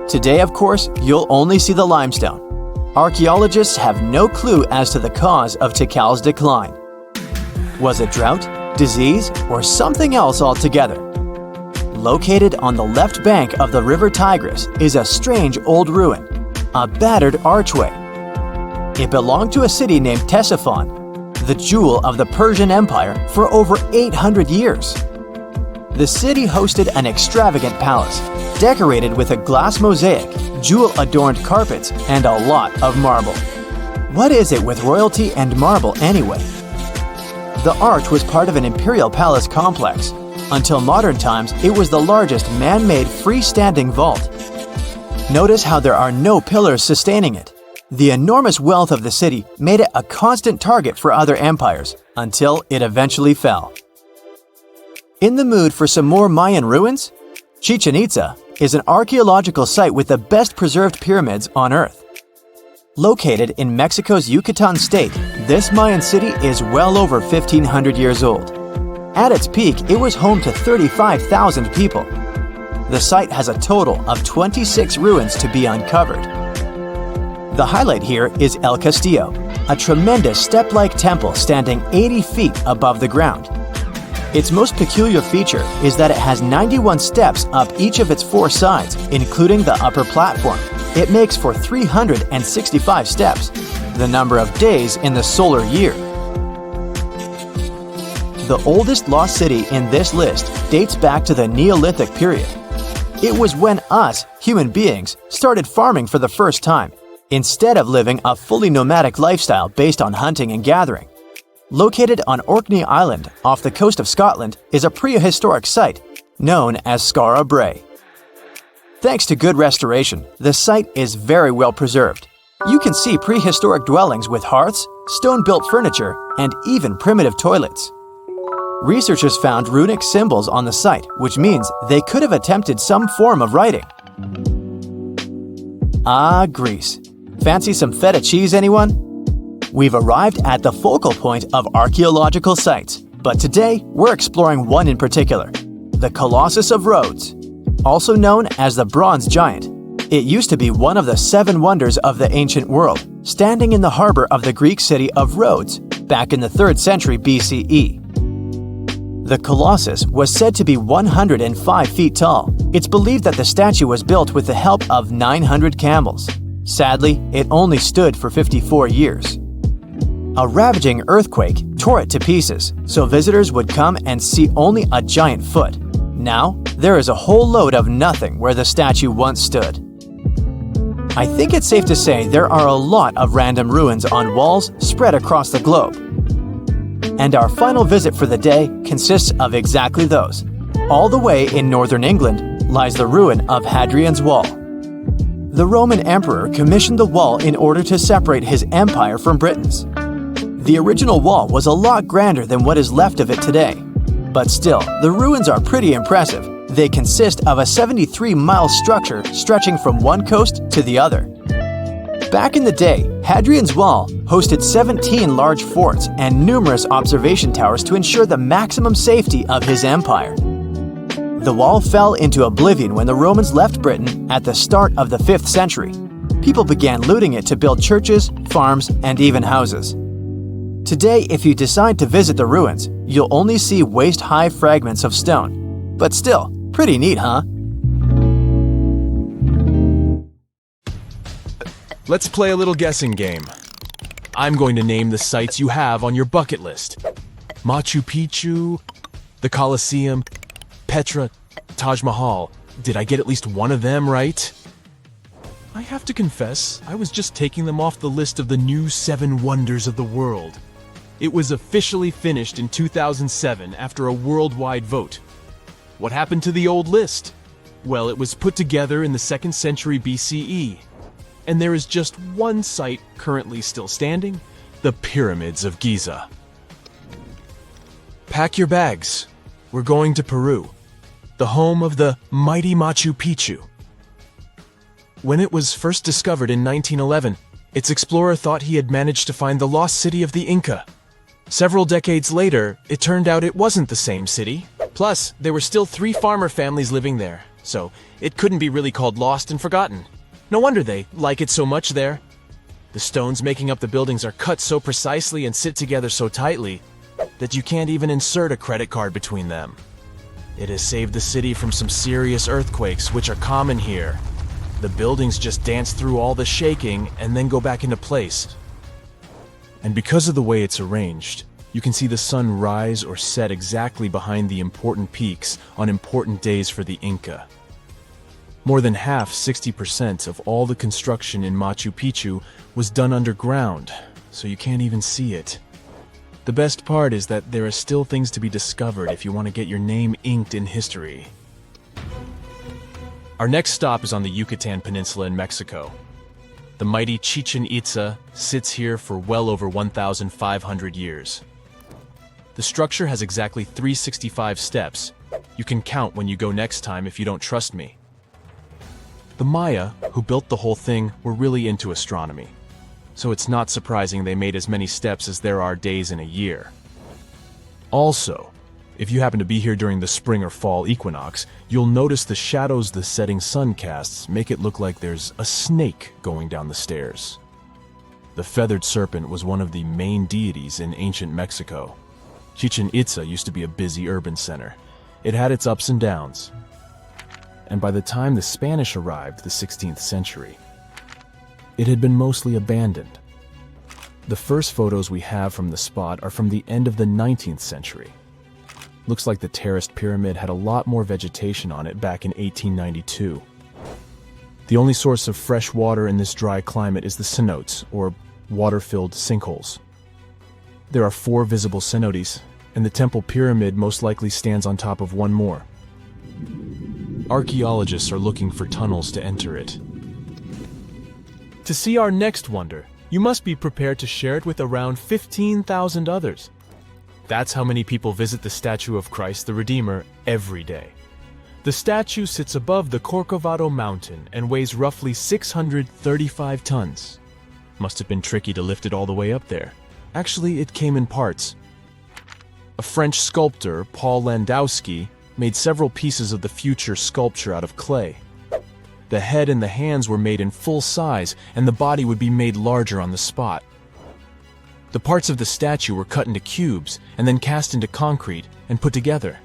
Today, of course, you'll only see the limestone. Archaeologists have no clue as to the cause of Tikal's decline. Was it drought, disease, or something else altogether? Located on the left bank of the river Tigris is a strange old ruin, a battered archway. It belonged to a city named Ctesiphon, the jewel of the Persian Empire for over 800 years. The city hosted an extravagant palace, decorated with a glass mosaic, jewel-adorned carpets, and a lot of marble. What is it with royalty and marble anyway? The arch was part of an imperial palace complex. Until modern times, it was the largest man-made freestanding vault. Notice how there are no pillars sustaining it. The enormous wealth of the city made it a constant target for other empires, until it eventually fell. In the mood for some more Mayan ruins? Chichen Itza is an archaeological site with the best preserved pyramids on Earth. Located in Mexico's Yucatan state, this Mayan city is well over 1,500 years old. At its peak, it was home to 35,000 people. The site has a total of 26 ruins to be uncovered. The highlight here is El Castillo, a tremendous step-like temple standing 80 feet above the ground. Its most peculiar feature is that it has 91 steps up each of its 4 sides, including the upper platform. It makes for 365 steps, the number of days in the solar year. The oldest lost city in this list dates back to the Neolithic period. It was when us, human beings, started farming for the first time, instead of living a fully nomadic lifestyle based on hunting and gathering. Located on Orkney Island off the coast of Scotland is a prehistoric site known as Skara Brae. Thanks to good restoration, the site is very well preserved. You can see prehistoric dwellings with hearths, stone-built furniture, and even primitive toilets. Researchers found runic symbols on the site, which means they could have attempted some form of writing. Ah, Greece. Fancy some feta cheese, anyone? We've arrived at the focal point of archaeological sites, but today we're exploring one in particular, the Colossus of Rhodes, also known as the Bronze Giant. It used to be one of the 7 wonders of the ancient world, standing in the harbor of the Greek city of Rhodes back in the 3rd century BCE. The Colossus was said to be 105 feet tall. It's believed that the statue was built with the help of 900 camels. Sadly, it only stood for 54 years. A ravaging earthquake tore it to pieces, so visitors would come and see only a giant foot. Now, there is a whole load of nothing where the statue once stood. I think it's safe to say there are a lot of random ruins on walls spread across the globe. And our final visit for the day consists of exactly those. All the way in northern England lies the ruin of Hadrian's Wall. The Roman emperor commissioned the wall in order to separate his empire from Britain's. The original wall was a lot grander than what is left of it today. But still, the ruins are pretty impressive. They consist of a 73-mile structure stretching from one coast to the other. Back in the day, Hadrian's Wall hosted 17 large forts and numerous observation towers to ensure the maximum safety of his empire. The wall fell into oblivion when the Romans left Britain at the start of the 5th century. People began looting it to build churches, farms, and even houses. Today, if you decide to visit the ruins, you'll only see waist-high fragments of stone. But still, pretty neat, huh? Let's play a little guessing game. I'm going to name the sites you have on your bucket list. Machu Picchu, the Colosseum, Petra, Taj Mahal. Did I get at least one of them right? I have to confess, I was just taking them off the list of the new 7 wonders of the world. It was officially finished in 2007 after a worldwide vote. What happened to the old list? Well, it was put together in the 2nd century BCE. And there is just one site currently still standing, the Pyramids of Giza. Pack your bags. We're going to Peru, the home of the mighty Machu Picchu. When it was first discovered in 1911, its explorer thought he had managed to find the lost city of the Inca. Several decades later, it turned out it wasn't the same city. Plus, there were still 3 farmer families living there, so it couldn't be really called lost and forgotten. No wonder they like it so much there. The stones making up the buildings are cut so precisely and sit together so tightly that you can't even insert a credit card between them. It has saved the city from some serious earthquakes, which are common here. The buildings just dance through all the shaking and then go back into place. And because of the way it's arranged, you can see the sun rise or set exactly behind the important peaks on important days for the Inca. More than half, 60% of all the construction in Machu Picchu was done underground, so you can't even see it. The best part is that there are still things to be discovered if you want to get your name inked in history. Our next stop is on the Yucatan Peninsula in Mexico. The mighty Chichen Itza sits here for well over 1,500 years. The structure has exactly 365 steps. You can count when you go next time if you don't trust me. The Maya, who built the whole thing, were really into astronomy. So it's not surprising they made as many steps as there are days in a year. Also, if you happen to be here during the spring or fall equinox, you'll notice the shadows the setting sun casts make it look like there's a snake going down the stairs. The feathered serpent was one of the main deities in ancient Mexico. Chichen Itza used to be a busy urban center. It had its ups and downs. And by the time the Spanish arrived, the 16th century, it had been mostly abandoned. The first photos we have from the spot are from the end of the 19th century. Looks like the terraced pyramid had a lot more vegetation on it back in 1892. The only source of fresh water in this dry climate is the cenotes, or water-filled sinkholes. There are 4 visible cenotes, and the temple pyramid most likely stands on top of one more. Archaeologists are looking for tunnels to enter it. To see our next wonder, you must be prepared to share it with around 15,000 others. That's how many people visit the statue of Christ the Redeemer every day. The statue sits above the Corcovado mountain and weighs roughly 635 tons. Must have been tricky to lift it all the way up there. Actually, it came in parts. A French sculptor, Paul Landowski, made several pieces of the future sculpture out of clay. The head and the hands were made in full size, and the body would be made larger on the spot. The parts of the statue were cut into cubes and then cast into concrete and put together.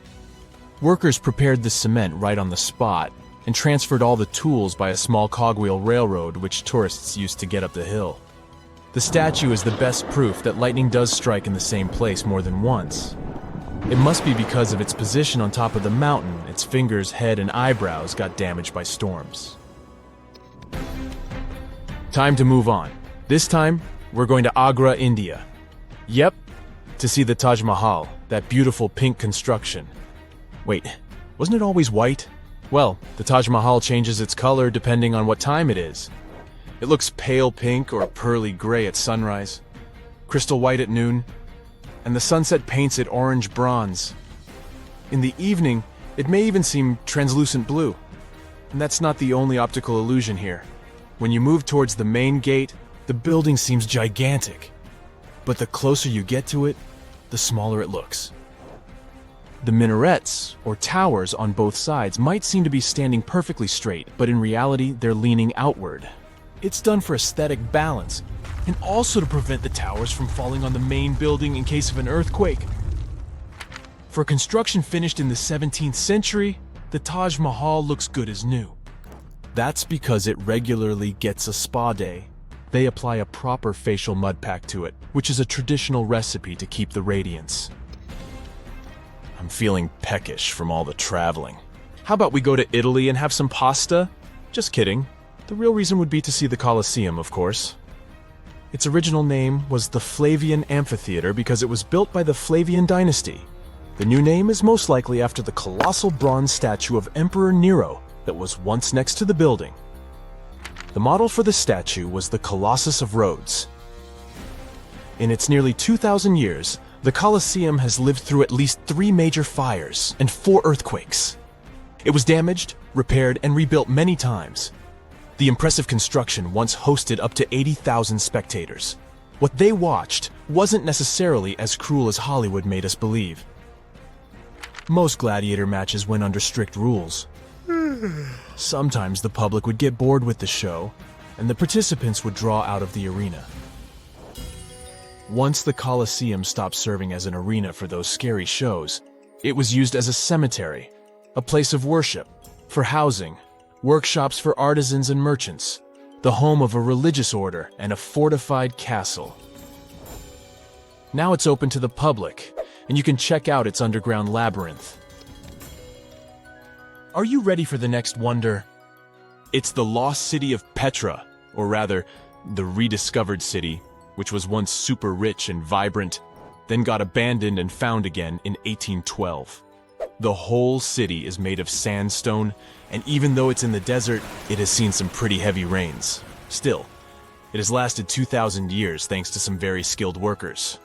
Workers prepared the cement right on the spot and transferred all the tools by a small cogwheel railroad which tourists used to get up the hill. The statue is the best proof that lightning does strike in the same place more than once. It must be because of its position on top of the mountain, its fingers, head, and eyebrows got damaged by storms. Time to move on. This time, we're going to Agra, India. Yep, to see the Taj Mahal, that beautiful pink construction. Wait, wasn't it always white? Well, the Taj Mahal changes its color depending on what time it is. It looks pale pink or pearly gray at sunrise, crystal white at noon, and the sunset paints it orange bronze. In the evening, it may even seem translucent blue. And that's not the only optical illusion here. When you move towards the main gate, the building seems gigantic. But the closer you get to it, the smaller it looks. The minarets, or towers on both sides, might seem to be standing perfectly straight, but in reality, they're leaning outward. It's done for aesthetic balance, and also to prevent the towers from falling on the main building in case of an earthquake. For construction finished in the 17th century, the Taj Mahal looks good as new. That's because it regularly gets a spa day. They apply a proper facial mud pack to it, which is a traditional recipe to keep the radiance. I'm feeling peckish from all the traveling. How about we go to Italy and have some pasta? Just kidding. The real reason would be to see the Colosseum, of course. Its original name was the Flavian Amphitheater because it was built by the Flavian dynasty. The new name is most likely after the colossal bronze statue of Emperor Nero that was once next to the building. The model for the statue was the Colossus of Rhodes. In its nearly 2,000 years, the Colosseum has lived through at least 3 major fires and 4 earthquakes. It was damaged, repaired, and rebuilt many times. The impressive construction once hosted up to 80,000 spectators. What they watched wasn't necessarily as cruel as Hollywood made us believe. Most gladiator matches went under strict rules. Sometimes the public would get bored with the show, and the participants would draw out of the arena. Once the Colosseum stopped serving as an arena for those scary shows, it was used as a cemetery, a place of worship, for housing, workshops for artisans and merchants, the home of a religious order, and a fortified castle. Now it's open to the public, and you can check out its underground labyrinth. Are you ready for the next wonder? It's the lost city of Petra, or rather, the rediscovered city, which was once super rich and vibrant, then got abandoned and found again in 1812. The whole city is made of sandstone, and even though it's in the desert, it has seen some pretty heavy rains. Still, it has lasted 2,000 years thanks to some very skilled workers.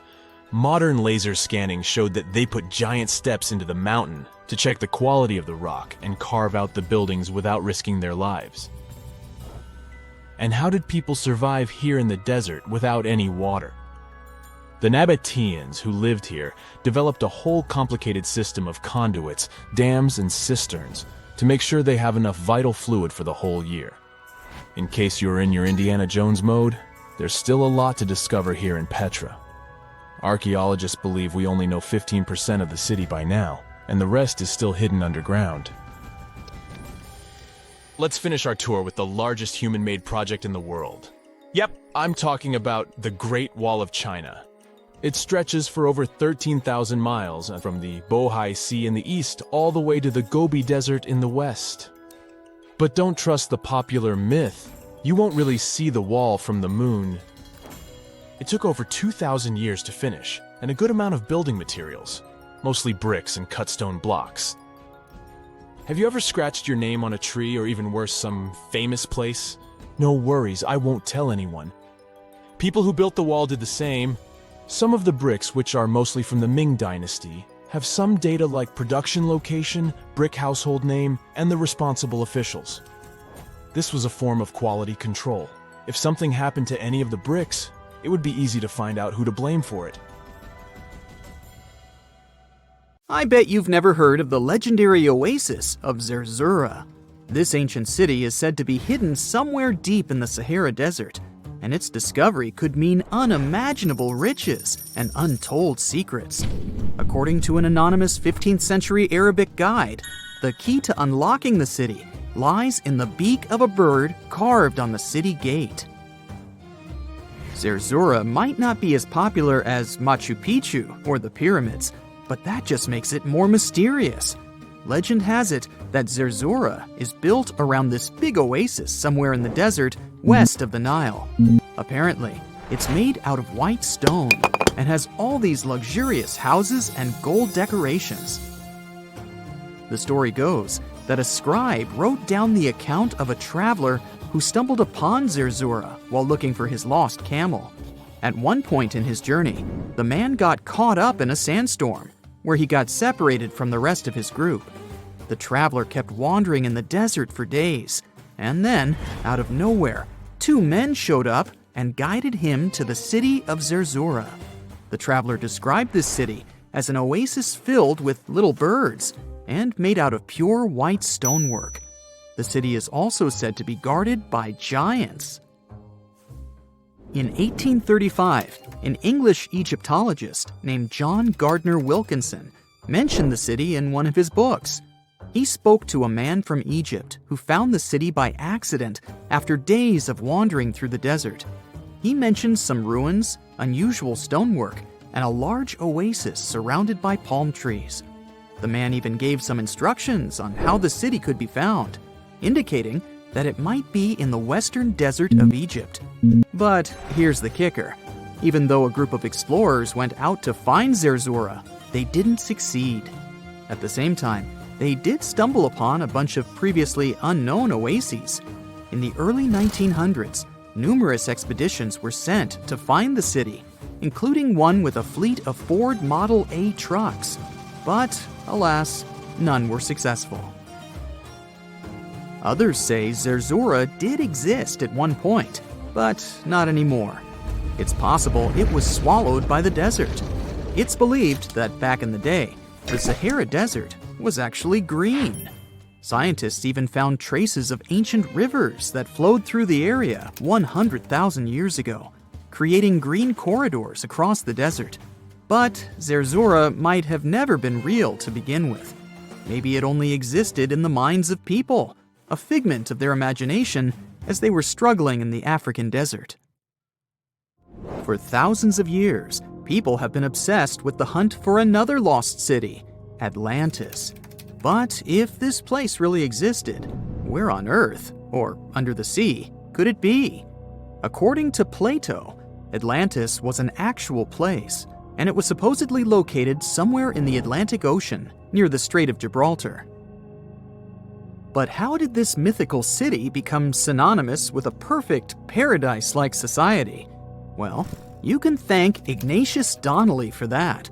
Modern laser scanning showed that they put giant steps into the mountain to check the quality of the rock and carve out the buildings without risking their lives. And how did people survive here in the desert without any water? The Nabateans who lived here developed a whole complicated system of conduits, dams, and cisterns to make sure they have enough vital fluid for the whole year. In case you're in your Indiana Jones mode, there's still a lot to discover here in Petra. Archaeologists believe we only know 15% of the city by now, and the rest is still hidden underground. Let's finish our tour with the largest human-made project in the world. Yep, I'm talking about the Great Wall of China. It stretches for over 13,000 miles from the Bohai Sea in the east all the way to the Gobi Desert in the west. But don't trust the popular myth. You won't really see the wall from the moon. It took over 2,000 years to finish, and a good amount of building materials, mostly bricks and cut stone blocks. Have you ever scratched your name on a tree or even worse, some famous place? No worries, I won't tell anyone. People who built the wall did the same. Some of the bricks, which are mostly from the Ming Dynasty, have some data like production location, brick household name, and the responsible officials. This was a form of quality control. If something happened to any of the bricks, it would be easy to find out who to blame for it. I bet you've never heard of the legendary oasis of Zerzura. This ancient city is said to be hidden somewhere deep in the Sahara Desert, and its discovery could mean unimaginable riches and untold secrets. According to an anonymous 15th century Arabic guide, the key to unlocking the city lies in the beak of a bird carved on the city gate. Zerzura might not be as popular as Machu Picchu or the pyramids, but that just makes it more mysterious. Legend has it that Zerzura is built around this big oasis somewhere in the desert west of the Nile. Apparently, it's made out of white stone and has all these luxurious houses and gold decorations. The story goes that a scribe wrote down the account of a traveler who stumbled upon Zerzura while looking for his lost camel. At one point in his journey, the man got caught up in a sandstorm, where he got separated from the rest of his group. The traveler kept wandering in the desert for days, and then, out of nowhere, 2 men showed up and guided him to the city of Zerzura. The traveler described this city as an oasis filled with little birds and made out of pure white stonework. The city is also said to be guarded by giants. In 1835, an English Egyptologist named John Gardner Wilkinson mentioned the city in one of his books. He spoke to a man from Egypt who found the city by accident after days of wandering through the desert. He mentioned some ruins, unusual stonework, and a large oasis surrounded by palm trees. The man even gave some instructions on how the city could be found, indicating that it might be in the western desert of Egypt. But here's the kicker. Even though a group of explorers went out to find Zerzura, they didn't succeed. At the same time, they did stumble upon a bunch of previously unknown oases. In the early 1900s, numerous expeditions were sent to find the city, including one with a fleet of Ford Model A trucks. But, alas, none were successful. Others say Zerzura did exist at one point, but not anymore. It's possible it was swallowed by the desert. It's believed that back in the day, the Sahara Desert was actually green. Scientists even found traces of ancient rivers that flowed through the area 100,000 years ago, creating green corridors across the desert. But Zerzura might have never been real to begin with. Maybe it only existed in the minds of people, a figment of their imagination as they were struggling in the African desert. For thousands of years, people have been obsessed with the hunt for another lost city, Atlantis. But if this place really existed, where on Earth, or under the sea, could it be? According to Plato, Atlantis was an actual place, and it was supposedly located somewhere in the Atlantic Ocean, near the Strait of Gibraltar. But how did this mythical city become synonymous with a perfect, paradise-like society? Well, you can thank Ignatius Donnelly for that.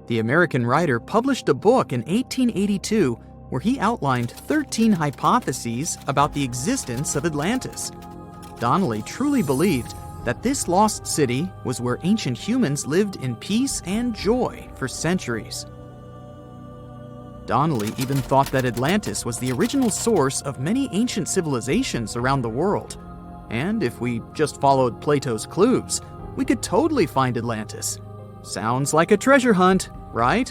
The American writer published a book in 1882 where he outlined 13 hypotheses about the existence of Atlantis. Donnelly truly believed that this lost city was where ancient humans lived in peace and joy for centuries. Donnelly even thought that Atlantis was the original source of many ancient civilizations around the world. And if we just followed Plato's clues, we could totally find Atlantis. Sounds like a treasure hunt, right?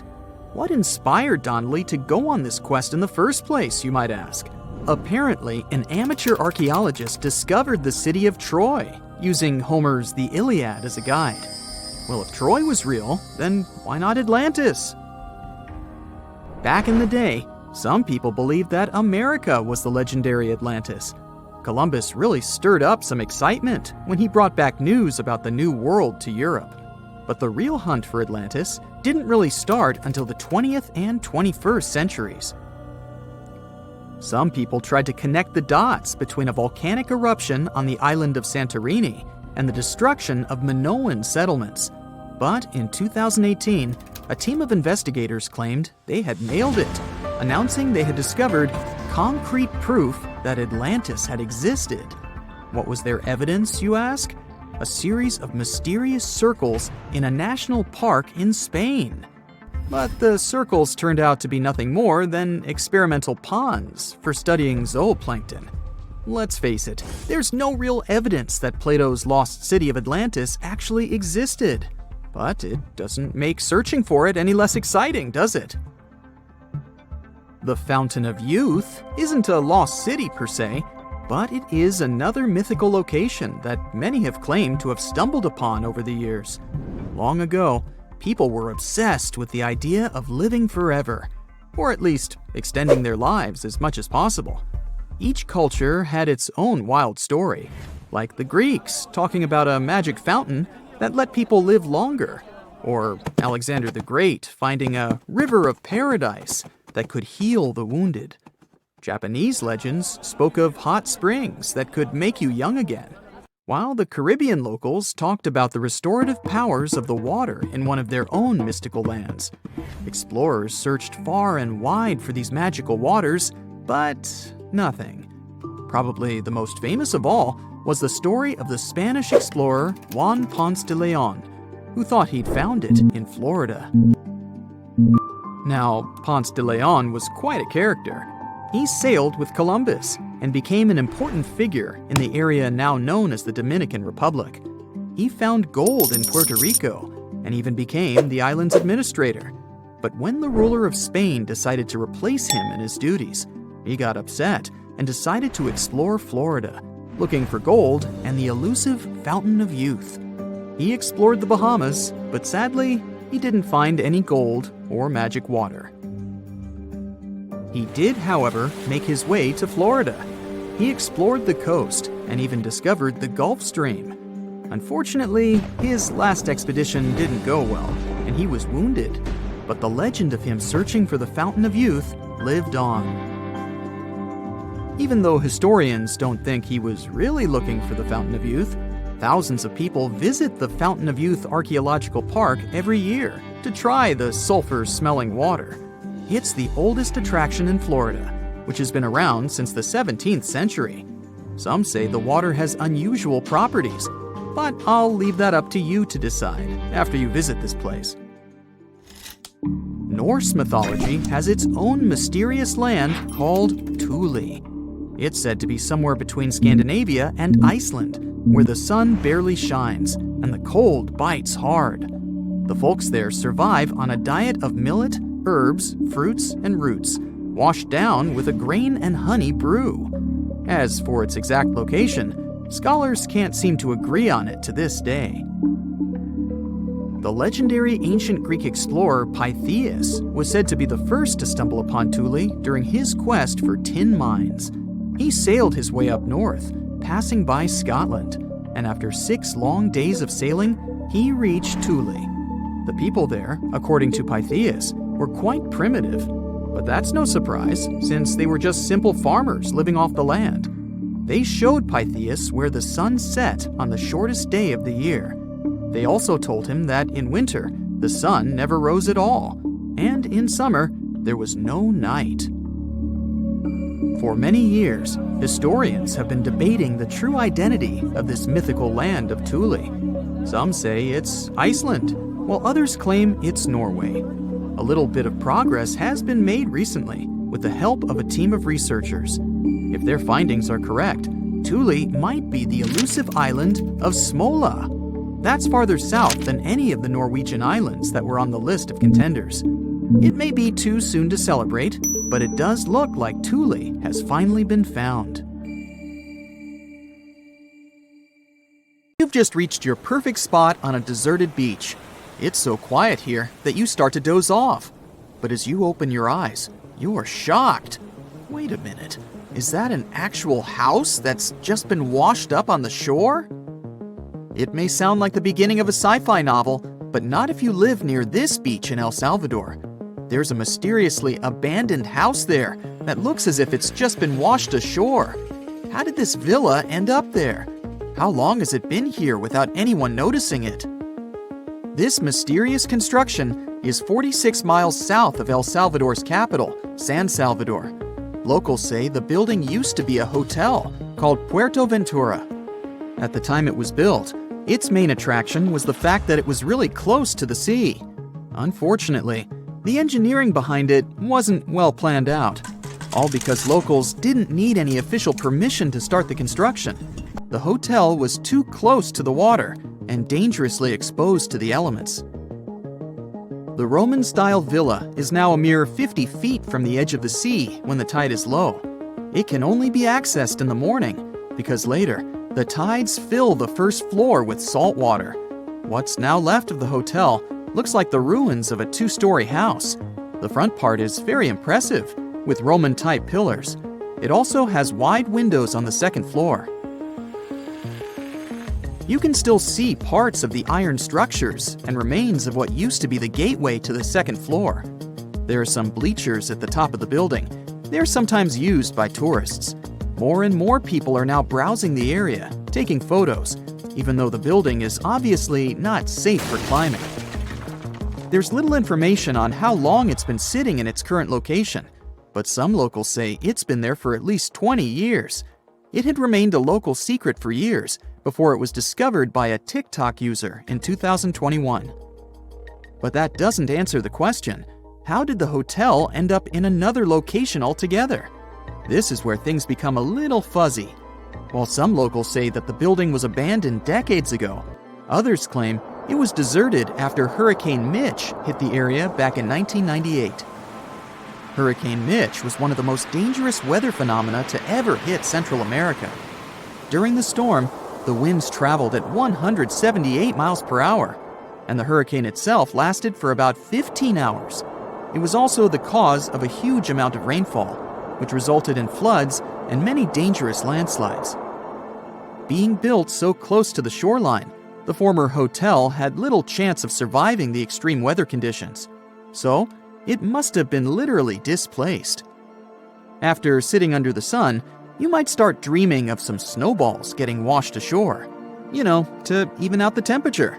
What inspired Donnelly to go on this quest in the first place, you might ask? Apparently, an amateur archaeologist discovered the city of Troy, using Homer's The Iliad as a guide. Well, if Troy was real, then why not Atlantis? Back in the day, some people believed that America was the legendary Atlantis. Columbus really stirred up some excitement when he brought back news about the New World to Europe. But the real hunt for Atlantis didn't really start until the 20th and 21st centuries. Some people tried to connect the dots between a volcanic eruption on the island of Santorini and the destruction of Minoan settlements. But in 2018, a team of investigators claimed they had nailed it, announcing they had discovered concrete proof that Atlantis had existed. What was their evidence, you ask? A series of mysterious circles in a national park in Spain. But the circles turned out to be nothing more than experimental ponds for studying zooplankton. Let's face it, there's no real evidence that Plato's lost city of Atlantis actually existed. But it doesn't make searching for it any less exciting, does it? The Fountain of Youth isn't a lost city per se, but it is another mythical location that many have claimed to have stumbled upon over the years. Long ago, people were obsessed with the idea of living forever, or at least extending their lives as much as possible. Each culture had its own wild story, like the Greeks talking about a magic fountain that let people live longer, or Alexander the Great finding a river of paradise that could heal the wounded. Japanese legends spoke of hot springs that could make you young again, while the Caribbean locals talked about the restorative powers of the water in one of their own mystical lands. Explorers searched far and wide for these magical waters, but nothing. Probably the most famous of all was the story of the Spanish explorer Juan Ponce de Leon, who thought he'd found it in Florida. Now, Ponce de Leon was quite a character. He sailed with Columbus and became an important figure in the area now known as the Dominican Republic. He found gold in Puerto Rico and even became the island's administrator. But when the ruler of Spain decided to replace him in his duties, he got upset and decided to explore Florida, looking for gold and the elusive Fountain of Youth. He explored the Bahamas, but sadly, he didn't find any gold or magic water. He did, however, make his way to Florida. He explored the coast and even discovered the Gulf Stream. Unfortunately, his last expedition didn't go well, and he was wounded. But the legend of him searching for the Fountain of Youth lived on. Even though historians don't think he was really looking for the Fountain of Youth, thousands of people visit the Fountain of Youth Archaeological Park every year to try the sulfur-smelling water. It's the oldest attraction in Florida, which has been around since the 17th century. Some say the water has unusual properties, but I'll leave that up to you to decide after you visit this place. Norse mythology has its own mysterious land called Thule. It's said to be somewhere between Scandinavia and Iceland, where the sun barely shines and the cold bites hard. The folks there survive on a diet of millet, herbs, fruits, and roots, washed down with a grain and honey brew. As for its exact location, scholars can't seem to agree on it to this day. The legendary ancient Greek explorer Pytheas was said to be the first to stumble upon Thule during his quest for tin mines. He sailed his way up north, passing by Scotland, and after 6 long days of sailing, he reached Thule. The people there, according to Pytheas, were quite primitive, but that's no surprise since they were just simple farmers living off the land. They showed Pytheas where the sun set on the shortest day of the year. They also told him that in winter, the sun never rose at all, and in summer, there was no night. For many years, historians have been debating the true identity of this mythical land of Thule. Some say it's Iceland, while others claim it's Norway. A little bit of progress has been made recently with the help of a team of researchers. If their findings are correct, Thule might be the elusive island of Smola. That's farther south than any of the Norwegian islands that were on the list of contenders. It may be too soon to celebrate, but it does look like Thule has finally been found. You've just reached your perfect spot on a deserted beach. It's so quiet here that you start to doze off. But as you open your eyes, you are shocked. Wait a minute, is that an actual house that's just been washed up on the shore? It may sound like the beginning of a sci-fi novel, but not if you live near this beach in El Salvador. There's a mysteriously abandoned house there that looks as if it's just been washed ashore. How did this villa end up there? How long has it been here without anyone noticing it? This mysterious construction is 46 miles south of El Salvador's capital, San Salvador. Locals say the building used to be a hotel called Puerto Ventura, At the time it was built, its main attraction was the fact that it was really close to the sea. Unfortunately, the engineering behind it wasn't well planned out, all because locals didn't need any official permission to start the construction. The hotel was too close to the water and dangerously exposed to the elements. The Roman-style villa is now a mere 50 feet from the edge of the sea when the tide is low. It can only be accessed in the morning because later, the tides fill the first floor with salt water. What's now left of the hotel looks like the ruins of a 2-story house. The front part is very impressive, with Roman-type pillars. It also has wide windows on the second floor. You can still see parts of the iron structures and remains of what used to be the gateway to the second floor. There are some bleachers at the top of the building. They're sometimes used by tourists. More and more people are now browsing the area, taking photos, even though the building is obviously not safe for climbing. There's little information on how long it's been sitting in its current location, but some locals say it's been there for at least 20 years. It had remained a local secret for years before it was discovered by a TikTok user in 2021. But that doesn't answer the question, how did the hotel end up in another location altogether? This is where things become a little fuzzy. While some locals say that the building was abandoned decades ago, others claim it was deserted after Hurricane Mitch hit the area back in 1998. Hurricane Mitch was one of the most dangerous weather phenomena to ever hit Central America. During the storm, the winds traveled at 178 miles per hour, and the hurricane itself lasted for about 15 hours. It was also the cause of a huge amount of rainfall, which resulted in floods and many dangerous landslides. Being built so close to the shoreline, the former hotel had little chance of surviving the extreme weather conditions, so it must have been literally displaced. After sitting under the sun, you might start dreaming of some snowballs getting washed ashore. To even out the temperature.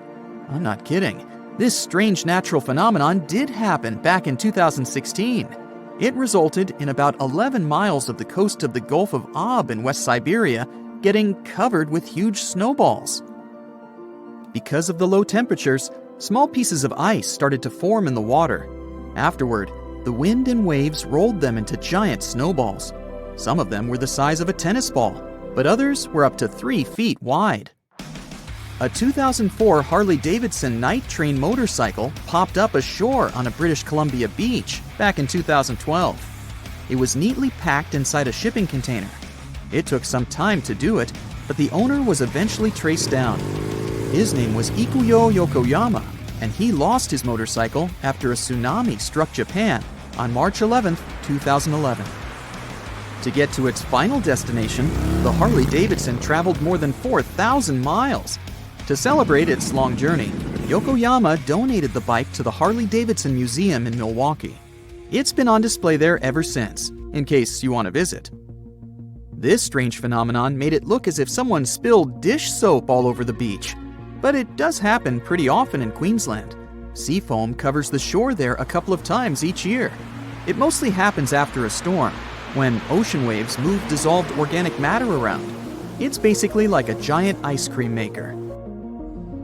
I'm not kidding. This strange natural phenomenon did happen back in 2016. It resulted in about 11 miles of the coast of the Gulf of Ob in West Siberia getting covered with huge snowballs. Because of the low temperatures, small pieces of ice started to form in the water. Afterward, the wind and waves rolled them into giant snowballs. Some of them were the size of a tennis ball, but others were up to 3 feet wide. A 2004 Harley-Davidson night train motorcycle popped up ashore on a British Columbia beach back in 2012. It was neatly packed inside a shipping container. It took some time to do it, but the owner was eventually traced down. His name was Ikuyo Yokoyama, and he lost his motorcycle after a tsunami struck Japan on March 11, 2011. To get to its final destination, the Harley-Davidson traveled more than 4,000 miles. To celebrate its long journey, Yokoyama donated the bike to the Harley-Davidson Museum in Milwaukee. It's been on display there ever since, in case you want to visit. This strange phenomenon made it look as if someone spilled dish soap all over the beach. But it does happen pretty often in Queensland. Sea foam covers the shore there a couple of times each year. It mostly happens after a storm, when ocean waves move dissolved organic matter around. It's basically like a giant ice cream maker.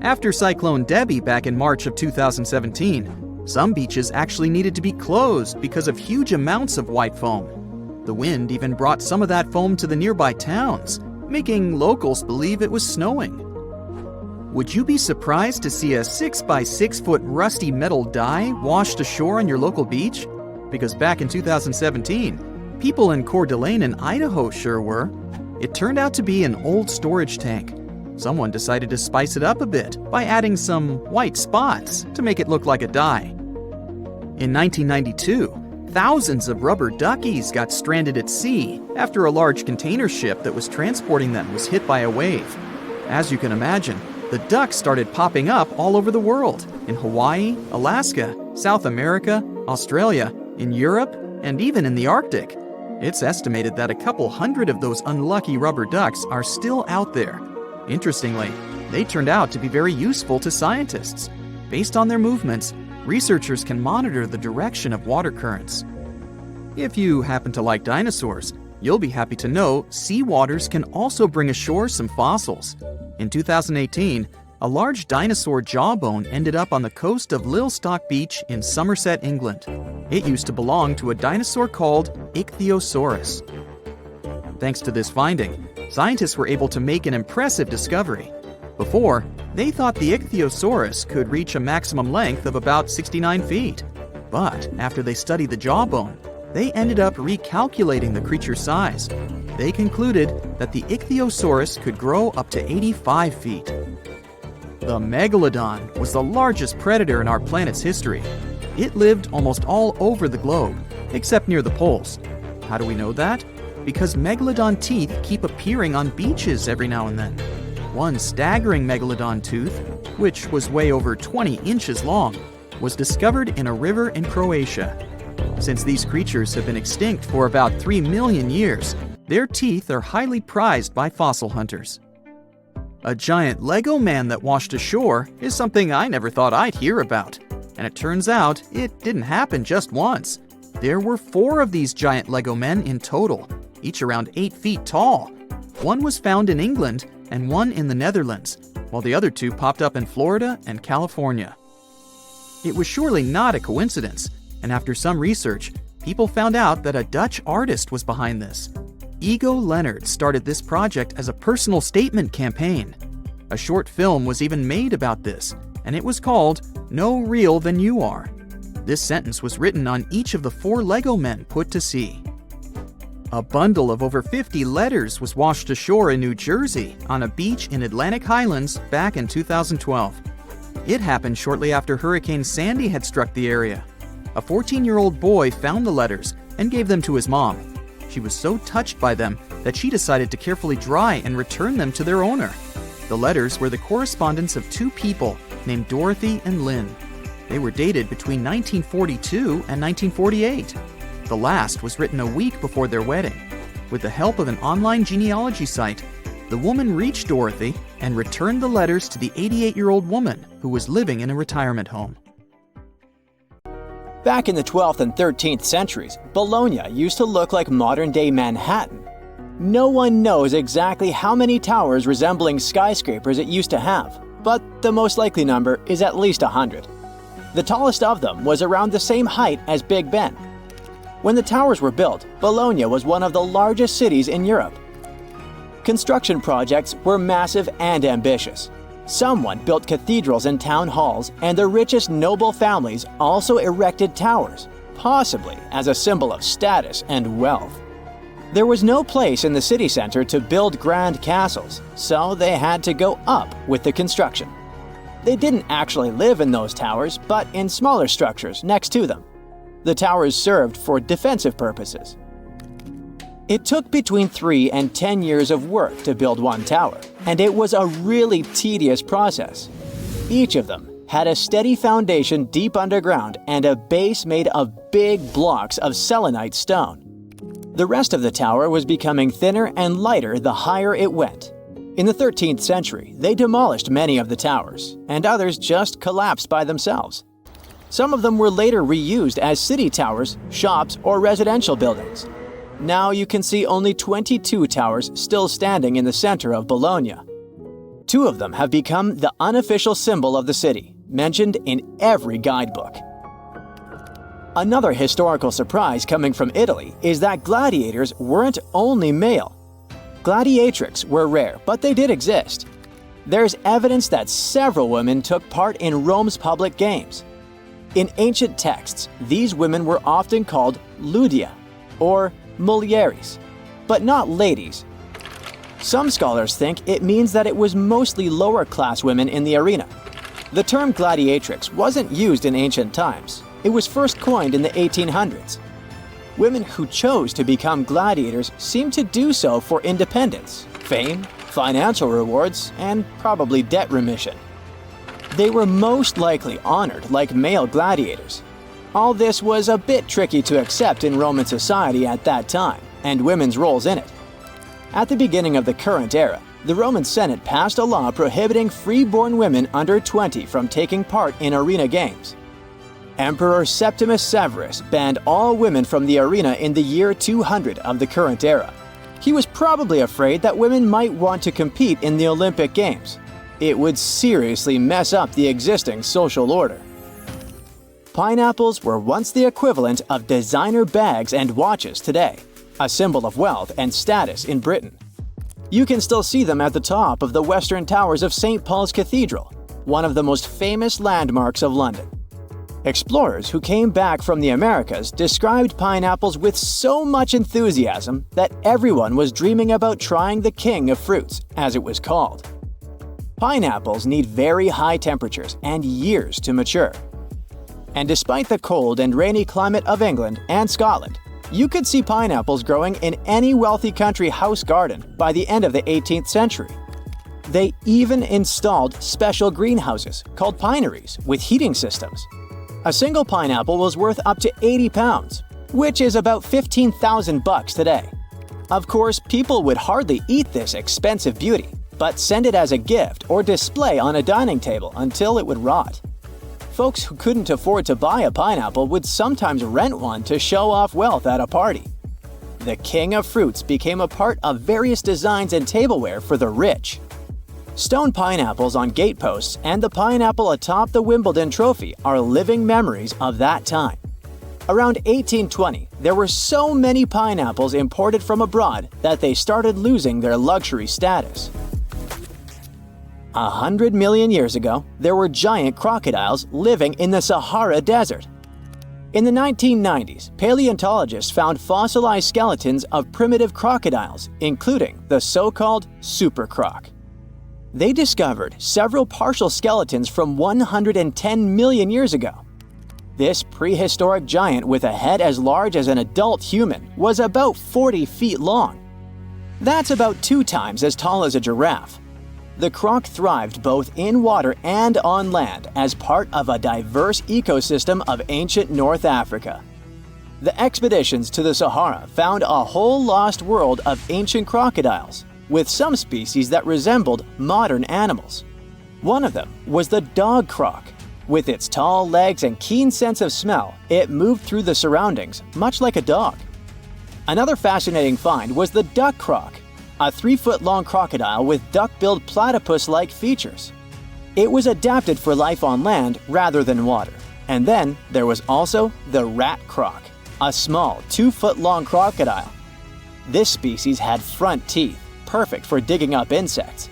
After Cyclone Debbie back in March of 2017, some beaches actually needed to be closed because of huge amounts of white foam. The wind even brought some of that foam to the nearby towns, making locals believe it was snowing. Would you be surprised to see a 6 by 6 foot rusty metal die washed ashore on your local beach? Because back in 2017, people in Coeur d'Alene in Idaho sure were. It turned out to be an old storage tank. Someone decided to spice it up a bit by adding some white spots to make it look like a die. In 1992, thousands of rubber duckies got stranded at sea after a large container ship that was transporting them was hit by a wave. As you can imagine, the ducks started popping up all over the world, in Hawaii, Alaska, South America, Australia, in Europe, and even in the Arctic. It's estimated that a couple hundred of those unlucky rubber ducks are still out there. Interestingly, they turned out to be very useful to scientists. Based on their movements, researchers can monitor the direction of water currents. If you happen to like dinosaurs, You'll be happy to know sea waters can also bring ashore some fossils. In 2018, a large dinosaur jawbone ended up on the coast of Lilstock Beach in Somerset, England. It used to belong to a dinosaur called Ichthyosaurus. Thanks to this finding, scientists were able to make an impressive discovery. Before, they thought the Ichthyosaurus could reach a maximum length of about 69 feet. But after they studied the jawbone, they ended up recalculating the creature's size. They concluded that the Ichthyosaurus could grow up to 85 feet. The megalodon was the largest predator in our planet's history. It lived almost all over the globe, except near the poles. How do we know that? Because megalodon teeth keep appearing on beaches every now and then. One staggering megalodon tooth, which was way over 20 inches long, was discovered in a river in Croatia. Since these creatures have been extinct for about 3 million years, their teeth are highly prized by fossil hunters. A giant Lego man that washed ashore is something I never thought I'd hear about. And it turns out it didn't happen just once. There were 4 of these giant Lego men in total, each around 8 feet tall. One was found in England and one in the Netherlands, while the other 2 popped up in Florida and California. It was surely not a coincidence, and after some research, people found out that a Dutch artist was behind this. Ego Leonard started this project as a personal statement campaign. A short film was even made about this, and it was called No Real Than You Are. This sentence was written on each of the 4 Lego men put to sea. A bundle of over 50 letters was washed ashore in New Jersey on a beach in Atlantic Highlands back in 2012. It happened shortly after Hurricane Sandy had struck the area. A 14-year-old boy found the letters and gave them to his mom. She was so touched by them that she decided to carefully dry and return them to their owner. The letters were the correspondence of 2 people named Dorothy and Lynn. They were dated between 1942 and 1948. The last was written a week before their wedding. With the help of an online genealogy site, the woman reached Dorothy and returned the letters to the 88-year-old woman who was living in a retirement home. Back in the 12th and 13th centuries, Bologna used to look like modern-day Manhattan. No one knows exactly how many towers resembling skyscrapers it used to have, but the most likely number is at least 100. The tallest of them was around the same height as Big Ben. When the towers were built, Bologna was one of the largest cities in Europe. Construction projects were massive and ambitious. Someone built cathedrals and town halls, and the richest noble families also erected towers, possibly as a symbol of status and wealth. There was no place in the city center to build grand castles, so they had to go up with the construction. They didn't actually live in those towers, but in smaller structures next to them. The towers served for defensive purposes. It took between 3 and 10 years of work to build one tower, and it was a really tedious process. Each of them had a steady foundation deep underground and a base made of big blocks of selenite stone. The rest of the tower was becoming thinner and lighter the higher it went. In the 13th century, they demolished many of the towers, and others just collapsed by themselves. Some of them were later reused as city towers, shops, or residential buildings. Now you can see only 22 towers still standing in the center of Bologna. 2 of them have become the unofficial symbol of the city, mentioned in every guidebook. Another historical surprise coming from Italy is that gladiators weren't only male. Gladiatrix were rare, but they did exist. There's evidence that several women took part in Rome's public games. In ancient texts, these women were often called ludia, or mulieres, but not ladies. Some scholars think it means that it was mostly lower-class women in the arena. The term gladiatrix wasn't used in ancient times. It was first coined in the 1800s. Women who chose to become gladiators seemed to do so for independence, fame, financial rewards, and probably debt remission. They were most likely honored like male gladiators. All this was a bit tricky to accept in Roman society at that time, and women's roles in it. At the beginning of the current era, the Roman Senate passed a law prohibiting free-born women under 20 from taking part in arena games. Emperor Septimus Severus banned all women from the arena in the year 200 of the current era. He was probably afraid that women might want to compete in the Olympic Games. It would seriously mess up the existing social order. Pineapples were once the equivalent of designer bags and watches today, a symbol of wealth and status in Britain. You can still see them at the top of the western towers of St. Paul's Cathedral, one of the most famous landmarks of London. Explorers who came back from the Americas described pineapples with so much enthusiasm that everyone was dreaming about trying the king of fruits, as it was called. Pineapples need very high temperatures and years to mature. And despite the cold and rainy climate of England and Scotland, you could see pineapples growing in any wealthy country house garden by the end of the 18th century. They even installed special greenhouses called pineries with heating systems. A single pineapple was worth up to 80 pounds, which is about $15,000 today. Of course, people would hardly eat this expensive beauty, but send it as a gift or display on a dining table until it would rot. Folks who couldn't afford to buy a pineapple would sometimes rent one to show off wealth at a party. The king of fruits became a part of various designs and tableware for the rich. Stone pineapples on gateposts and the pineapple atop the Wimbledon trophy are living memories of that time. Around 1820, there were so many pineapples imported from abroad that they started losing their luxury status. 100 million years ago, there were giant crocodiles living in the Sahara Desert. In the 1990s, paleontologists found fossilized skeletons of primitive crocodiles, including the so-called supercroc. They discovered several partial skeletons from 110 million years ago. This prehistoric giant with a head as large as an adult human was about 40 feet long. That's about 2 times as tall as a giraffe. The croc thrived both in water and on land as part of a diverse ecosystem of ancient North Africa. The expeditions to the Sahara found a whole lost world of ancient crocodiles, with some species that resembled modern animals. One of them was the dog croc. With its tall legs and keen sense of smell, it moved through the surroundings much like a dog. Another fascinating find was the duck croc, a 3-foot-long crocodile with duck-billed platypus-like features. It was adapted for life on land rather than water. And then there was also the rat croc, a small 2-foot-long crocodile. This species had front teeth, perfect for digging up insects.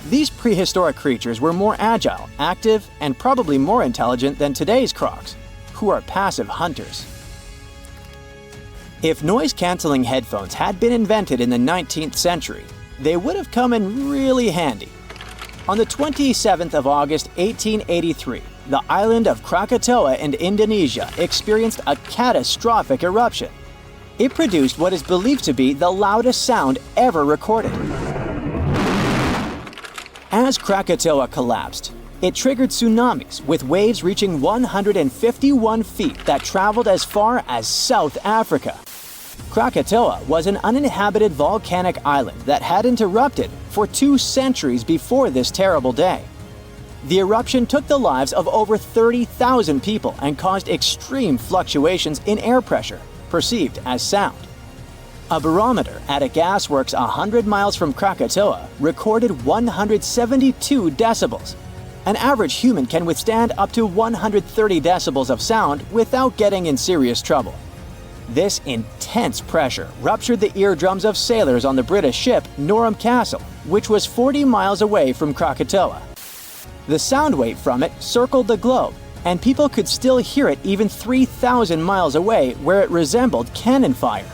These prehistoric creatures were more agile, active, and probably more intelligent than today's crocs, who are passive hunters. If noise-canceling headphones had been invented in the 19th century, they would have come in really handy. On the 27th of August 1883, the island of Krakatoa in Indonesia experienced a catastrophic eruption. It produced what is believed to be the loudest sound ever recorded. As Krakatoa collapsed, it triggered tsunamis with waves reaching 151 feet that traveled as far as South Africa. Krakatoa was an uninhabited volcanic island that hadn't erupted for 2 centuries before this terrible day. The eruption took the lives of over 30,000 people and caused extreme fluctuations in air pressure, perceived as sound. A barometer at a gasworks 100 miles from Krakatoa recorded 172 decibels. An average human can withstand up to 130 decibels of sound without getting in serious trouble. This intense pressure ruptured the eardrums of sailors on the British ship Norham Castle, which was 40 miles away from Krakatoa. The sound wave from it circled the globe, and people could still hear it even 3,000 miles away where it resembled cannon fire.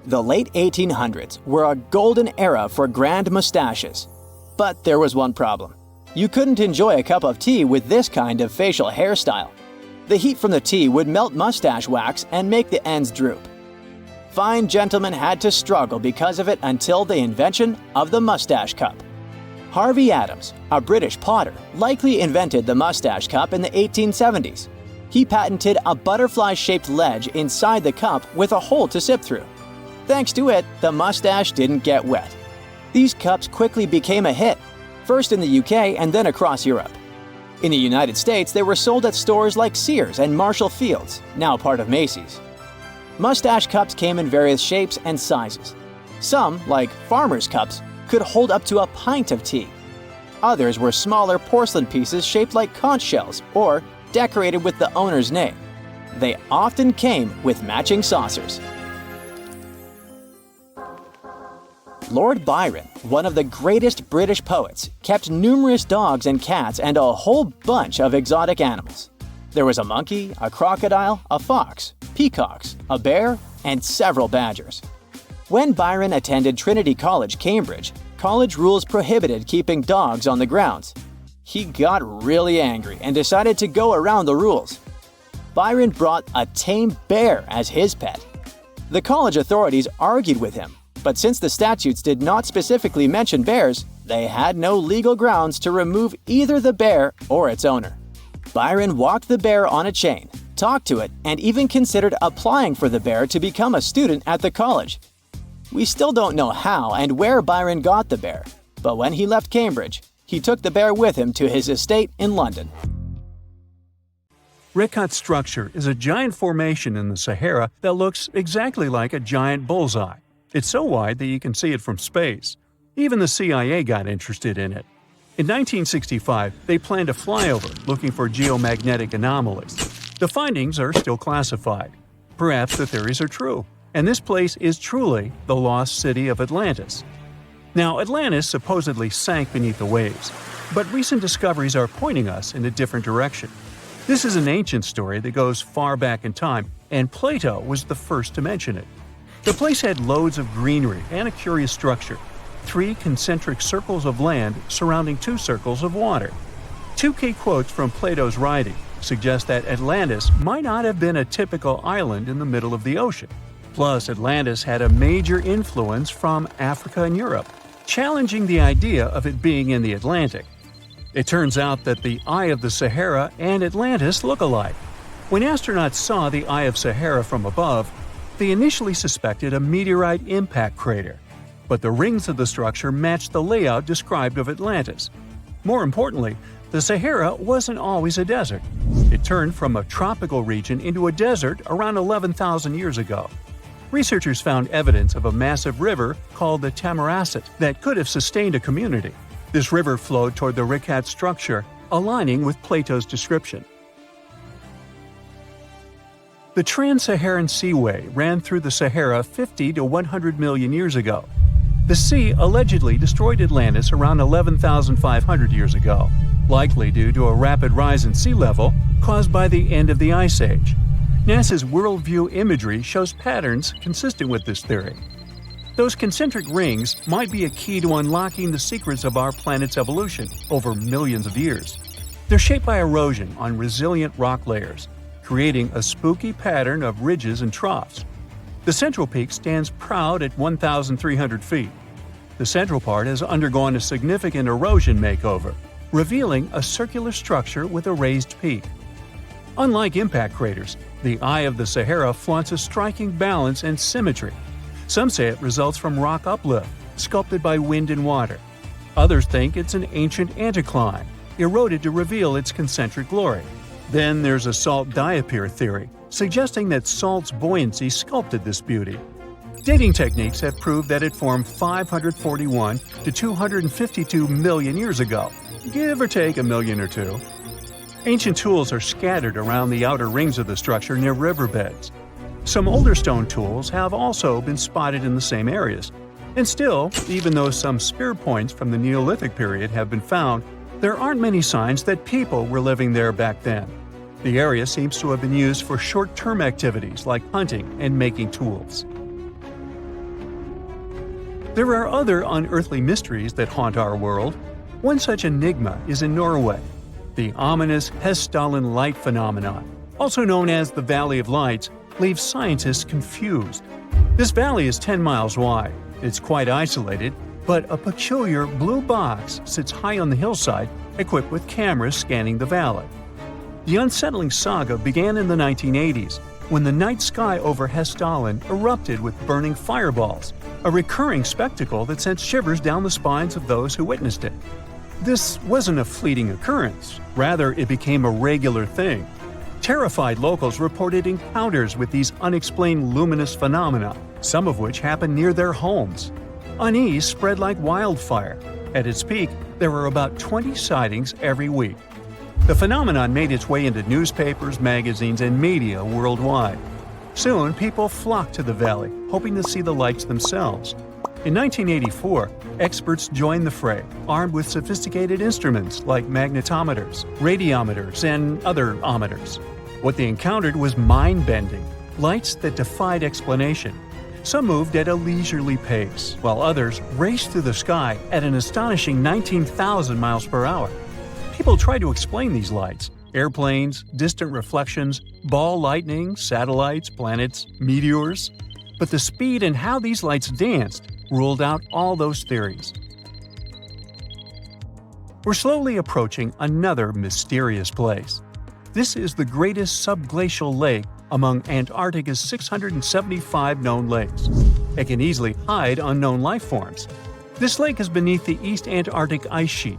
The late 1800s were a golden era for grand mustaches. But there was one problem. You couldn't enjoy a cup of tea with this kind of facial hairstyle. The heat from the tea would melt mustache wax and make the ends droop. Fine gentlemen had to struggle because of it until the invention of the mustache cup. Harvey Adams, a British potter, likely invented the mustache cup in the 1870s. He patented a butterfly-shaped ledge inside the cup with a hole to sip through. Thanks to it, the mustache didn't get wet. These cups quickly became a hit, first in the UK and then across Europe. In the United States, they were sold at stores like Sears and Marshall Field's, now part of Macy's. Mustache cups came in various shapes and sizes. Some, like farmers' cups, could hold up to a pint of tea. Others were smaller porcelain pieces shaped like conch shells or decorated with the owner's name. They often came with matching saucers. Lord Byron, one of the greatest British poets, kept numerous dogs and cats and a whole bunch of exotic animals. There was a monkey, a crocodile, a fox, peacocks, a bear, and several badgers. When Byron attended Trinity College, Cambridge, college rules prohibited keeping dogs on the grounds. He got really angry and decided to go around the rules. Byron brought a tame bear as his pet. The college authorities argued with him, but since the statutes did not specifically mention bears, they had no legal grounds to remove either the bear or its owner. Byron walked the bear on a chain, talked to it, and even considered applying for the bear to become a student at the college. We still don't know how and where Byron got the bear, but when he left Cambridge, he took the bear with him to his estate in London. Rekat structure is a giant formation in the Sahara that looks exactly like a giant bullseye. It's so wide that you can see it from space. Even the CIA got interested in it. In 1965, they planned a flyover looking for geomagnetic anomalies. The findings are still classified. Perhaps the theories are true, and this place is truly the lost city of Atlantis. Now, Atlantis supposedly sank beneath the waves, but recent discoveries are pointing us in a different direction. This is an ancient story that goes far back in time, and Plato was the first to mention it. The place had loads of greenery and a curious structure: 3 concentric circles of land surrounding 2 circles of water. 2 key quotes from Plato's writing suggest that Atlantis might not have been a typical island in the middle of the ocean. Plus, Atlantis had a major influence from Africa and Europe, challenging the idea of it being in the Atlantic. It turns out that the Eye of the Sahara and Atlantis look alike. When astronauts saw the Eye of Sahara from above, they initially suspected a meteorite impact crater, but the rings of the structure matched the layout described of Atlantis. More importantly, the Sahara wasn't always a desert. It turned from a tropical region into a desert around 11,000 years ago. Researchers found evidence of a massive river called the Tamaracet that could have sustained a community. This river flowed toward the Rekat structure, aligning with Plato's description. The Trans-Saharan Seaway ran through the Sahara 50 to 100 million years ago. The sea allegedly destroyed Atlantis around 11,500 years ago, likely due to a rapid rise in sea level caused by the end of the Ice Age. NASA's worldview imagery shows patterns consistent with this theory. Those concentric rings might be a key to unlocking the secrets of our planet's evolution over millions of years. They're shaped by erosion on resilient rock layers, creating a spooky pattern of ridges and troughs. The central peak stands proud at 1,300 feet. The central part has undergone a significant erosion makeover, revealing a circular structure with a raised peak. Unlike impact craters, the Eye of the Sahara flaunts a striking balance and symmetry. Some say it results from rock uplift, sculpted by wind and water. Others think it's an ancient anticline, eroded to reveal its concentric glory. Then there's a salt diapir theory, suggesting that salt's buoyancy sculpted this beauty. Dating techniques have proved that it formed 541 to 252 million years ago, give or take a million or two. Ancient tools are scattered around the outer rings of the structure near riverbeds. Some older stone tools have also been spotted in the same areas. And still, even though some spear points from the Neolithic period have been found, there aren't many signs that people were living there back then. The area seems to have been used for short-term activities like hunting and making tools. There are other unearthly mysteries that haunt our world. One such enigma is in Norway, the ominous Hessdalen light phenomenon, also known as the Valley of Lights, leaves scientists confused. This valley is 10 miles wide. It's quite isolated, but a peculiar blue box sits high on the hillside, equipped with cameras scanning the valley. The unsettling saga began in the 1980s, when the night sky over Hessdalen erupted with burning fireballs, a recurring spectacle that sent shivers down the spines of those who witnessed it. This wasn't a fleeting occurrence, rather it became a regular thing. Terrified locals reported encounters with these unexplained luminous phenomena, some of which happened near their homes. Unease spread like wildfire. At its peak, there were about 20 sightings every week. The phenomenon made its way into newspapers, magazines, and media worldwide. Soon, people flocked to the valley, hoping to see the lights themselves. In 1984, experts joined the fray, armed with sophisticated instruments like magnetometers, radiometers, and other ometers. What they encountered was mind-bending, lights that defied explanation. Some moved at a leisurely pace, while others raced through the sky at an astonishing 19,000 miles per hour. People tried to explain these lights: airplanes, distant reflections, ball lightning, satellites, planets, meteors. But the speed and how these lights danced ruled out all those theories. We're slowly approaching another mysterious place. This is the greatest subglacial lake among Antarctica's 675 known lakes. It can easily hide unknown life forms. This lake is beneath the East Antarctic ice sheet.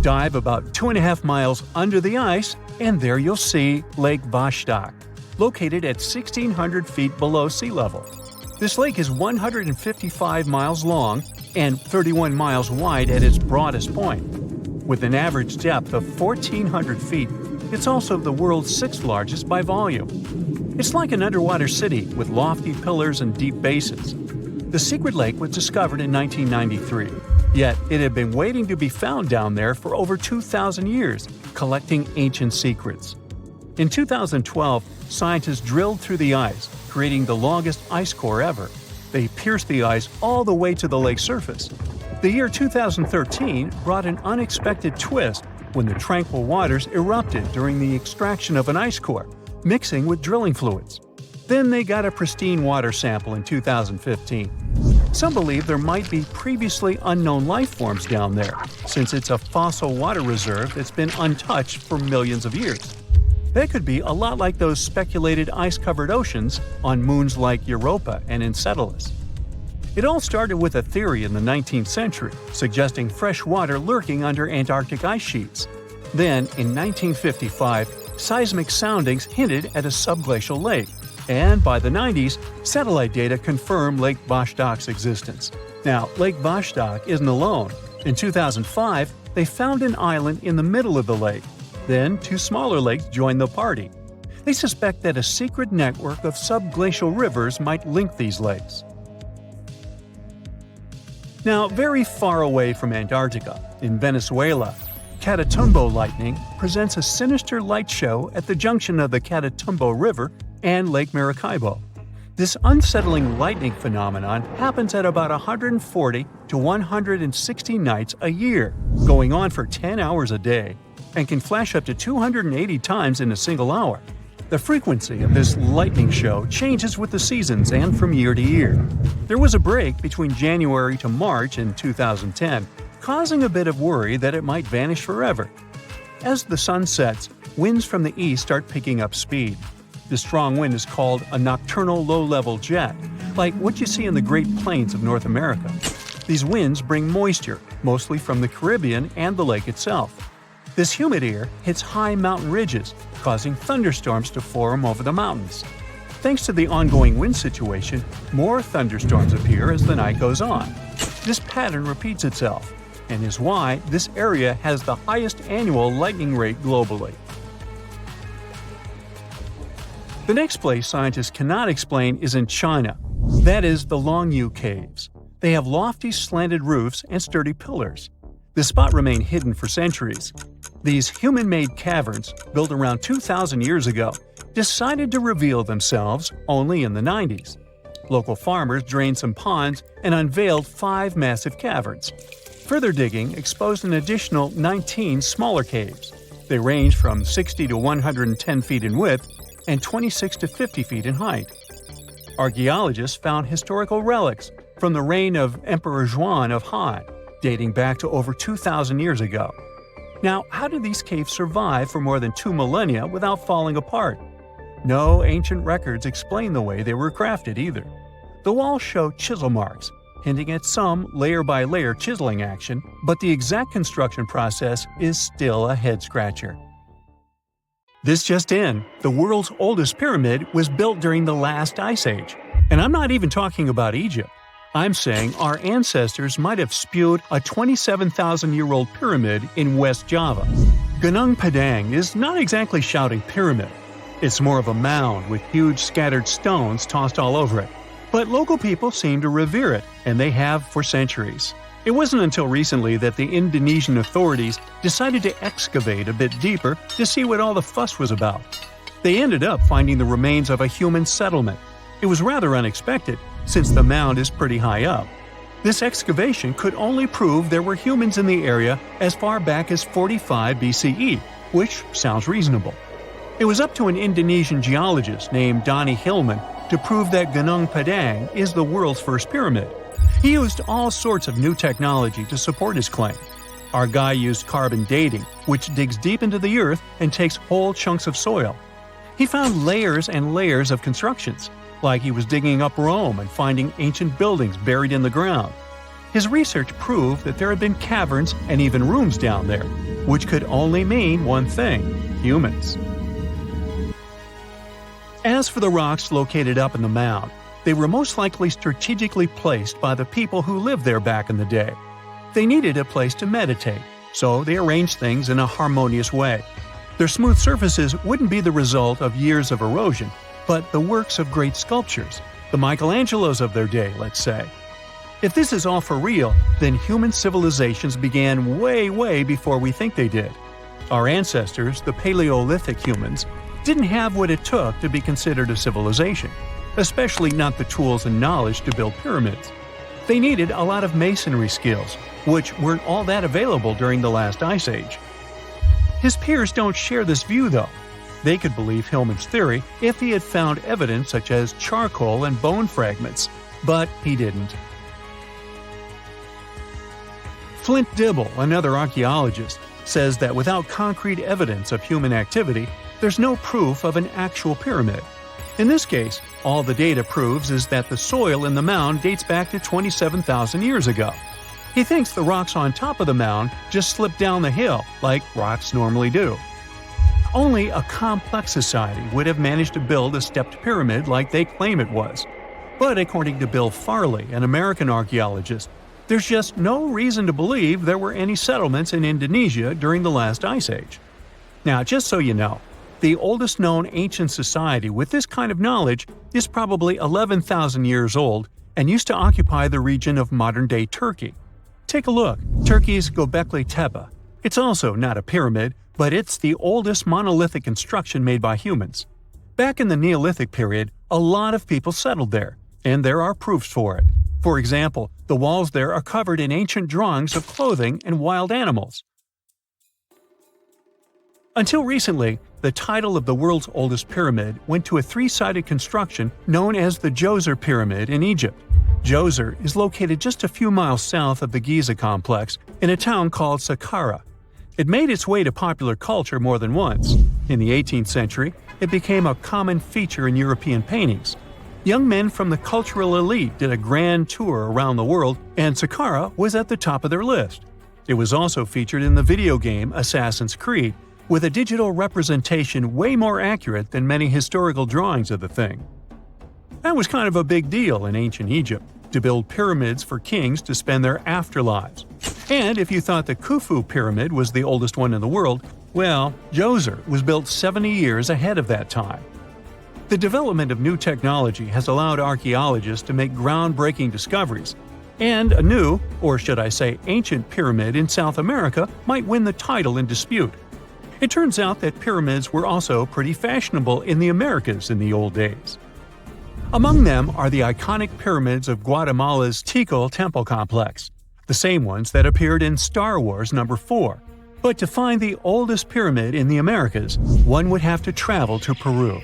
Dive about 2.5 miles under the ice, and there you'll see Lake Vostok, located at 1,600 feet below sea level. This lake is 155 miles long and 31 miles wide at its broadest point. With an average depth of 1,400 feet, it's also the world's sixth largest by volume. It's like an underwater city with lofty pillars and deep basins. The secret lake was discovered in 1993, yet it had been waiting to be found down there for over 2,000 years, collecting ancient secrets. In 2012, scientists drilled through the ice, creating the longest ice core ever. They pierced the ice all the way to the lake's surface. The year 2013 brought an unexpected twist when the tranquil waters erupted during the extraction of an ice core, mixing with drilling fluids. Then they got a pristine water sample in 2015. Some believe there might be previously unknown life forms down there, since it's a fossil water reserve that's been untouched for millions of years. That could be a lot like those speculated ice-covered oceans on moons like Europa and Enceladus. It all started with a theory in the 19th century, suggesting fresh water lurking under Antarctic ice sheets. Then, in 1955, seismic soundings hinted at a subglacial lake, and by the 90s, satellite data confirmed Lake Vostok's existence. Now, Lake Vostok isn't alone. In 2005, they found an island in the middle of the lake. Then, two smaller lakes joined the party. They suspect that a secret network of subglacial rivers might link these lakes. Now, very far away from Antarctica, in Venezuela, Catatumbo lightning presents a sinister light show at the junction of the Catatumbo River and Lake Maracaibo. This unsettling lightning phenomenon happens at about 140 to 160 nights a year, going on for 10 hours a day, and can flash up to 280 times in a single hour. The frequency of this lightning show changes with the seasons and from year to year. There was a break between January to March in 2010, causing a bit of worry that it might vanish forever. As the sun sets, winds from the east start picking up speed. The strong wind is called a nocturnal low-level jet, like what you see in the Great Plains of North America. These winds bring moisture, mostly from the Caribbean and the lake itself. This humid air hits high mountain ridges, causing thunderstorms to form over the mountains. Thanks to the ongoing wind situation, more thunderstorms appear as the night goes on. This pattern repeats itself, and is why this area has the highest annual lightning rate globally. The next place scientists cannot explain is in China. That is the Longyu Caves. They have lofty slanted roofs and sturdy pillars. The spot remained hidden for centuries. These human-made caverns, built around 2,000 years ago, decided to reveal themselves only in the 90s. Local farmers drained some ponds and unveiled 5 massive caverns. Further digging exposed an additional 19 smaller caves. They range from 60 to 110 feet in width and 26 to 50 feet in height. Archaeologists found historical relics from the reign of Emperor Zhuan of Han, dating back to over 2,000 years ago. Now, how did these caves survive for more than 2 millennia without falling apart? No ancient records explain the way they were crafted either. The walls show chisel marks, hinting at some layer-by-layer chiseling action, but the exact construction process is still a head-scratcher. This just in, the world's oldest pyramid was built during the last ice age. And I'm not even talking about Egypt. I'm saying our ancestors might have spewed a 27,000-year-old pyramid in West Java. Gunung Padang is not exactly shouting pyramid. It's more of a mound with huge scattered stones tossed all over it. But local people seem to revere it, and they have for centuries. It wasn't until recently that the Indonesian authorities decided to excavate a bit deeper to see what all the fuss was about. They ended up finding the remains of a human settlement. It was rather unexpected, since the mound is pretty high up. This excavation could only prove there were humans in the area as far back as 45 BCE, which sounds reasonable. It was up to an Indonesian geologist named Donny Hillman to prove that Gunung Padang is the world's first pyramid. He used all sorts of new technology to support his claim. Our guy used carbon dating, which digs deep into the earth and takes whole chunks of soil. He found layers and layers of constructions, like he was digging up Rome and finding ancient buildings buried in the ground. His research proved that there had been caverns and even rooms down there, which could only mean one thing: humans. As for the rocks located up in the mound, they were most likely strategically placed by the people who lived there back in the day. They needed a place to meditate, so they arranged things in a harmonious way. Their smooth surfaces wouldn't be the result of years of erosion, but the works of great sculptures, the Michelangelos of their day, let's say. If this is all for real, then human civilizations began way before we think they did. Our ancestors, the Paleolithic humans, didn't have what it took to be considered a civilization, especially not the tools and knowledge to build pyramids. They needed a lot of masonry skills, which weren't all that available during the last ice age. His peers don't share this view, though. They could believe Hillman's theory if he had found evidence such as charcoal and bone fragments, but he didn't. Flint Dibble, another archaeologist, says that without concrete evidence of human activity, there's no proof of an actual pyramid. In this case, all the data proves is that the soil in the mound dates back to 27,000 years ago. He thinks the rocks on top of the mound just slipped down the hill, like rocks normally do. Only a complex society would have managed to build a stepped pyramid like they claim it was. But according to Bill Farley, an American archaeologist, there's just no reason to believe there were any settlements in Indonesia during the last ice age. Now, just so you know, the oldest known ancient society with this kind of knowledge is probably 11,000 years old and used to occupy the region of modern-day Turkey. Take a look, Turkey's Göbekli Tepe. It's also not a pyramid, but it's the oldest monolithic construction made by humans. Back in the Neolithic period, a lot of people settled there, and there are proofs for it. For example, the walls there are covered in ancient drawings of clothing and wild animals. Until recently, the title of the world's oldest pyramid went to a three-sided construction known as the Djoser Pyramid in Egypt. Djoser is located just a few miles south of the Giza complex in a town called Saqqara. It made its way to popular culture more than once. In the 18th century, it became a common feature in European paintings. Young men from the cultural elite did a grand tour around the world, and Saqqara was at the top of their list. It was also featured in the video game Assassin's Creed, with a digital representation way more accurate than many historical drawings of the thing. That was kind of a big deal in ancient Egypt, to build pyramids for kings to spend their afterlives. And if you thought the Khufu pyramid was the oldest one in the world, well, Djoser was built 70 years ahead of that time. The development of new technology has allowed archaeologists to make groundbreaking discoveries, and a new, or should I say ancient pyramid in South America might win the title in dispute. It turns out that pyramids were also pretty fashionable in the Americas in the old days. Among them are the iconic pyramids of Guatemala's Tikal temple complex, the same ones that appeared in Star Wars No. 4. But to find the oldest pyramid in the Americas, one would have to travel to Peru.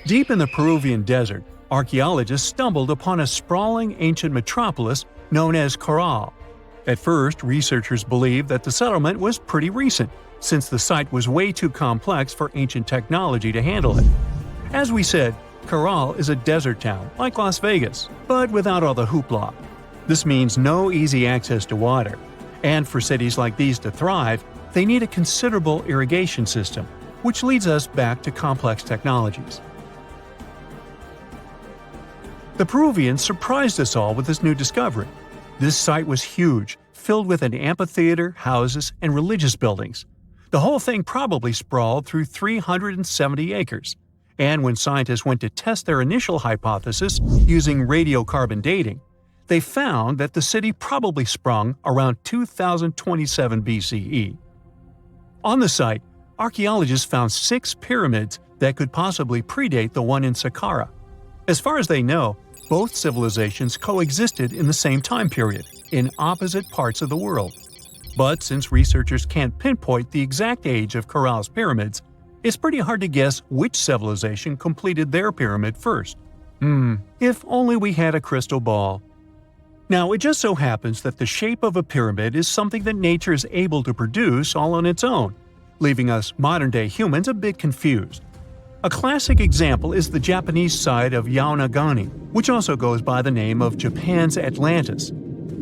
Deep in the Peruvian desert, archaeologists stumbled upon a sprawling ancient metropolis known as Corral. At first, researchers believed that the settlement was pretty recent, since the site was way too complex for ancient technology to handle it. As we said, Caral is a desert town, like Las Vegas, but without all the hoopla. This means no easy access to water. And for cities like these to thrive, they need a considerable irrigation system, which leads us back to complex technologies. The Peruvians surprised us all with this new discovery. This site was huge, filled with an amphitheater, houses, and religious buildings. The whole thing probably sprawled through 370 acres. And when scientists went to test their initial hypothesis using radiocarbon dating, they found that the city probably sprung around 2027 BCE. On the site, archaeologists found 6 pyramids that could possibly predate the one in Saqqara. As far as they know, both civilizations coexisted in the same time period, in opposite parts of the world. But since researchers can't pinpoint the exact age of Caral's pyramids, it's pretty hard to guess which civilization completed their pyramid first. If only we had a crystal ball. Now, it just so happens that the shape of a pyramid is something that nature is able to produce all on its own, leaving us modern-day humans a bit confused. A classic example is the Japanese side of Yaonagani, which also goes by the name of Japan's Atlantis.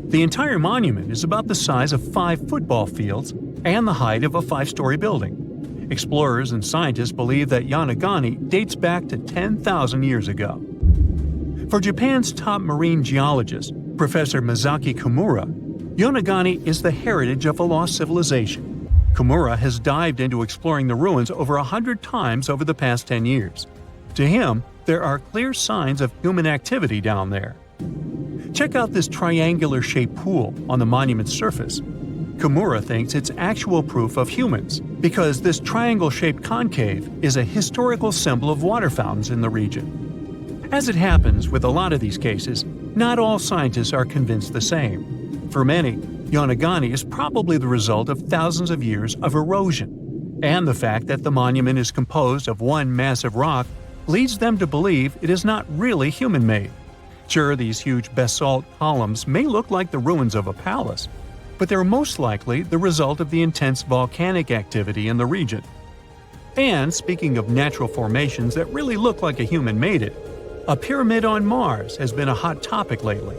The entire monument is about the size of 5 football fields and the height of a 5-story building. Explorers and scientists believe that Yaonagani dates back to 10,000 years ago. For Japan's top marine geologist, Professor Masaki Kimura, Yaonagani is the heritage of a lost civilization. Kimura has dived into exploring the ruins over 100 times over the past 10 years. To him, there are clear signs of human activity down there. Check out this triangular-shaped pool on the monument's surface. Kimura thinks it's actual proof of humans, because this triangle-shaped concave is a historical symbol of water fountains in the region. As it happens with a lot of these cases, not all scientists are convinced the same. For many, Yaonagani is probably the result of thousands of years of erosion, and the fact that the monument is composed of one massive rock leads them to believe it is not really human-made. Sure, these huge basalt columns may look like the ruins of a palace, but they're most likely the result of the intense volcanic activity in the region. And speaking of natural formations that really look like a human made it, a pyramid on Mars has been a hot topic lately.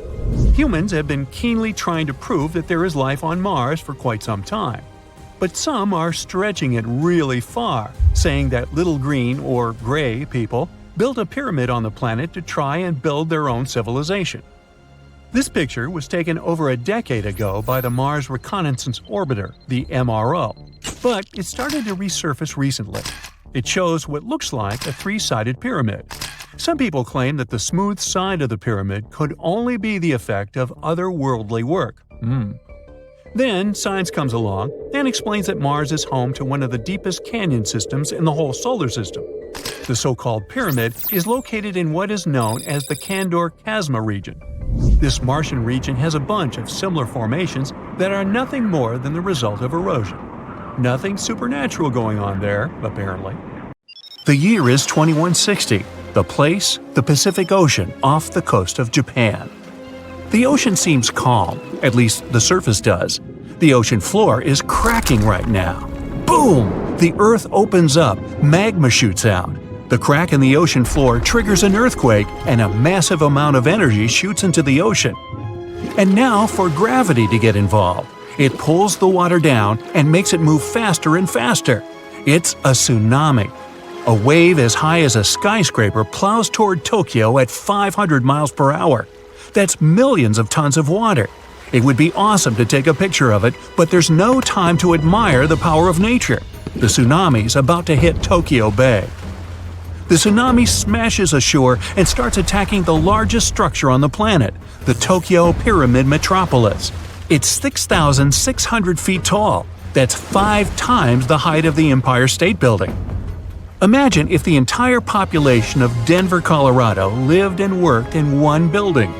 Humans have been keenly trying to prove that there is life on Mars for quite some time. But some are stretching it really far, saying that little green or gray people built a pyramid on the planet to try and build their own civilization. This picture was taken over a decade ago by the Mars Reconnaissance Orbiter, the MRO, but it started to resurface recently. It shows what looks like a 3-sided pyramid. Some people claim that the smooth side of the pyramid could only be the effect of otherworldly work. Then science comes along and explains that Mars is home to one of the deepest canyon systems in the whole solar system. The so-called pyramid is located in what is known as the Kandor-Chasma region. This Martian region has a bunch of similar formations that are nothing more than the result of erosion. Nothing supernatural going on there, apparently. The year is 2160. The place, the Pacific Ocean off the coast of Japan. The ocean seems calm, at least the surface does. The ocean floor is cracking right now. Boom! The earth opens up, magma shoots out. The crack in the ocean floor triggers an earthquake, and a massive amount of energy shoots into the ocean. And now for gravity to get involved. It pulls the water down and makes it move faster and faster. It's a tsunami. A wave as high as a skyscraper plows toward Tokyo at 500 miles per hour. That's millions of tons of water. It would be awesome to take a picture of it, but there's no time to admire the power of nature. The tsunami's about to hit Tokyo Bay. The tsunami smashes ashore and starts attacking the largest structure on the planet, the Tokyo Pyramid Metropolis. It's 6,600 feet tall. That's 5 times the height of the Empire State Building. Imagine if the entire population of Denver, Colorado lived and worked in one building.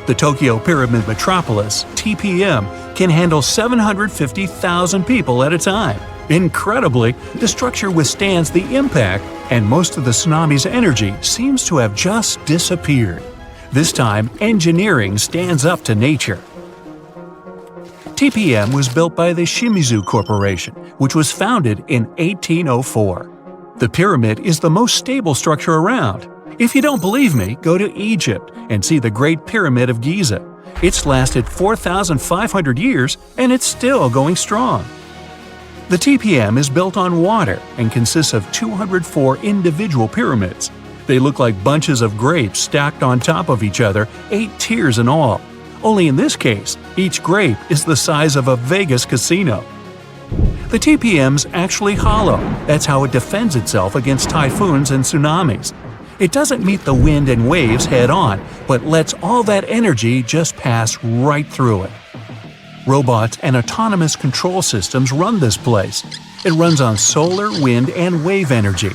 The Tokyo Pyramid Metropolis, TPM, can handle 750,000 people at a time. Incredibly, the structure withstands the impact, and most of the tsunami's energy seems to have just disappeared. This time, engineering stands up to nature. TPM was built by the Shimizu Corporation, which was founded in 1804. The pyramid is the most stable structure around. If you don't believe me, go to Egypt and see the Great Pyramid of Giza. It's lasted 4,500 years and it's still going strong. The TPM is built on water and consists of 204 individual pyramids. They look like bunches of grapes stacked on top of each other, 8 tiers in all. Only in this case, each grape is the size of a Vegas casino. The TPM's actually hollow. That's how it defends itself against typhoons and tsunamis. It doesn't meet the wind and waves head-on, but lets all that energy just pass right through it. Robots and autonomous control systems run this place. It runs on solar, wind, and wave energy.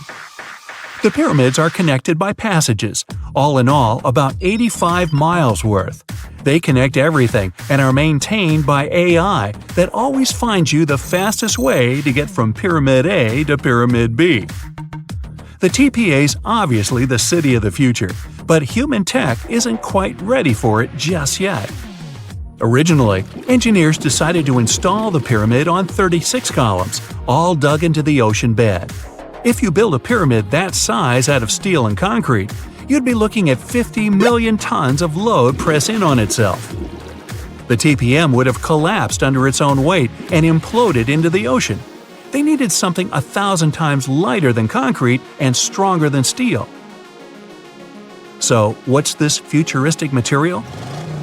The pyramids are connected by passages, all in all about 85 miles worth. They connect everything and are maintained by AI that always finds you the fastest way to get from Pyramid A to Pyramid B. The TPA's obviously the city of the future, but human tech isn't quite ready for it just yet. Originally, engineers decided to install the pyramid on 36 columns, all dug into the ocean bed. If you build a pyramid that size out of steel and concrete, you'd be looking at 50 million tons of load press in on itself. The TPM would have collapsed under its own weight and imploded into the ocean. They needed something 1,000 times lighter than concrete and stronger than steel. So, what's this futuristic material?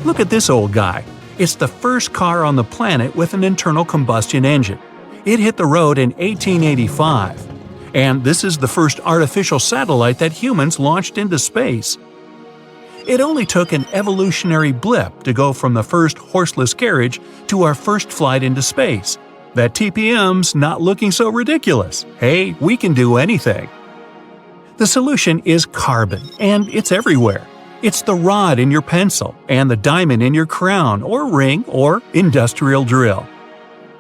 Look at this old guy. It's the first car on the planet with an internal combustion engine. It hit the road in 1885. And this is the first artificial satellite that humans launched into space. It only took an evolutionary blip to go from the first horseless carriage to our first flight into space. That TPM's not looking so ridiculous. Hey, we can do anything. The solution is carbon, and it's everywhere. It's the rod in your pencil, and the diamond in your crown or ring or industrial drill.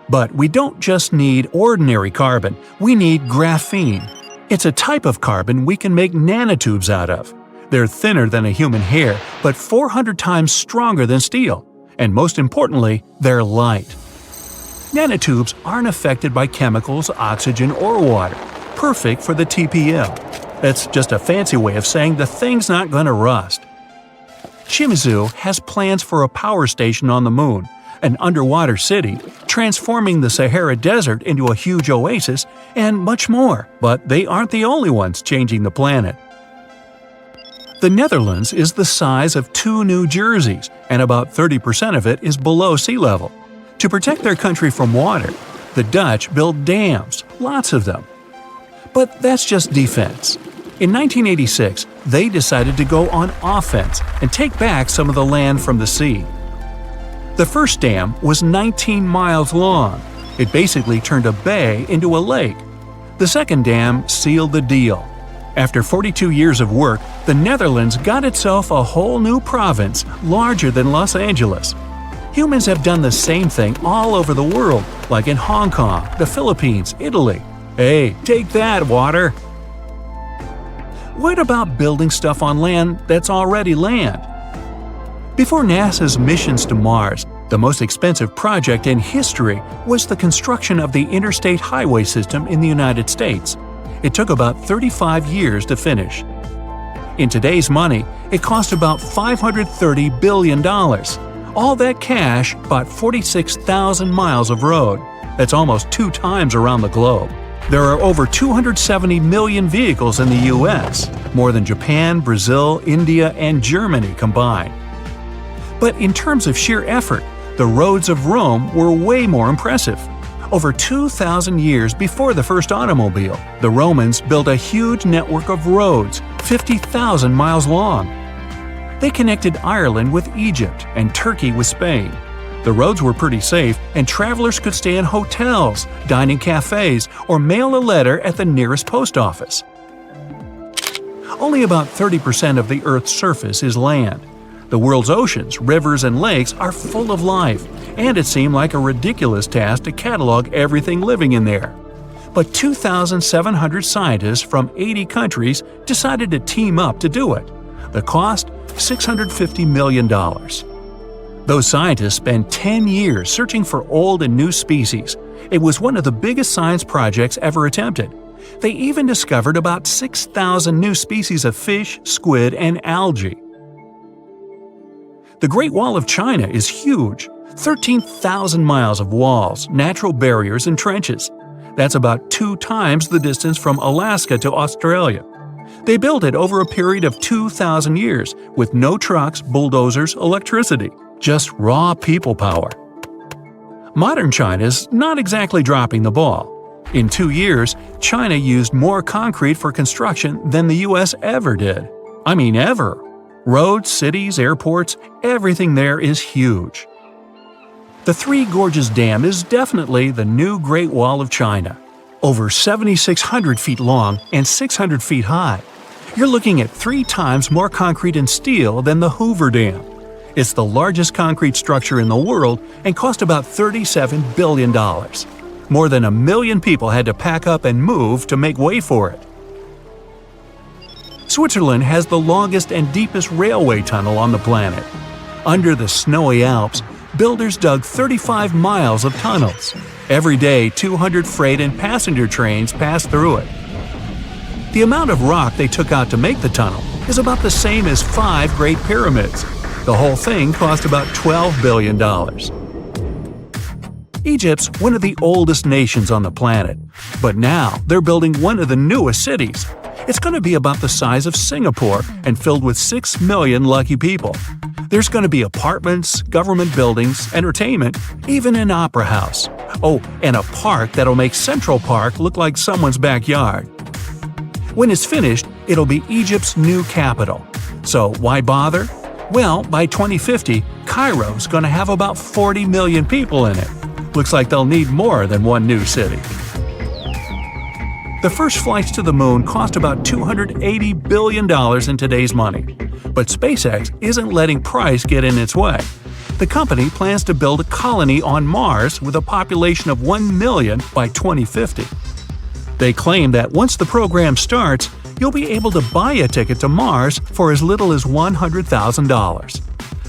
But we don't just need ordinary carbon, we need graphene. It's a type of carbon we can make nanotubes out of. They're thinner than a human hair, but 400 times stronger than steel. And most importantly, they're light. Nanotubes aren't affected by chemicals, oxygen, or water. Perfect for the TPM. That's just a fancy way of saying the thing's not going to rust. Shimizu has plans for a power station on the moon, an underwater city, transforming the Sahara Desert into a huge oasis, and much more. But they aren't the only ones changing the planet. The Netherlands is the size of 2 New Jerseys, and about 30% of it is below sea level. To protect their country from water, the Dutch built dams, lots of them. But that's just defense. In 1986, they decided to go on offense and take back some of the land from the sea. The first dam was 19 miles long. It basically turned a bay into a lake. The second dam sealed the deal. After 42 years of work, the Netherlands got itself a whole new province larger than Los Angeles. Humans have done the same thing all over the world, like in Hong Kong, the Philippines, Italy. Hey, take that, water! What about building stuff on land that's already land? Before NASA's missions to Mars, the most expensive project in history was the construction of the interstate highway system in the United States. It took about 35 years to finish. In today's money, it cost about $530 billion. All that cash bought 46,000 miles of road. That's almost 2 times around the globe. There are over 270 million vehicles in the US, more than Japan, Brazil, India, and Germany combined. But in terms of sheer effort, the roads of Rome were way more impressive. Over 2,000 years before the first automobile, the Romans built a huge network of roads, 50,000 miles long. They connected Ireland with Egypt and Turkey with Spain. The roads were pretty safe, and travelers could stay in hotels, dine in cafes, or mail a letter at the nearest post office. Only about 30% of the Earth's surface is land. The world's oceans, rivers, and lakes are full of life, and it seemed like a ridiculous task to catalog everything living in there. But 2,700 scientists from 80 countries decided to team up to do it. The cost? $650 million. Those scientists spent 10 years searching for old and new species. It was one of the biggest science projects ever attempted. They even discovered about 6,000 new species of fish, squid, and algae. The Great Wall of China is huge, 13,000 miles of walls, natural barriers, and trenches. That's about 2 times the distance from Alaska to Australia. They built it over a period of 2,000 years with no trucks, bulldozers, electricity, just raw people power. Modern China's not exactly dropping the ball. In 2 years, China used more concrete for construction than the US ever did. I mean ever. Roads, cities, airports, everything there is huge. The Three Gorges Dam is definitely the new Great Wall of China. Over 7,600 feet long and 600 feet high. You're looking at 3 times more concrete and steel than the Hoover Dam. It's the largest concrete structure in the world and cost about $37 billion. More than 1 million people had to pack up and move to make way for it. Switzerland has the longest and deepest railway tunnel on the planet. Under the snowy Alps, builders dug 35 miles of tunnels. Every day, 200 freight and passenger trains pass through it. The amount of rock they took out to make the tunnel is about the same as 5 Great Pyramids. The whole thing cost about $12 billion. Egypt's one of the oldest nations on the planet, but now they're building one of the newest cities. It's going to be about the size of Singapore and filled with 6 million lucky people. There's going to be apartments, government buildings, entertainment, even an opera house. Oh, and a park that'll make Central Park look like someone's backyard. When it's finished, it'll be Egypt's new capital. So why bother? Well, by 2050, Cairo's going to have about 40 million people in it. Looks like they'll need more than one new city. The first flights to the moon cost about $280 billion in today's money. But SpaceX isn't letting price get in its way. The company plans to build a colony on Mars with a population of 1 million by 2050. They claim that once the program starts, you'll be able to buy a ticket to Mars for as little as $100,000.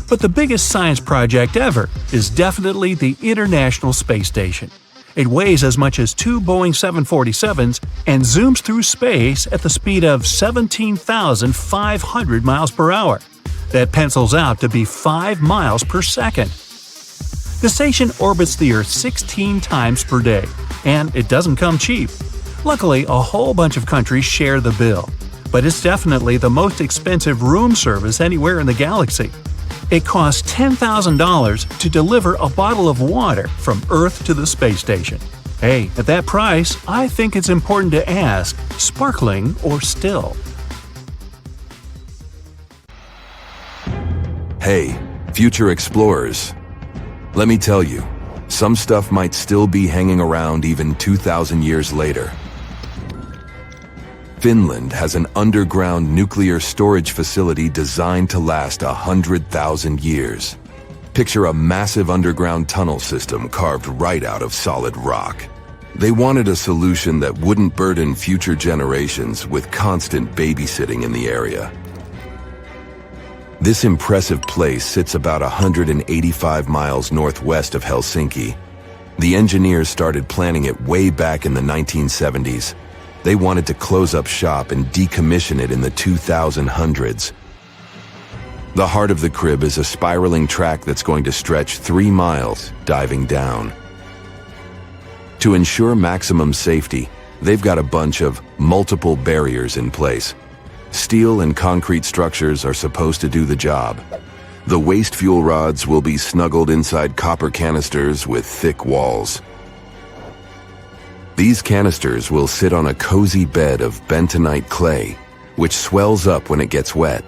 But the biggest science project ever is definitely the International Space Station. It weighs as much as 2 Boeing 747s and zooms through space at the speed of 17,500 miles per hour. That pencils out to be 5 miles per second. The station orbits the Earth 16 times per day, and it doesn't come cheap. Luckily, a whole bunch of countries share the bill, but it's definitely the most expensive room service anywhere in the galaxy. It costs $10,000 to deliver a bottle of water from Earth to the space station. Hey, at that price, I think it's important to ask, sparkling or still? Hey, future explorers. Let me tell you, some stuff might still be hanging around even 2,000 years later. Finland has an underground nuclear storage facility designed to last 100,000 years. Picture a massive underground tunnel system carved right out of solid rock. They wanted a solution that wouldn't burden future generations with constant babysitting in the area. This impressive place sits about 185 miles northwest of Helsinki. The engineers started planning it way back in the 1970s. They wanted to close up shop and decommission it in the 2000s. The heart of the crib is a spiraling track that's going to stretch 3 miles, diving down. To ensure maximum safety, they've got a bunch of multiple barriers in place. Steel and concrete structures are supposed to do the job. The waste fuel rods will be snuggled inside copper canisters with thick walls. These canisters will sit on a cozy bed of bentonite clay, which swells up when it gets wet.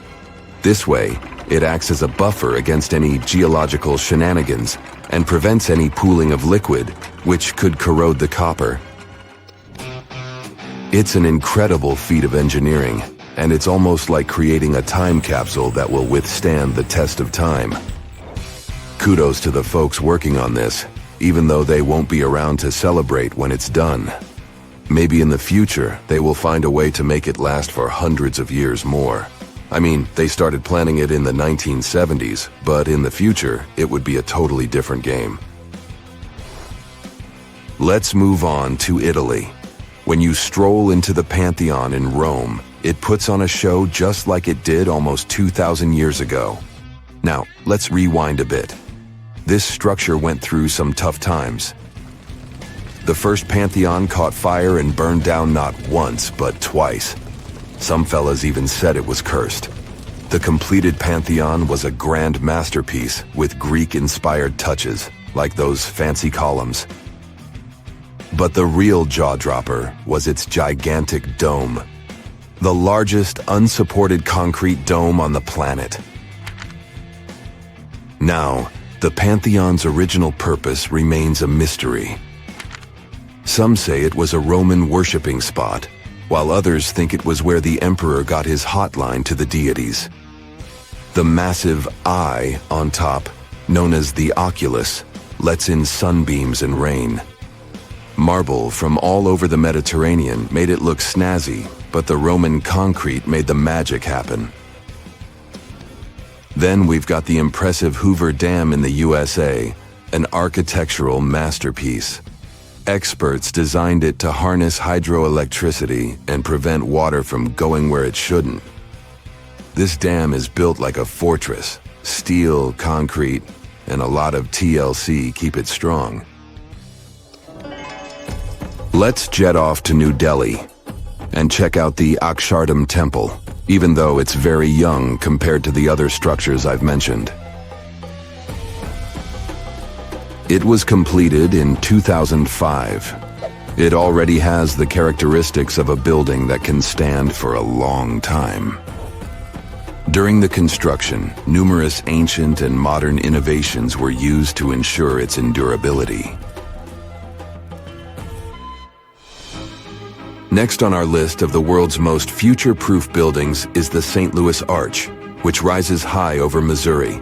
This way, it acts as a buffer against any geological shenanigans and prevents any pooling of liquid, which could corrode the copper. It's an incredible feat of engineering, and it's almost like creating a time capsule that will withstand the test of time. Kudos to the folks working on this, even though they won't be around to celebrate when it's done. Maybe in the future, they will find a way to make it last for hundreds of years more. I mean, they started planning it in the 1970s, but in the future, it would be a totally different game. Let's move on to Italy. When you stroll into the Pantheon in Rome, it puts on a show just like it did almost 2,000 years ago. Now, let's rewind a bit. This structure went through some tough times. The first Pantheon caught fire and burned down not once, but twice. Some fellas even said it was cursed. The completed Pantheon was a grand masterpiece with Greek-inspired touches, like those fancy columns. But the real jaw-dropper was its gigantic dome, the largest unsupported concrete dome on the planet. Now, the Pantheon's original purpose remains a mystery. Some say it was a Roman worshipping spot, while others think it was where the emperor got his hotline to the deities. The massive eye on top, known as the oculus, lets in sunbeams and rain. Marble from all over the Mediterranean made it look snazzy, but the Roman concrete made the magic happen. Then we've got the impressive Hoover Dam in the USA, an architectural masterpiece. Experts designed it to harness hydroelectricity and prevent water from going where it shouldn't. This dam is built like a fortress. Steel, concrete, and a lot of TLC keep it strong. Let's jet off to New Delhi and check out the Akshardham Temple, even though it's very young compared to the other structures I've mentioned. It was completed in 2005. It already has the characteristics of a building that can stand for a long time. During the construction, numerous ancient and modern innovations were used to ensure its endurability. Next on our list of the world's most future-proof buildings is the St. Louis Arch, which rises high over Missouri.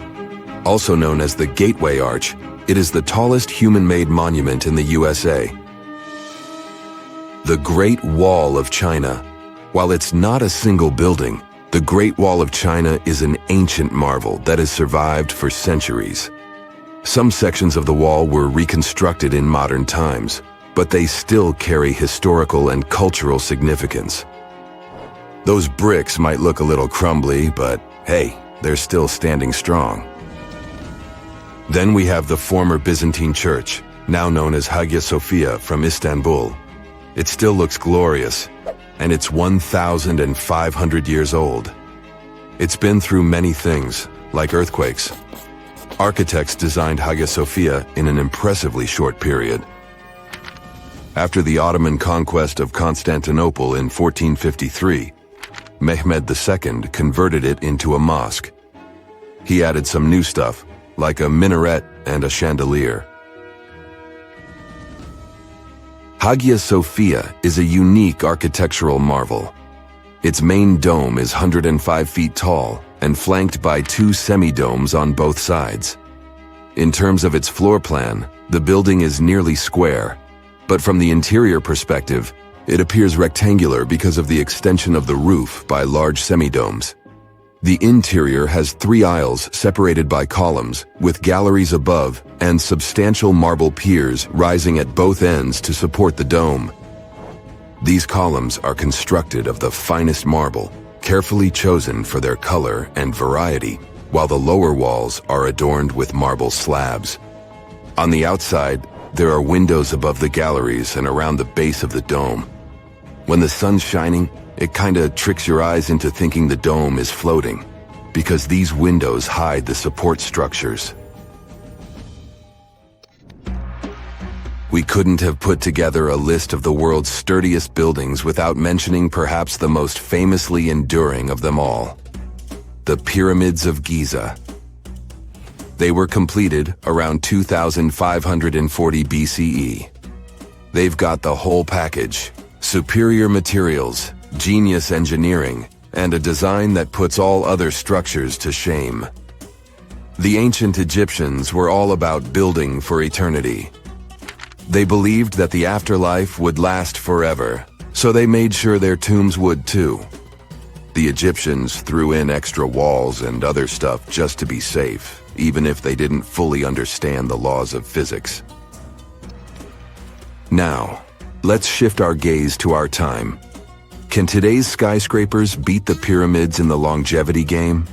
Also known as the Gateway Arch, it is the tallest human-made monument in the USA. The Great Wall of China. While it's not a single building, the Great Wall of China is an ancient marvel that has survived for centuries. Some sections of the wall were reconstructed in modern times, but they still carry historical and cultural significance. Those bricks might look a little crumbly, but hey, they're still standing strong. Then we have the former Byzantine church, now known as Hagia Sophia from Istanbul. It still looks glorious, and it's 1,500 years old. It's been through many things, like earthquakes. Architects designed Hagia Sophia in an impressively short period. After the Ottoman conquest of Constantinople in 1453, Mehmed II converted it into a mosque. He added some new stuff, like a minaret and a chandelier. Hagia Sophia is a unique architectural marvel. Its main dome is 105 feet tall and flanked by two semi-domes on both sides. In terms of its floor plan, the building is nearly square, but from the interior perspective, it appears rectangular because of the extension of the roof by large semi-domes. The interior has 3 aisles separated by columns, with galleries above and substantial marble piers rising at both ends to support the dome. These columns are constructed of the finest marble, carefully chosen for their color and variety, while the lower walls are adorned with marble slabs. On the outside, there are windows above the galleries and around the base of the dome. When the sun's shining, it kinda tricks your eyes into thinking the dome is floating, because these windows hide the support structures. We couldn't have put together a list of the world's sturdiest buildings without mentioning perhaps the most famously enduring of them all, the Pyramids of Giza. They were completed around 2540 BCE. They've got the whole package: superior materials, genius engineering, and a design that puts all other structures to shame. The ancient Egyptians were all about building for eternity. They believed that the afterlife would last forever, so they made sure their tombs would too. The Egyptians threw in extra walls and other stuff just to be safe, even if they didn't fully understand the laws of physics. Now, Let's shift our gaze to our time. Can today's skyscrapers beat the pyramids in the longevity game?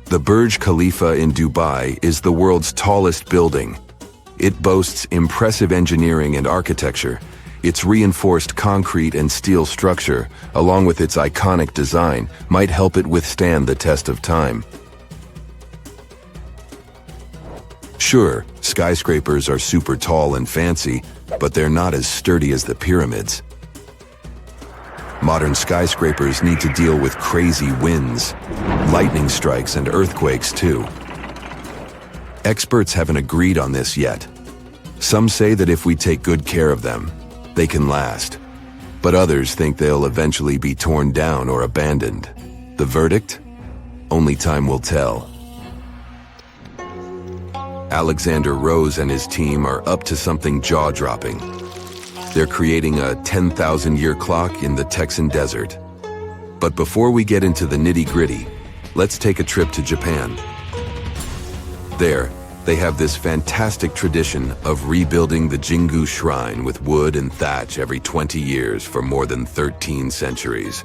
The Burj Khalifa in Dubai is the world's tallest building. It boasts impressive engineering and architecture. Its reinforced concrete and steel structure, along with its iconic design, might help it withstand the test of time. Sure, skyscrapers are super tall and fancy, but they're not as sturdy as the pyramids. Modern skyscrapers need to deal with crazy winds, lightning strikes, and earthquakes too. Experts haven't agreed on this yet. Some say that if we take good care of them, they can last. But others think they'll eventually be torn down or abandoned. The verdict? Only time will tell. Alexander Rose and his team are up to something jaw-dropping. They're creating a 10,000-year clock in the Texan desert. But before we get into the nitty-gritty, let's take a trip to Japan. There, they have this fantastic tradition of rebuilding the Jingu Shrine with wood and thatch every 20 years for more than 13 centuries.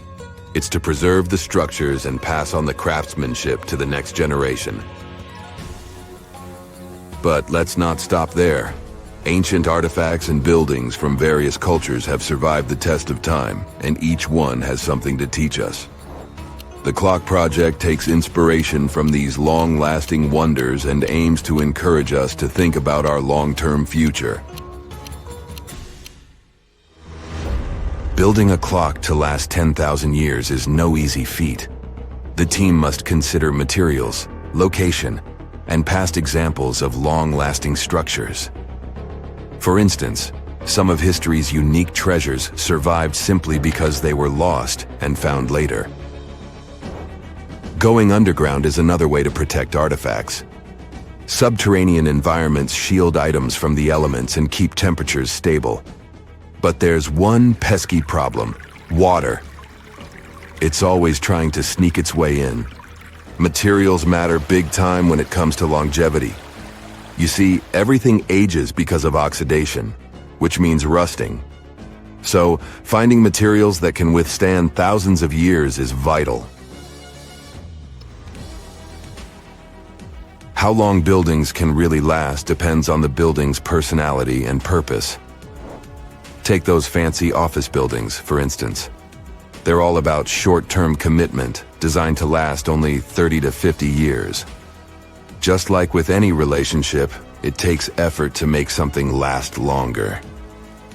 It's to preserve the structures and pass on the craftsmanship to the next generation. But let's not stop there. Ancient artifacts and buildings from various cultures have survived the test of time, and each one has something to teach us. The clock project takes inspiration from these long-lasting wonders and aims to encourage us to think about our long-term future. Building a clock to last 10,000 years is no easy feat. The team must consider materials, location, and past examples of long-lasting structures. For instance, some of history's unique treasures survived simply because they were lost and found later. Going underground is another way to protect artifacts. Subterranean environments shield items from the elements and keep temperatures stable. But there's one pesky problem: water. It's always trying to sneak its way in. Materials matter big time when it comes to longevity. You see, everything ages because of oxidation, which means rusting. So, finding materials that can withstand thousands of years is vital. How long buildings can really last depends on the building's personality and purpose. Take those fancy office buildings, for instance. They're all about short-term commitment, designed to last only 30 to 50 years. Just like with any relationship, it takes effort to make something last longer.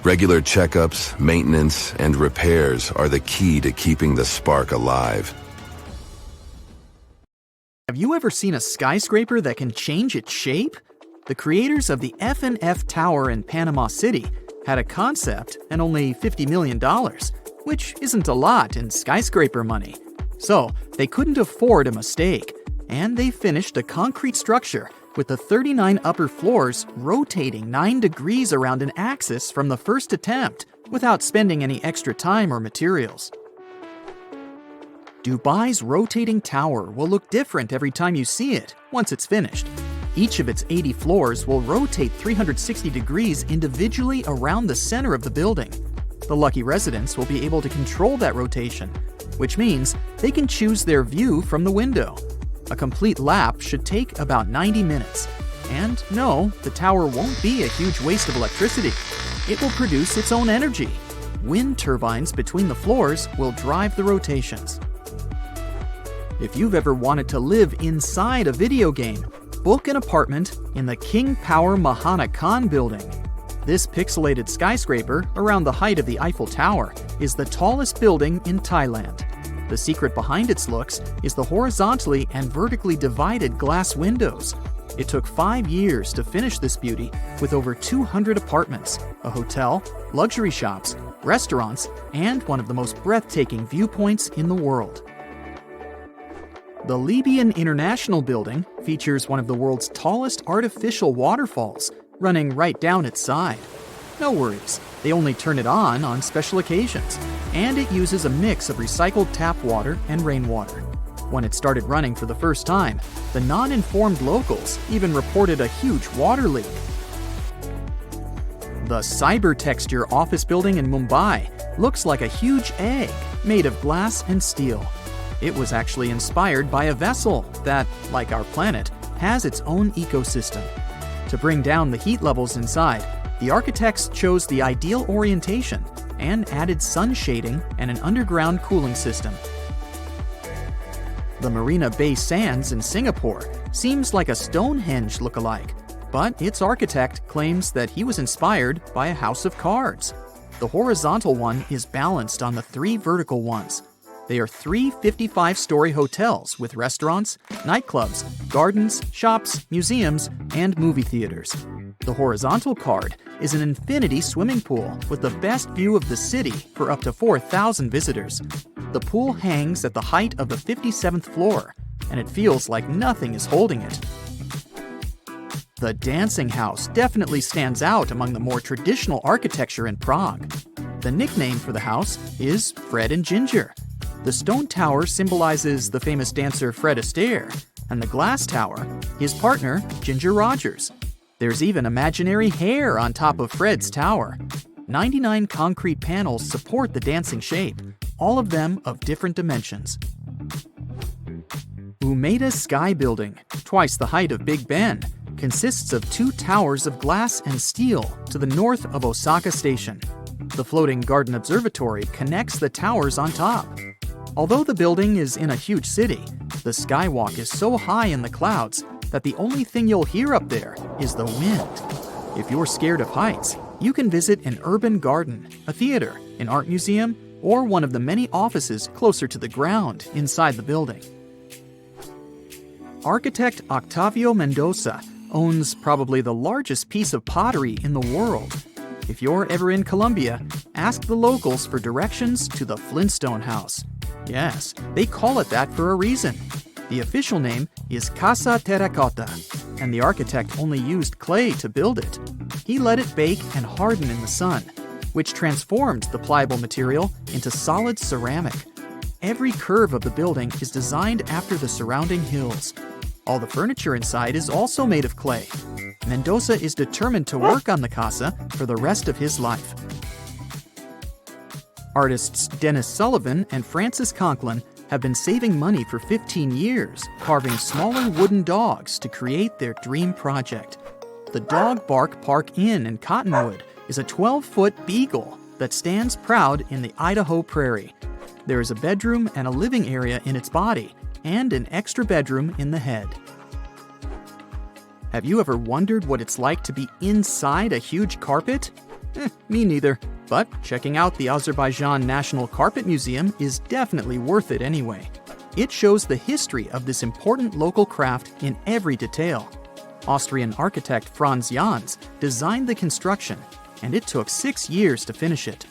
Regular checkups, maintenance, and repairs are the key to keeping the spark alive. Have you ever seen a skyscraper that can change its shape? The creators of the F&F Tower in Panama City had a concept and only $50 million, which isn't a lot in skyscraper money. So they couldn't afford a mistake, and they finished a concrete structure with the 39 upper floors rotating 9 degrees around an axis from the first attempt without spending any extra time or materials. Dubai's rotating tower will look different every time you see it once it's finished. Each of its 80 floors will rotate 360 degrees individually around the center of the building. The lucky residents will be able to control that rotation, which means they can choose their view from the window. A complete lap should take about 90 minutes. And no, the tower won't be a huge waste of electricity. It will produce its own energy. Wind turbines between the floors will drive the rotations. If you've ever wanted to live inside a video game, book an apartment in the King Power Mahana Khan building. This pixelated skyscraper, around the height of the Eiffel Tower, is the tallest building in Thailand. The secret behind its looks is the horizontally and vertically divided glass windows. It took 5 years to finish this beauty with over 200 apartments, a hotel, luxury shops, restaurants, and one of the most breathtaking viewpoints in the world. The Libyan International Building features one of the world's tallest artificial waterfalls, running right down its side. No worries, they only turn it on special occasions, and it uses a mix of recycled tap water and rainwater. When it started running for the first time, the non-informed locals even reported a huge water leak. The cyber-texture office building in Mumbai looks like a huge egg made of glass and steel. It was actually inspired by a vessel that, like our planet, has its own ecosystem. To bring down the heat levels inside, the architects chose the ideal orientation and added sun shading and an underground cooling system. The Marina Bay Sands in Singapore seems like a Stonehenge look-alike, but its architect claims that he was inspired by a house of cards. The horizontal one is balanced on the 3 vertical ones. They are 3 55-story hotels with restaurants, nightclubs, gardens, shops, museums, and movie theaters. The horizontal card is an infinity swimming pool with the best view of the city for up to 4,000 visitors. The pool hangs at the height of the 57th floor, and it feels like nothing is holding it. The dancing house definitely stands out among the more traditional architecture in Prague. The nickname for the house is Fred and Ginger. The stone tower symbolizes the famous dancer Fred Astaire, and the glass tower, his partner, Ginger Rogers. There's even imaginary hair on top of Fred's tower. 99 concrete panels support the dancing shape, all of them of different dimensions. Umeda Sky Building, twice the height of Big Ben, consists of 2 towers of glass and steel to the north of Osaka Station. The floating garden observatory connects the towers on top. Although the building is in a huge city, the skywalk is so high in the clouds that the only thing you'll hear up there is the wind. If you're scared of heights, you can visit an urban garden, a theater, an art museum, or one of the many offices closer to the ground inside the building. Architect Octavio Mendoza owns probably the largest piece of pottery in the world. If you're ever in Colombia, ask the locals for directions to the Flintstone House. Yes, they call it that for a reason. The official name is Casa Terracotta, and the architect only used clay to build it. He let it bake and harden in the sun, which transformed the pliable material into solid ceramic. Every curve of the building is designed after the surrounding hills. All the furniture inside is also made of clay. Mendoza is determined to work on the casa for the rest of his life. Artists Dennis Sullivan and Francis Conklin have been saving money for 15 years, carving smaller wooden dogs to create their dream project. The Dog Bark Park Inn in Cottonwood is a 12-foot beagle that stands proud in the Idaho prairie. There is a bedroom and a living area in its body, and an extra bedroom in the head. Have you ever wondered what it's like to be inside a huge carpet? Me neither, but checking out the Azerbaijan National Carpet Museum is definitely worth it anyway. It shows the history of this important local craft in every detail. Austrian architect Franz Jans designed the construction, and it took 6 years to finish it.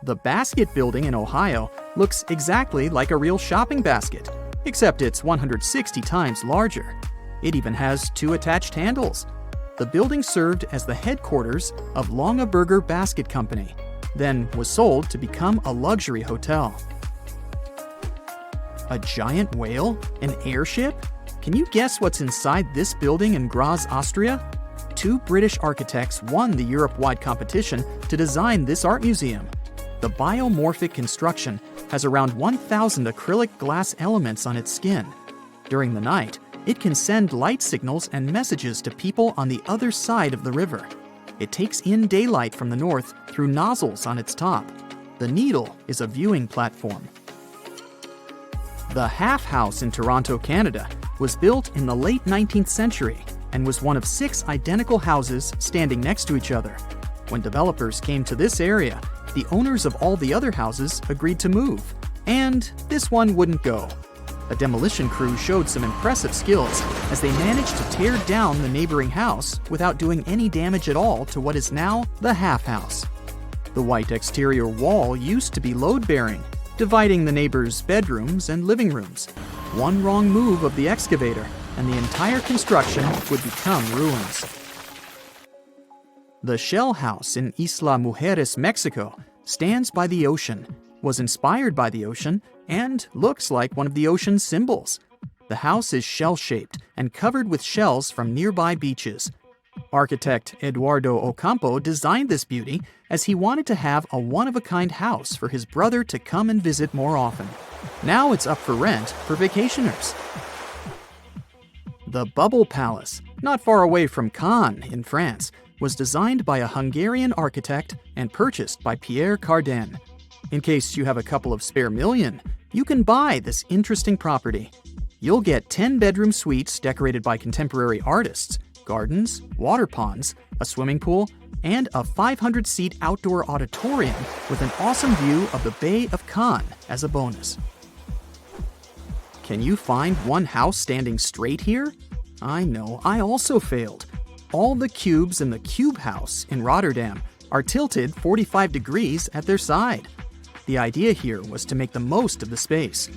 The Basket Building in Ohio looks exactly like a real shopping basket, except it's 160 times larger. It even has 2 attached handles. The building served as the headquarters of Longaberger Basket Company, then was sold to become a luxury hotel. A giant whale? An airship? Can you guess what's inside this building in Graz, Austria? 2 British architects won the Europe-wide competition to design this art museum. The biomorphic construction has around 1,000 acrylic glass elements on its skin. During the night, it can send light signals and messages to people on the other side of the river. It takes in daylight from the north through nozzles on its top. The needle is a viewing platform. The Half House in Toronto, Canada, was built in the late 19th century and was one of 6 identical houses standing next to each other. When developers came to this area, the owners of all the other houses agreed to move, and this one wouldn't go. A demolition crew showed some impressive skills as they managed to tear down the neighboring house without doing any damage at all to what is now the Half House. The white exterior wall used to be load-bearing, dividing the neighbors' bedrooms and living rooms. One wrong move of the excavator, and the entire construction would become ruins. The Shell House in Isla Mujeres, Mexico, stands by the ocean, was inspired by the ocean, and looks like one of the ocean's symbols. The house is shell-shaped and covered with shells from nearby beaches. Architect Eduardo Ocampo designed this beauty as he wanted to have a one-of-a-kind house for his brother to come and visit more often. Now it's up for rent for vacationers. The Bubble Palace, not far away from Cannes in France, was designed by a Hungarian architect and purchased by Pierre Cardin. In case you have a couple of spare million, you can buy this interesting property. You'll get 10-bedroom suites decorated by contemporary artists, gardens, water ponds, a swimming pool, and a 500-seat outdoor auditorium with an awesome view of the Bay of Cannes as a bonus. Can you find one house standing straight here? I know, I also failed. All the cubes in the Cube House in Rotterdam are tilted 45 degrees at their side. The idea here was to make the most of the space.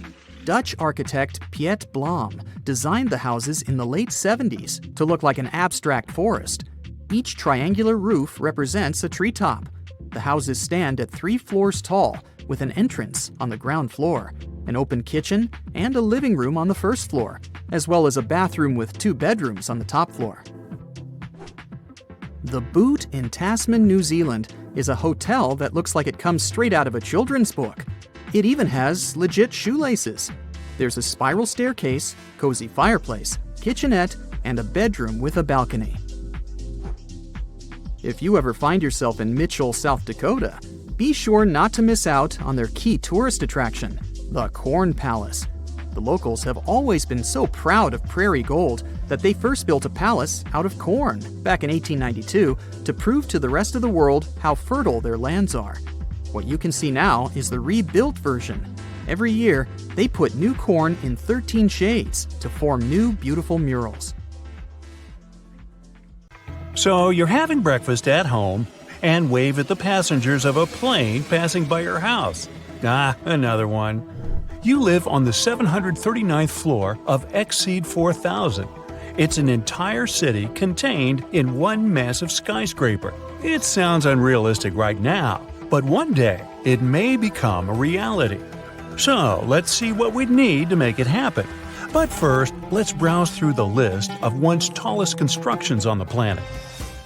Dutch architect Piet Blom designed the houses in the late 70s to look like an abstract forest. Each triangular roof represents a treetop. The houses stand at 3 floors tall, with an entrance on the ground floor, an open kitchen, and a living room on the first floor, as well as a bathroom with 2 bedrooms on the top floor. The Boot in Tasman, New Zealand is a hotel that looks like it comes straight out of a children's book. It even has legit shoelaces. There's a spiral staircase, cozy fireplace, kitchenette, and a bedroom with a balcony. If you ever find yourself in Mitchell, South Dakota, be sure not to miss out on their key tourist attraction, the Corn Palace. The locals have always been so proud of prairie gold that they first built a palace out of corn back in 1892 to prove to the rest of the world how fertile their lands are. What you can see now is the rebuilt version. Every year, they put new corn in 13 shades to form new beautiful murals. So you're having breakfast at home and wave at the passengers of a plane passing by your house. Another one. You live on the 739th floor of Exceed 4000. It's an entire city contained in one massive skyscraper. It sounds unrealistic right now, but one day it may become a reality. So let's see what we'd need to make it happen. But first, let's browse through the list of once tallest constructions on the planet.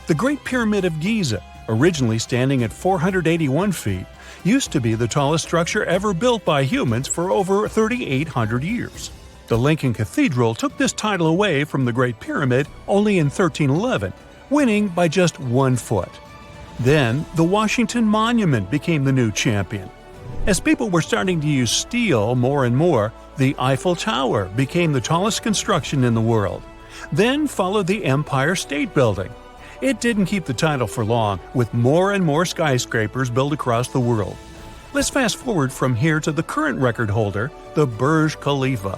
The Great Pyramid of Giza, originally standing at 481 feet, used to be the tallest structure ever built by humans for over 3,800 years. The Lincoln Cathedral took this title away from the Great Pyramid only in 1311, winning by just 1 foot. Then, the Washington Monument became the new champion. As people were starting to use steel more and more, the Eiffel Tower became the tallest construction in the world. Then followed the Empire State Building. It didn't keep the title for long, with more and more skyscrapers built across the world. Let's fast forward from here to the current record holder, the Burj Khalifa.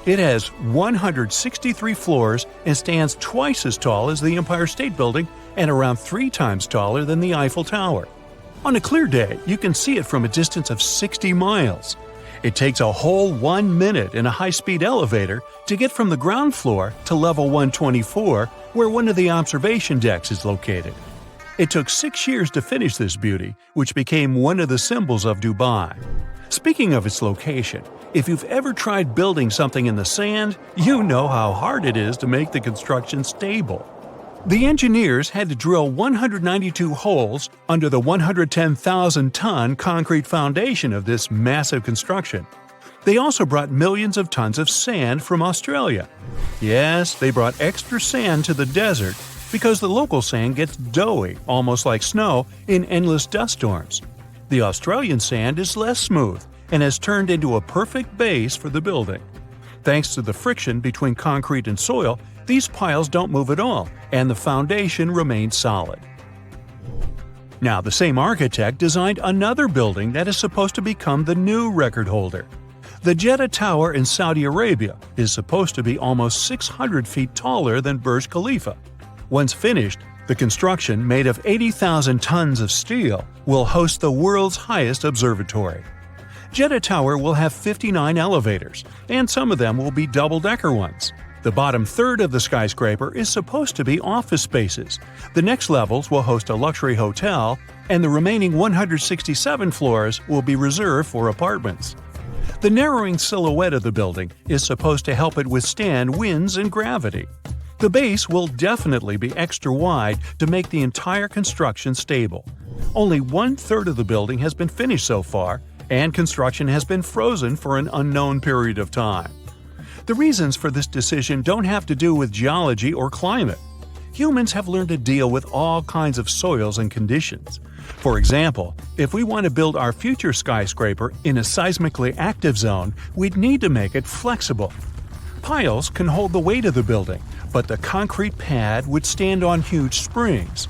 It has 163 floors and stands twice as tall as the Empire State Building and around 3 times taller than the Eiffel Tower. On a clear day, you can see it from a distance of 60 miles. It takes a whole 1 minute in a high-speed elevator to get from the ground floor to level 124, where one of the observation decks is located. It took 6 years to finish this beauty, which became one of the symbols of Dubai. Speaking of its location, if you've ever tried building something in the sand, you know how hard it is to make the construction stable. The engineers had to drill 192 holes under the 110,000-ton concrete foundation of this massive construction. They also brought millions of tons of sand from Australia. Yes, they brought extra sand to the desert because the local sand gets doughy, almost like snow, in endless dust storms. The Australian sand is less smooth and has turned into a perfect base for the building. Thanks to the friction between concrete and soil, these piles don't move at all, and the foundation remains solid. Now, the same architect designed another building that is supposed to become the new record holder. The Jeddah Tower in Saudi Arabia is supposed to be almost 600 feet taller than Burj Khalifa. Once finished, the construction, made of 80,000 tons of steel, will host the world's highest observatory. Jeddah Tower will have 59 elevators, and some of them will be double-decker ones. The bottom third of the skyscraper is supposed to be office spaces. The next levels will host a luxury hotel, and the remaining 167 floors will be reserved for apartments. The narrowing silhouette of the building is supposed to help it withstand winds and gravity. The base will definitely be extra wide to make the entire construction stable. Only 1/3 of the building has been finished so far, and construction has been frozen for an unknown period of time. The reasons for this decision don't have to do with geology or climate. Humans have learned to deal with all kinds of soils and conditions. For example, if we want to build our future skyscraper in a seismically active zone, we'd need to make it flexible. Piles can hold the weight of the building, but the concrete pad would stand on huge springs.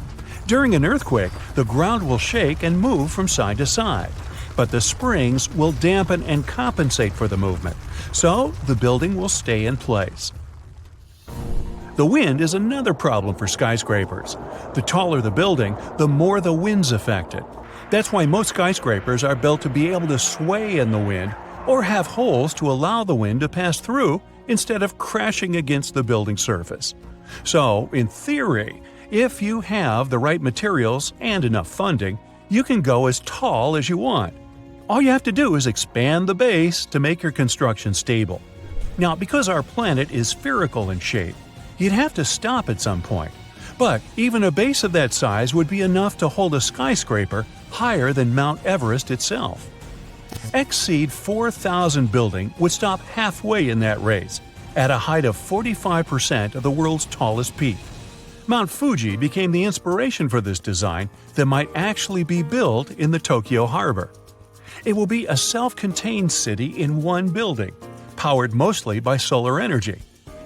During an earthquake, the ground will shake and move from side to side, but the springs will dampen and compensate for the movement, so the building will stay in place. The wind is another problem for skyscrapers. The taller the building, the more the wind's affected. That's why most skyscrapers are built to be able to sway in the wind or have holes to allow the wind to pass through instead of crashing against the building surface. So, in theory, if you have the right materials and enough funding, you can go as tall as you want. All you have to do is expand the base to make your construction stable. Now, because our planet is spherical in shape, you'd have to stop at some point. But even a base of that size would be enough to hold a skyscraper higher than Mount Everest itself. Exceed 4,000 building would stop halfway in that race, at a height of 45% of the world's tallest peak. Mount Fuji became the inspiration for this design that might actually be built in the Tokyo harbor. It will be a self-contained city in one building, powered mostly by solar energy.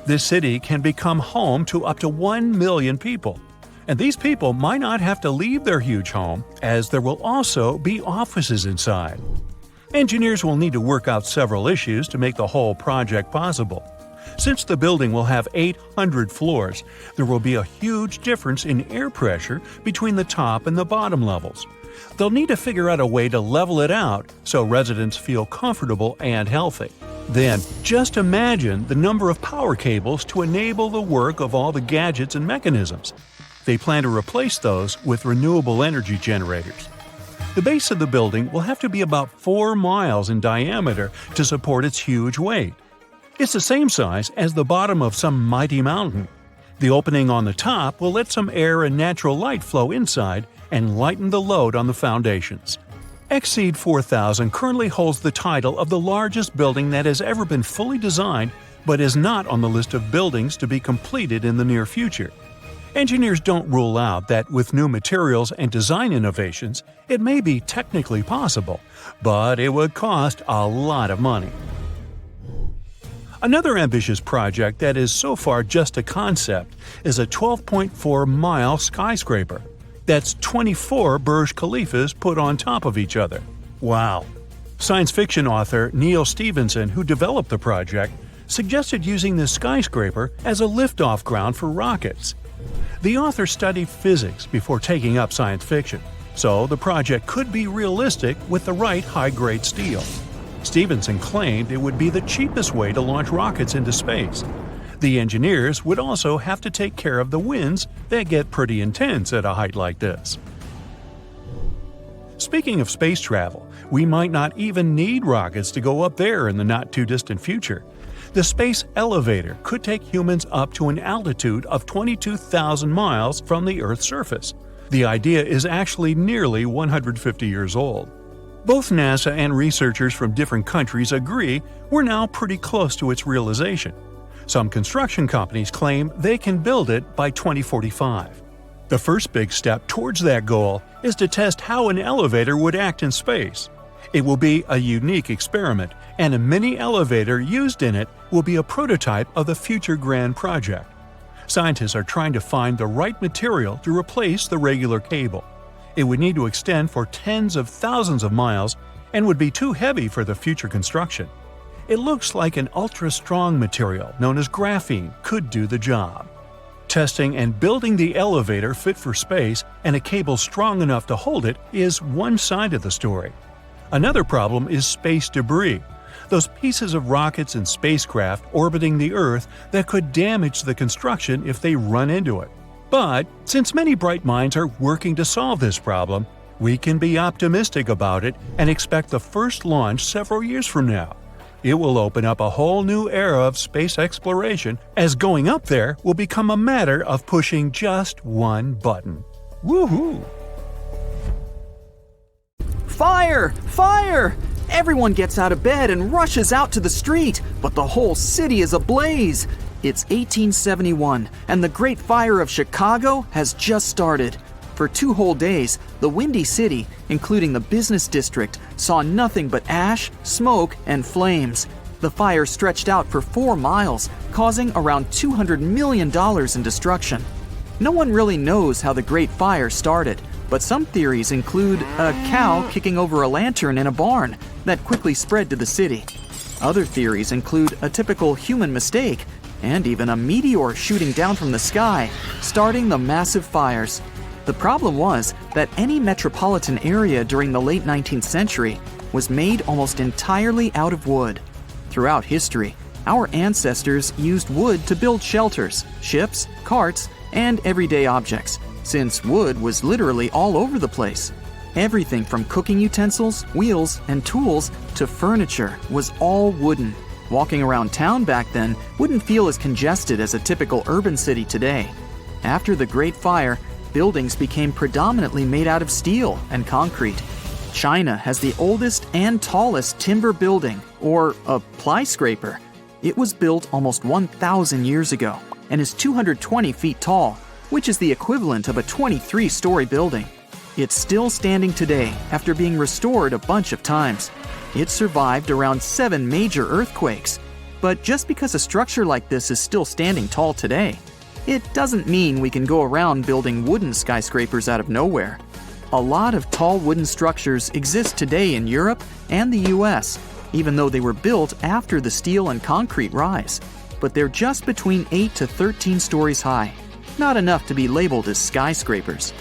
This city can become home to up to 1 million people. And these people might not have to leave their huge home, as there will also be offices inside. Engineers will need to work out several issues to make the whole project possible. Since the building will have 800 floors, there will be a huge difference in air pressure between the top and the bottom levels. They'll need to figure out a way to level it out so residents feel comfortable and healthy. Then, just imagine the number of power cables to enable the work of all the gadgets and mechanisms. They plan to replace those with renewable energy generators. The base of the building will have to be about 4 miles in diameter to support its huge weight. It's the same size as the bottom of some mighty mountain. The opening on the top will let some air and natural light flow inside and lighten the load on the foundations. Exceed 4,000 currently holds the title of the largest building that has ever been fully designed but is not on the list of buildings to be completed in the near future. Engineers don't rule out that with new materials and design innovations, it may be technically possible, but it would cost a lot of money. Another ambitious project that is so far just a concept is a 12.4-mile skyscraper. That's 24 Burj Khalifas put on top of each other. Wow! Science fiction author Neil Stephenson, who developed the project, suggested using this skyscraper as a liftoff ground for rockets. The author studied physics before taking up science fiction, so the project could be realistic with the right high-grade steel. Stevenson claimed it would be the cheapest way to launch rockets into space. The engineers would also have to take care of the winds that get pretty intense at a height like this. Speaking of space travel, we might not even need rockets to go up there in the not-too-distant future. The space elevator could take humans up to an altitude of 22,000 miles from the Earth's surface. The idea is actually nearly 150 years old. Both NASA and researchers from different countries agree we're now pretty close to its realization. Some construction companies claim they can build it by 2045. The first big step towards that goal is to test how an elevator would act in space. It will be a unique experiment, and a mini elevator used in it will be a prototype of the future grand project. Scientists are trying to find the right material to replace the regular cable. It would need to extend for tens of thousands of miles and would be too heavy for the future construction. It looks like an ultra-strong material known as graphene could do the job. Testing and building the elevator fit for space and a cable strong enough to hold it is one side of the story. Another problem is space debris, those pieces of rockets and spacecraft orbiting the Earth that could damage the construction if they run into it. But since many bright minds are working to solve this problem, we can be optimistic about it and expect the first launch several years from now. It will open up a whole new era of space exploration, as going up there will become a matter of pushing just one button. Woohoo! Fire! Fire! Everyone gets out of bed and rushes out to the street, but the whole city is ablaze. It's 1871, and the Great Fire of Chicago has just started. For 2 whole days, the Windy City, including the business district, saw nothing but ash, smoke, and flames. The fire stretched out for 4 miles, causing around $200 million in destruction. No one really knows how the Great Fire started, but some theories include a cow kicking over a lantern in a barn that quickly spread to the city. Other theories include a typical human mistake, and even a meteor shooting down from the sky, starting the massive fires. The problem was that any metropolitan area during the late 19th century was made almost entirely out of wood. Throughout history, our ancestors used wood to build shelters, ships, carts, and everyday objects, since wood was literally all over the place. Everything from cooking utensils, wheels, and tools to furniture was all wooden. Walking around town back then wouldn't feel as congested as a typical urban city today. After the Great Fire, buildings became predominantly made out of steel and concrete. China has the oldest and tallest timber building, or a skyscraper. It was built almost 1,000 years ago and is 220 feet tall, which is the equivalent of a 23-story building. It's still standing today after being restored a bunch of times. It survived around 7 major earthquakes. But just because a structure like this is still standing tall today, it doesn't mean we can go around building wooden skyscrapers out of nowhere. A lot of tall wooden structures exist today in Europe and the US, even though they were built after the steel and concrete rise. But they're just between 8 to 13 stories high, not enough to be labeled as skyscrapers.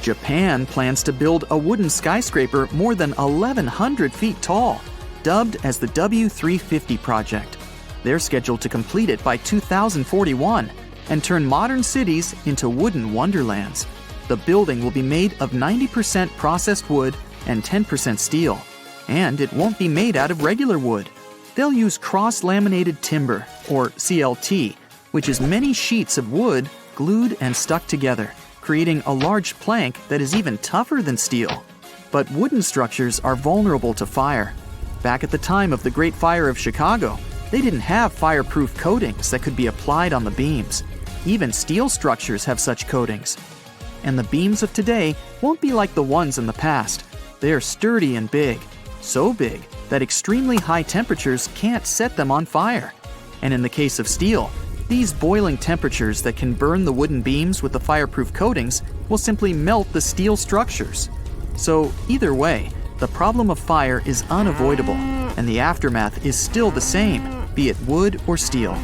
Japan plans to build a wooden skyscraper more than 1,100 feet tall, dubbed as the W350 project. They're scheduled to complete it by 2041 and turn modern cities into wooden wonderlands. The building will be made of 90% processed wood and 10% steel, and it won't be made out of regular wood. They'll use cross-laminated timber, or CLT, which is many sheets of wood glued and stuck together, creating a large plank that is even tougher than steel. But wooden structures are vulnerable to fire. Back at the time of the Great Fire of Chicago, they didn't have fireproof coatings that could be applied on the beams. Even steel structures have such coatings. And the beams of today won't be like the ones in the past. They're sturdy and big, so big that extremely high temperatures can't set them on fire. And in the case of steel, these boiling temperatures that can burn the wooden beams with the fireproof coatings will simply melt the steel structures. So either way, the problem of fire is unavoidable, and the aftermath is still the same, be it wood or steel.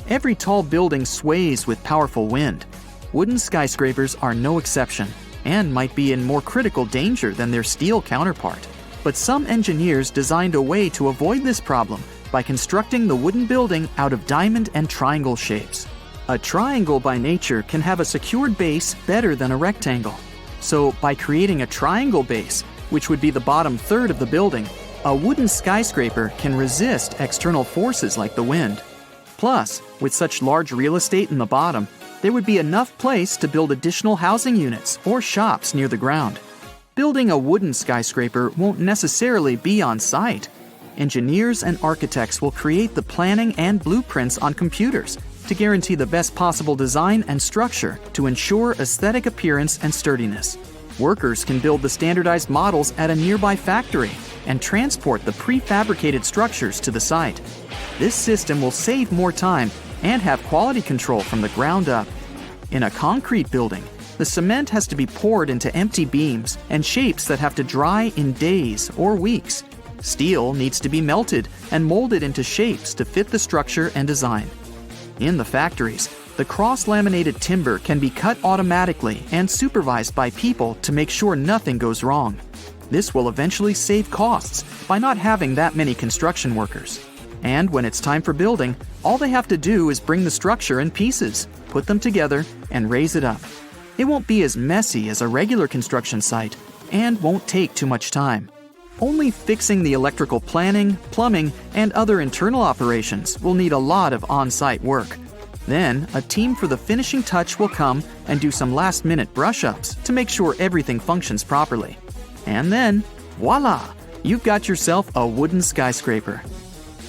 Every tall building sways with powerful wind. Wooden skyscrapers are no exception, and might be in more critical danger than their steel counterpart. But some engineers designed a way to avoid this problem by constructing the wooden building out of diamond and triangle shapes. A triangle by nature can have a secured base better than a rectangle. So by creating a triangle base, which would be the bottom third of the building, a wooden skyscraper can resist external forces like the wind. Plus, with such large real estate in the bottom, there would be enough place to build additional housing units or shops near the ground. Building a wooden skyscraper won't necessarily be on site. Engineers and architects will create the planning and blueprints on computers to guarantee the best possible design and structure to ensure aesthetic appearance and sturdiness. Workers can build the standardized models at a nearby factory and transport the prefabricated structures to the site. This system will save more time and have quality control from the ground up. In a concrete building, the cement has to be poured into empty beams and shapes that have to dry in days or weeks. Steel needs to be melted and molded into shapes to fit the structure and design. In the factories, the cross-laminated timber can be cut automatically and supervised by people to make sure nothing goes wrong. This will eventually save costs by not having that many construction workers. And when it's time for building, all they have to do is bring the structure in pieces, put them together, and raise it up. It won't be as messy as a regular construction site and won't take too much time. only fixing the electrical planning, plumbing, and other internal operations will need a lot of on-site work. Then, a team for the finishing touch will come and do some last-minute brush-ups to make sure everything functions properly. And then, voila! You've got yourself a wooden skyscraper.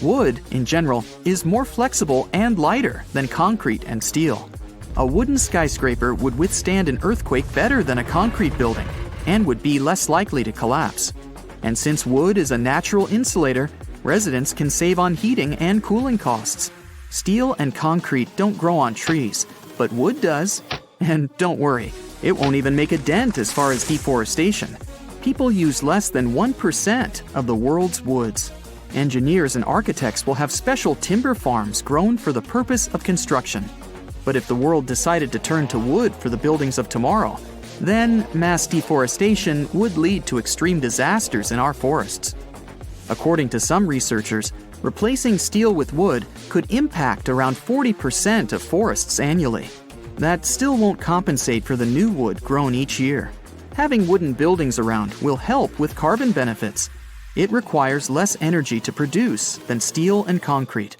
Wood, in general, is more flexible and lighter than concrete and steel. A wooden skyscraper would withstand an earthquake better than a concrete building and would be less likely to collapse. And since wood is a natural insulator, residents can save on heating and cooling costs. Steel and concrete don't grow on trees, but wood does. And don't worry, it won't even make a dent as far as deforestation. People use less than 1% of the world's woods. Engineers and architects will have special timber farms grown for the purpose of construction. But if the world decided to turn to wood for the buildings of tomorrow, then mass deforestation would lead to extreme disasters in our forests. According to some researchers, replacing steel with wood could impact around 40% of forests annually. That still won't compensate for the new wood grown each year. Having wooden buildings around will help with carbon benefits. It requires less energy to produce than steel and concrete.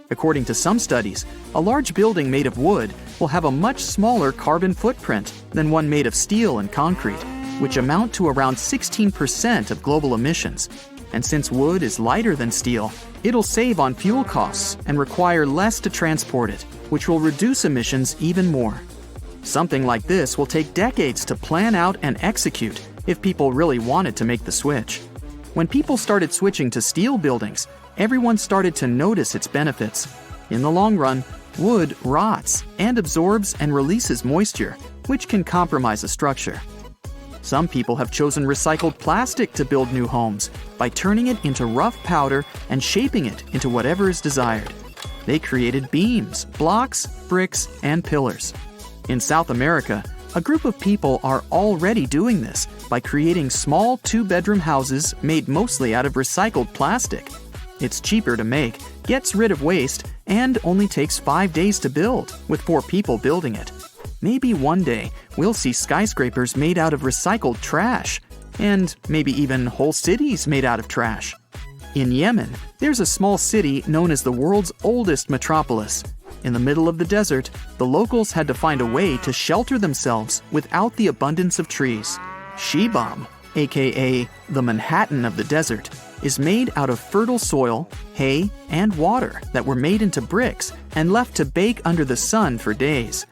According to some studies, a large building made of wood will have a much smaller carbon footprint than one made of steel and concrete, which amount to around 16% of global emissions. And since wood is lighter than steel, it'll save on fuel costs and require less to transport it, which will reduce emissions even more. Something like this will take decades to plan out and execute if people really wanted to make the switch. When people started switching to steel buildings, everyone started to notice its benefits. In the long run, wood rots and absorbs and releases moisture, which can compromise a structure. Some people have chosen recycled plastic to build new homes by turning it into rough powder and shaping it into whatever is desired. They created beams, blocks, bricks, and pillars. In South America, a group of people are already doing this by creating small two-bedroom houses made mostly out of recycled plastic. It's cheaper to make, gets rid of waste, and only takes 5 days to build, with 4 people building it. Maybe one day we'll see skyscrapers made out of recycled trash, and maybe even whole cities made out of trash. In Yemen, there's a small city known as the world's oldest metropolis. In the middle of the desert, the locals had to find a way to shelter themselves without the abundance of trees. Shibam, aka the Manhattan of the desert, is made out of fertile soil, hay, and water that were made into bricks and left to bake under the sun for days.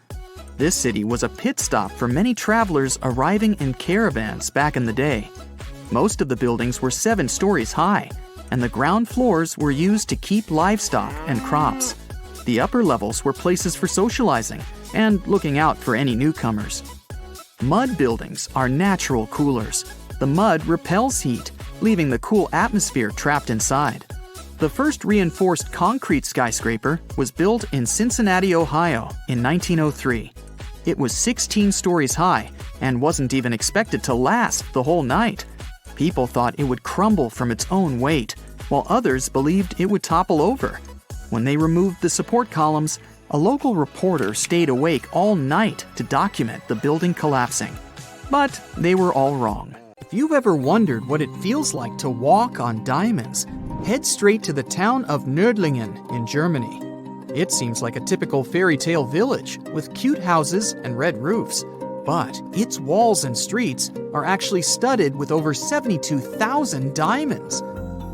This city was a pit stop for many travelers arriving in caravans back in the day. Most of the buildings were 7 stories high, and the ground floors were used to keep livestock and crops. The upper levels were places for socializing and looking out for any newcomers. Mud buildings are natural coolers. The mud repels heat, leaving the cool atmosphere trapped inside. The first reinforced concrete skyscraper was built in Cincinnati, Ohio in 1903. It was 16 stories high and wasn't even expected to last the whole night. People thought it would crumble from its own weight, while others believed it would topple over. When they removed the support columns, a local reporter stayed awake all night to document the building collapsing. But they were all wrong. If you've ever wondered what it feels like to walk on diamonds, head straight to the town of Nördlingen in Germany. It seems like a typical fairy tale village with cute houses and red roofs. But its walls and streets are actually studded with over 72,000 diamonds.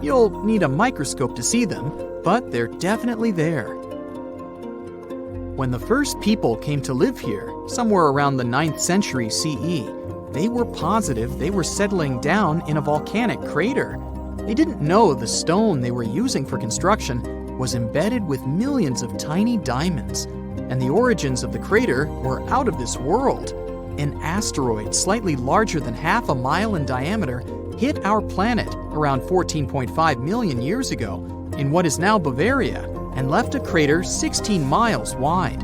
You'll need a microscope to see them, but they're definitely there. When the first people came to live here, somewhere around the 9th century CE, they were positive they were settling down in a volcanic crater. They didn't know the stone they were using for construction was embedded with millions of tiny diamonds, and the origins of the crater were out of this world. An asteroid slightly larger than half a mile in diameter hit our planet around 14.5 million years ago in what is now Bavaria and left a crater 16 miles wide.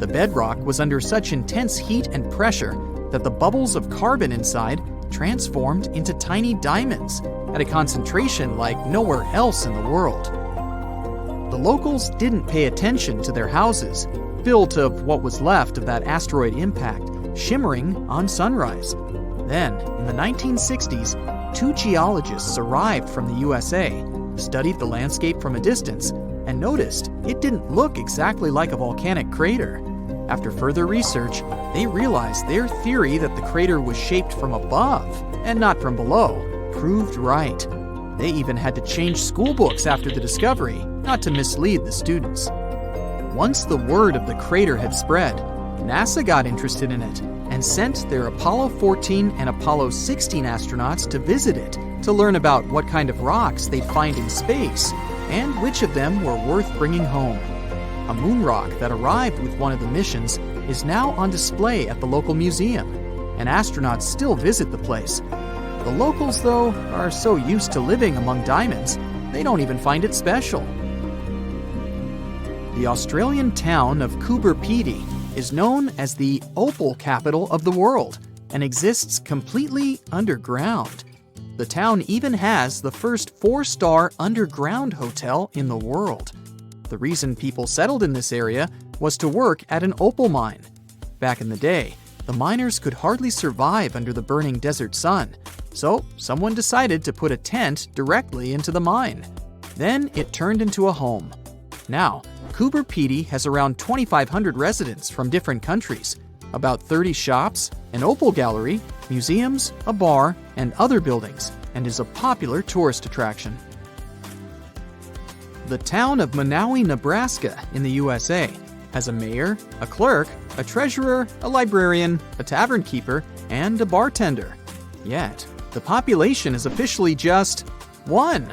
The bedrock was under such intense heat and pressure that the bubbles of carbon inside transformed into tiny diamonds at a concentration like nowhere else in the world. The locals didn't pay attention to their houses, built of what was left of that asteroid impact, shimmering on sunrise. Then, in the 1960s, 2 geologists arrived from the USA, studied the landscape from a distance, and noticed it didn't look exactly like a volcanic crater. After further research, they realized their theory that the crater was shaped from above and not from below proved right. They even had to change school books after the discovery, not to mislead the students. Once the word of the crater had spread, NASA got interested in it and sent their Apollo 14 and Apollo 16 astronauts to visit it to learn about what kind of rocks they'd find in space and which of them were worth bringing home. A moon rock that arrived with one of the missions is now on display at the local museum, and astronauts still visit the place. The locals, though, are so used to living among diamonds, they don't even find it special. The Australian town of Coober Pedy is known as the opal capital of the world and exists completely underground. The town even has the first 4-star underground hotel in the world. The reason people settled in this area was to work at an opal mine. Back in the day, the miners could hardly survive under the burning desert sun, so someone decided to put a tent directly into the mine. Then it turned into a home. Now, Coober Pedy has around 2,500 residents from different countries, about 30 shops, an opal gallery, museums, a bar, and other buildings, and is a popular tourist attraction. The town of Monowi, Nebraska, in the USA, has a mayor, a clerk, a treasurer, a librarian, a tavern keeper, and a bartender. Yet, the population is officially just 1.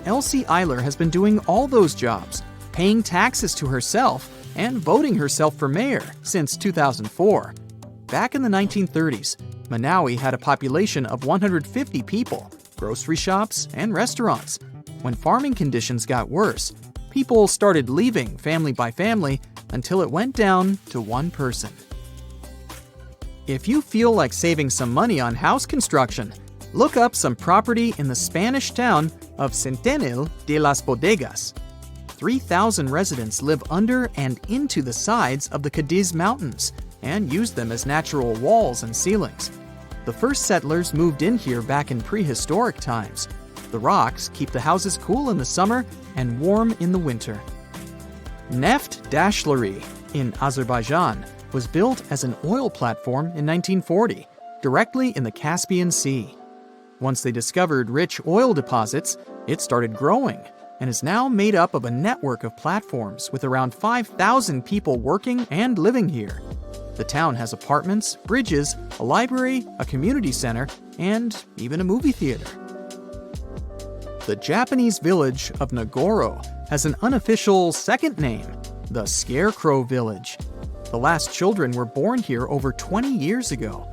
Elsie Eiler has been doing all those jobs, paying taxes to herself, and voting herself for mayor since 2004. Back in the 1930s, Monowi had a population of 150 people, grocery shops, and restaurants. When farming conditions got worse, people started leaving family by family until it went down to 1 person. If you feel like saving some money on house construction, look up some property in the Spanish town of Centenil de las Bodegas. 3,000 residents live under and into the sides of the Cadiz Mountains and use them as natural walls and ceilings. The first settlers moved in here back in prehistoric times. The rocks keep the houses cool in the summer and warm in the winter. Neft Dashleri in Azerbaijan was built as an oil platform in 1940, directly in the Caspian Sea. Once they discovered rich oil deposits, it started growing and is now made up of a network of platforms with around 5,000 people working and living here. The town has apartments, bridges, a library, a community center, and even a movie theater. The Japanese village of Nagoro has an unofficial second name, the Scarecrow Village. The last children were born here over 20 years ago.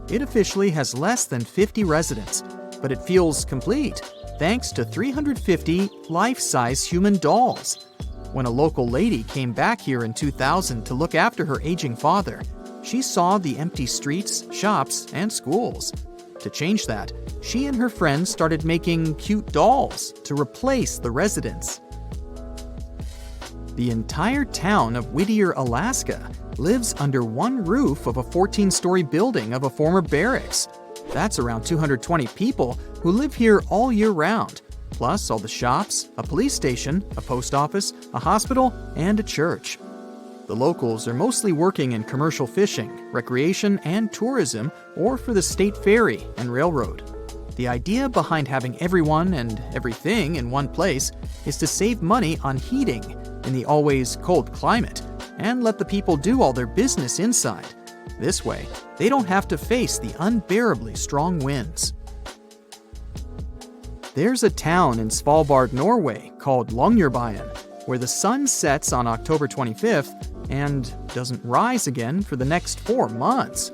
It officially has less than 50 residents, but it feels complete thanks to 350 life-size human dolls. When a local lady came back here in 2000 to look after her aging father, she saw the empty streets, shops, and schools. To change that, she and her friends started making cute dolls to replace the residents. The entire town of Whittier, Alaska, lives under one roof of a 14-story building of a former barracks. That's around 220 people who live here all year round, plus all the shops, a police station, a post office, a hospital, and a church. The locals are mostly working in commercial fishing, recreation, and tourism, or for the state ferry and railroad. The idea behind having everyone and everything in one place is to save money on heating in the always cold climate and let the people do all their business inside. This way, they don't have to face the unbearably strong winds. There's a town in Svalbard, Norway called Longyearbyen, where the sun sets on October 25th and doesn't rise again for the next 4 months.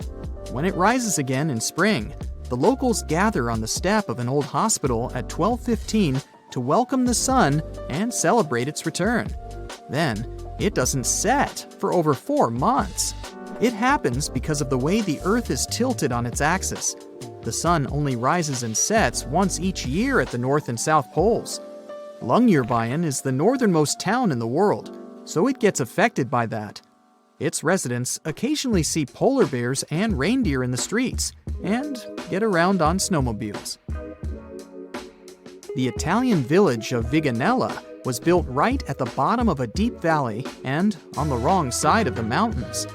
When it rises again in spring, the locals gather on the step of an old hospital at 12:15 to welcome the sun and celebrate its return. Then, it doesn't set for over 4 months. It happens because of the way the Earth is tilted on its axis. The sun only rises and sets once each year at the North and South Poles. Longyearbyen is the northernmost town in the world, so it gets affected by that. Its residents occasionally see polar bears and reindeer in the streets and get around on snowmobiles. The Italian village of Viganella was built right at the bottom of a deep valley and on the wrong side of the mountains.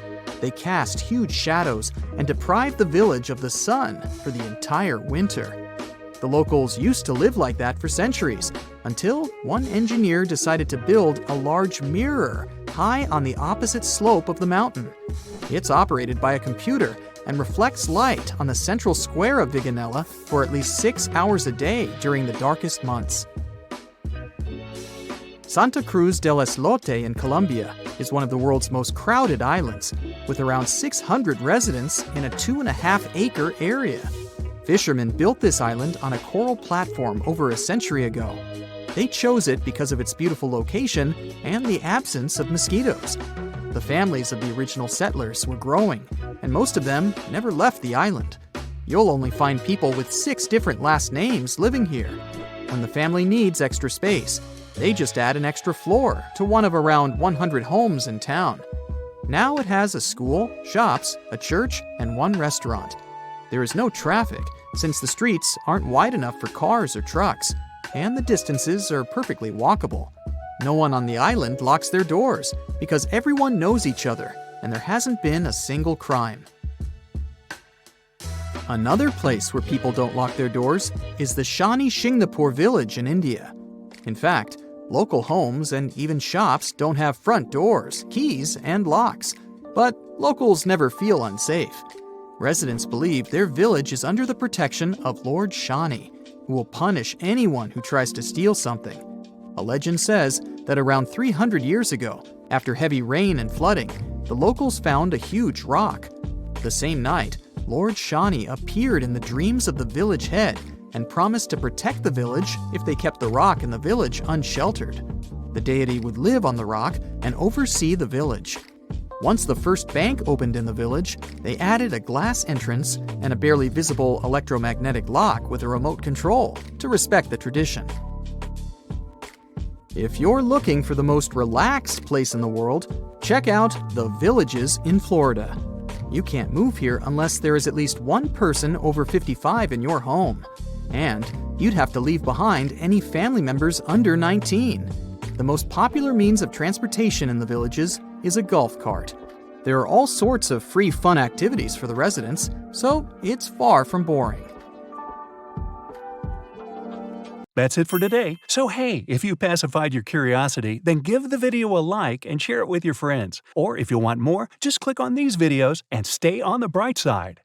They cast huge shadows and deprived the village of the sun for the entire winter. The locals used to live like that for centuries, until one engineer decided to build a large mirror high on the opposite slope of the mountain. It's operated by a computer and reflects light on the central square of Viganella for at least 6 hours a day during the darkest months. Santa Cruz del Islote in Colombia is one of the world's most crowded islands, with around 600 residents in a 2.5-acre area. Fishermen built this island on a coral platform over a century ago. They chose it because of its beautiful location and the absence of mosquitoes. The families of the original settlers were growing, and most of them never left the island. You'll only find people with 6 different last names living here. When the family needs extra space, they just add an extra floor to one of around 100 homes in town. Now it has a school, shops, a church, and 1 restaurant. There is no traffic, since the streets aren't wide enough for cars or trucks, and the distances are perfectly walkable. No one on the island locks their doors, because everyone knows each other, and there hasn't been a single crime. Another place where people don't lock their doors is the Shani Shingnapur village in India. In fact, local homes and even shops don't have front doors, keys, and locks, but locals never feel unsafe. Residents believe their village is under the protection of Lord Shani, who will punish anyone who tries to steal something. A legend says that around 300 years ago, after heavy rain and flooding, the locals found a huge rock. The same night, Lord Shani appeared in the dreams of the village head and promised to protect the village if they kept the rock in the village unsheltered. The deity would live on the rock and oversee the village. Once the first bank opened in the village, they added a glass entrance and a barely visible electromagnetic lock with a remote control to respect the tradition. If you're looking for the most relaxed place in the world, check out the Villages in Florida. You can't move here unless there is at least one person over 55 in your home. And you'd have to leave behind any family members under 19. The most popular means of transportation in the villages is a golf cart. There are all sorts of free fun activities for the residents, so it's far from boring. That's it for today. So hey, if you pacified your curiosity, then give the video a like and share it with your friends. Or if you want more, just click on these videos and stay on the bright side.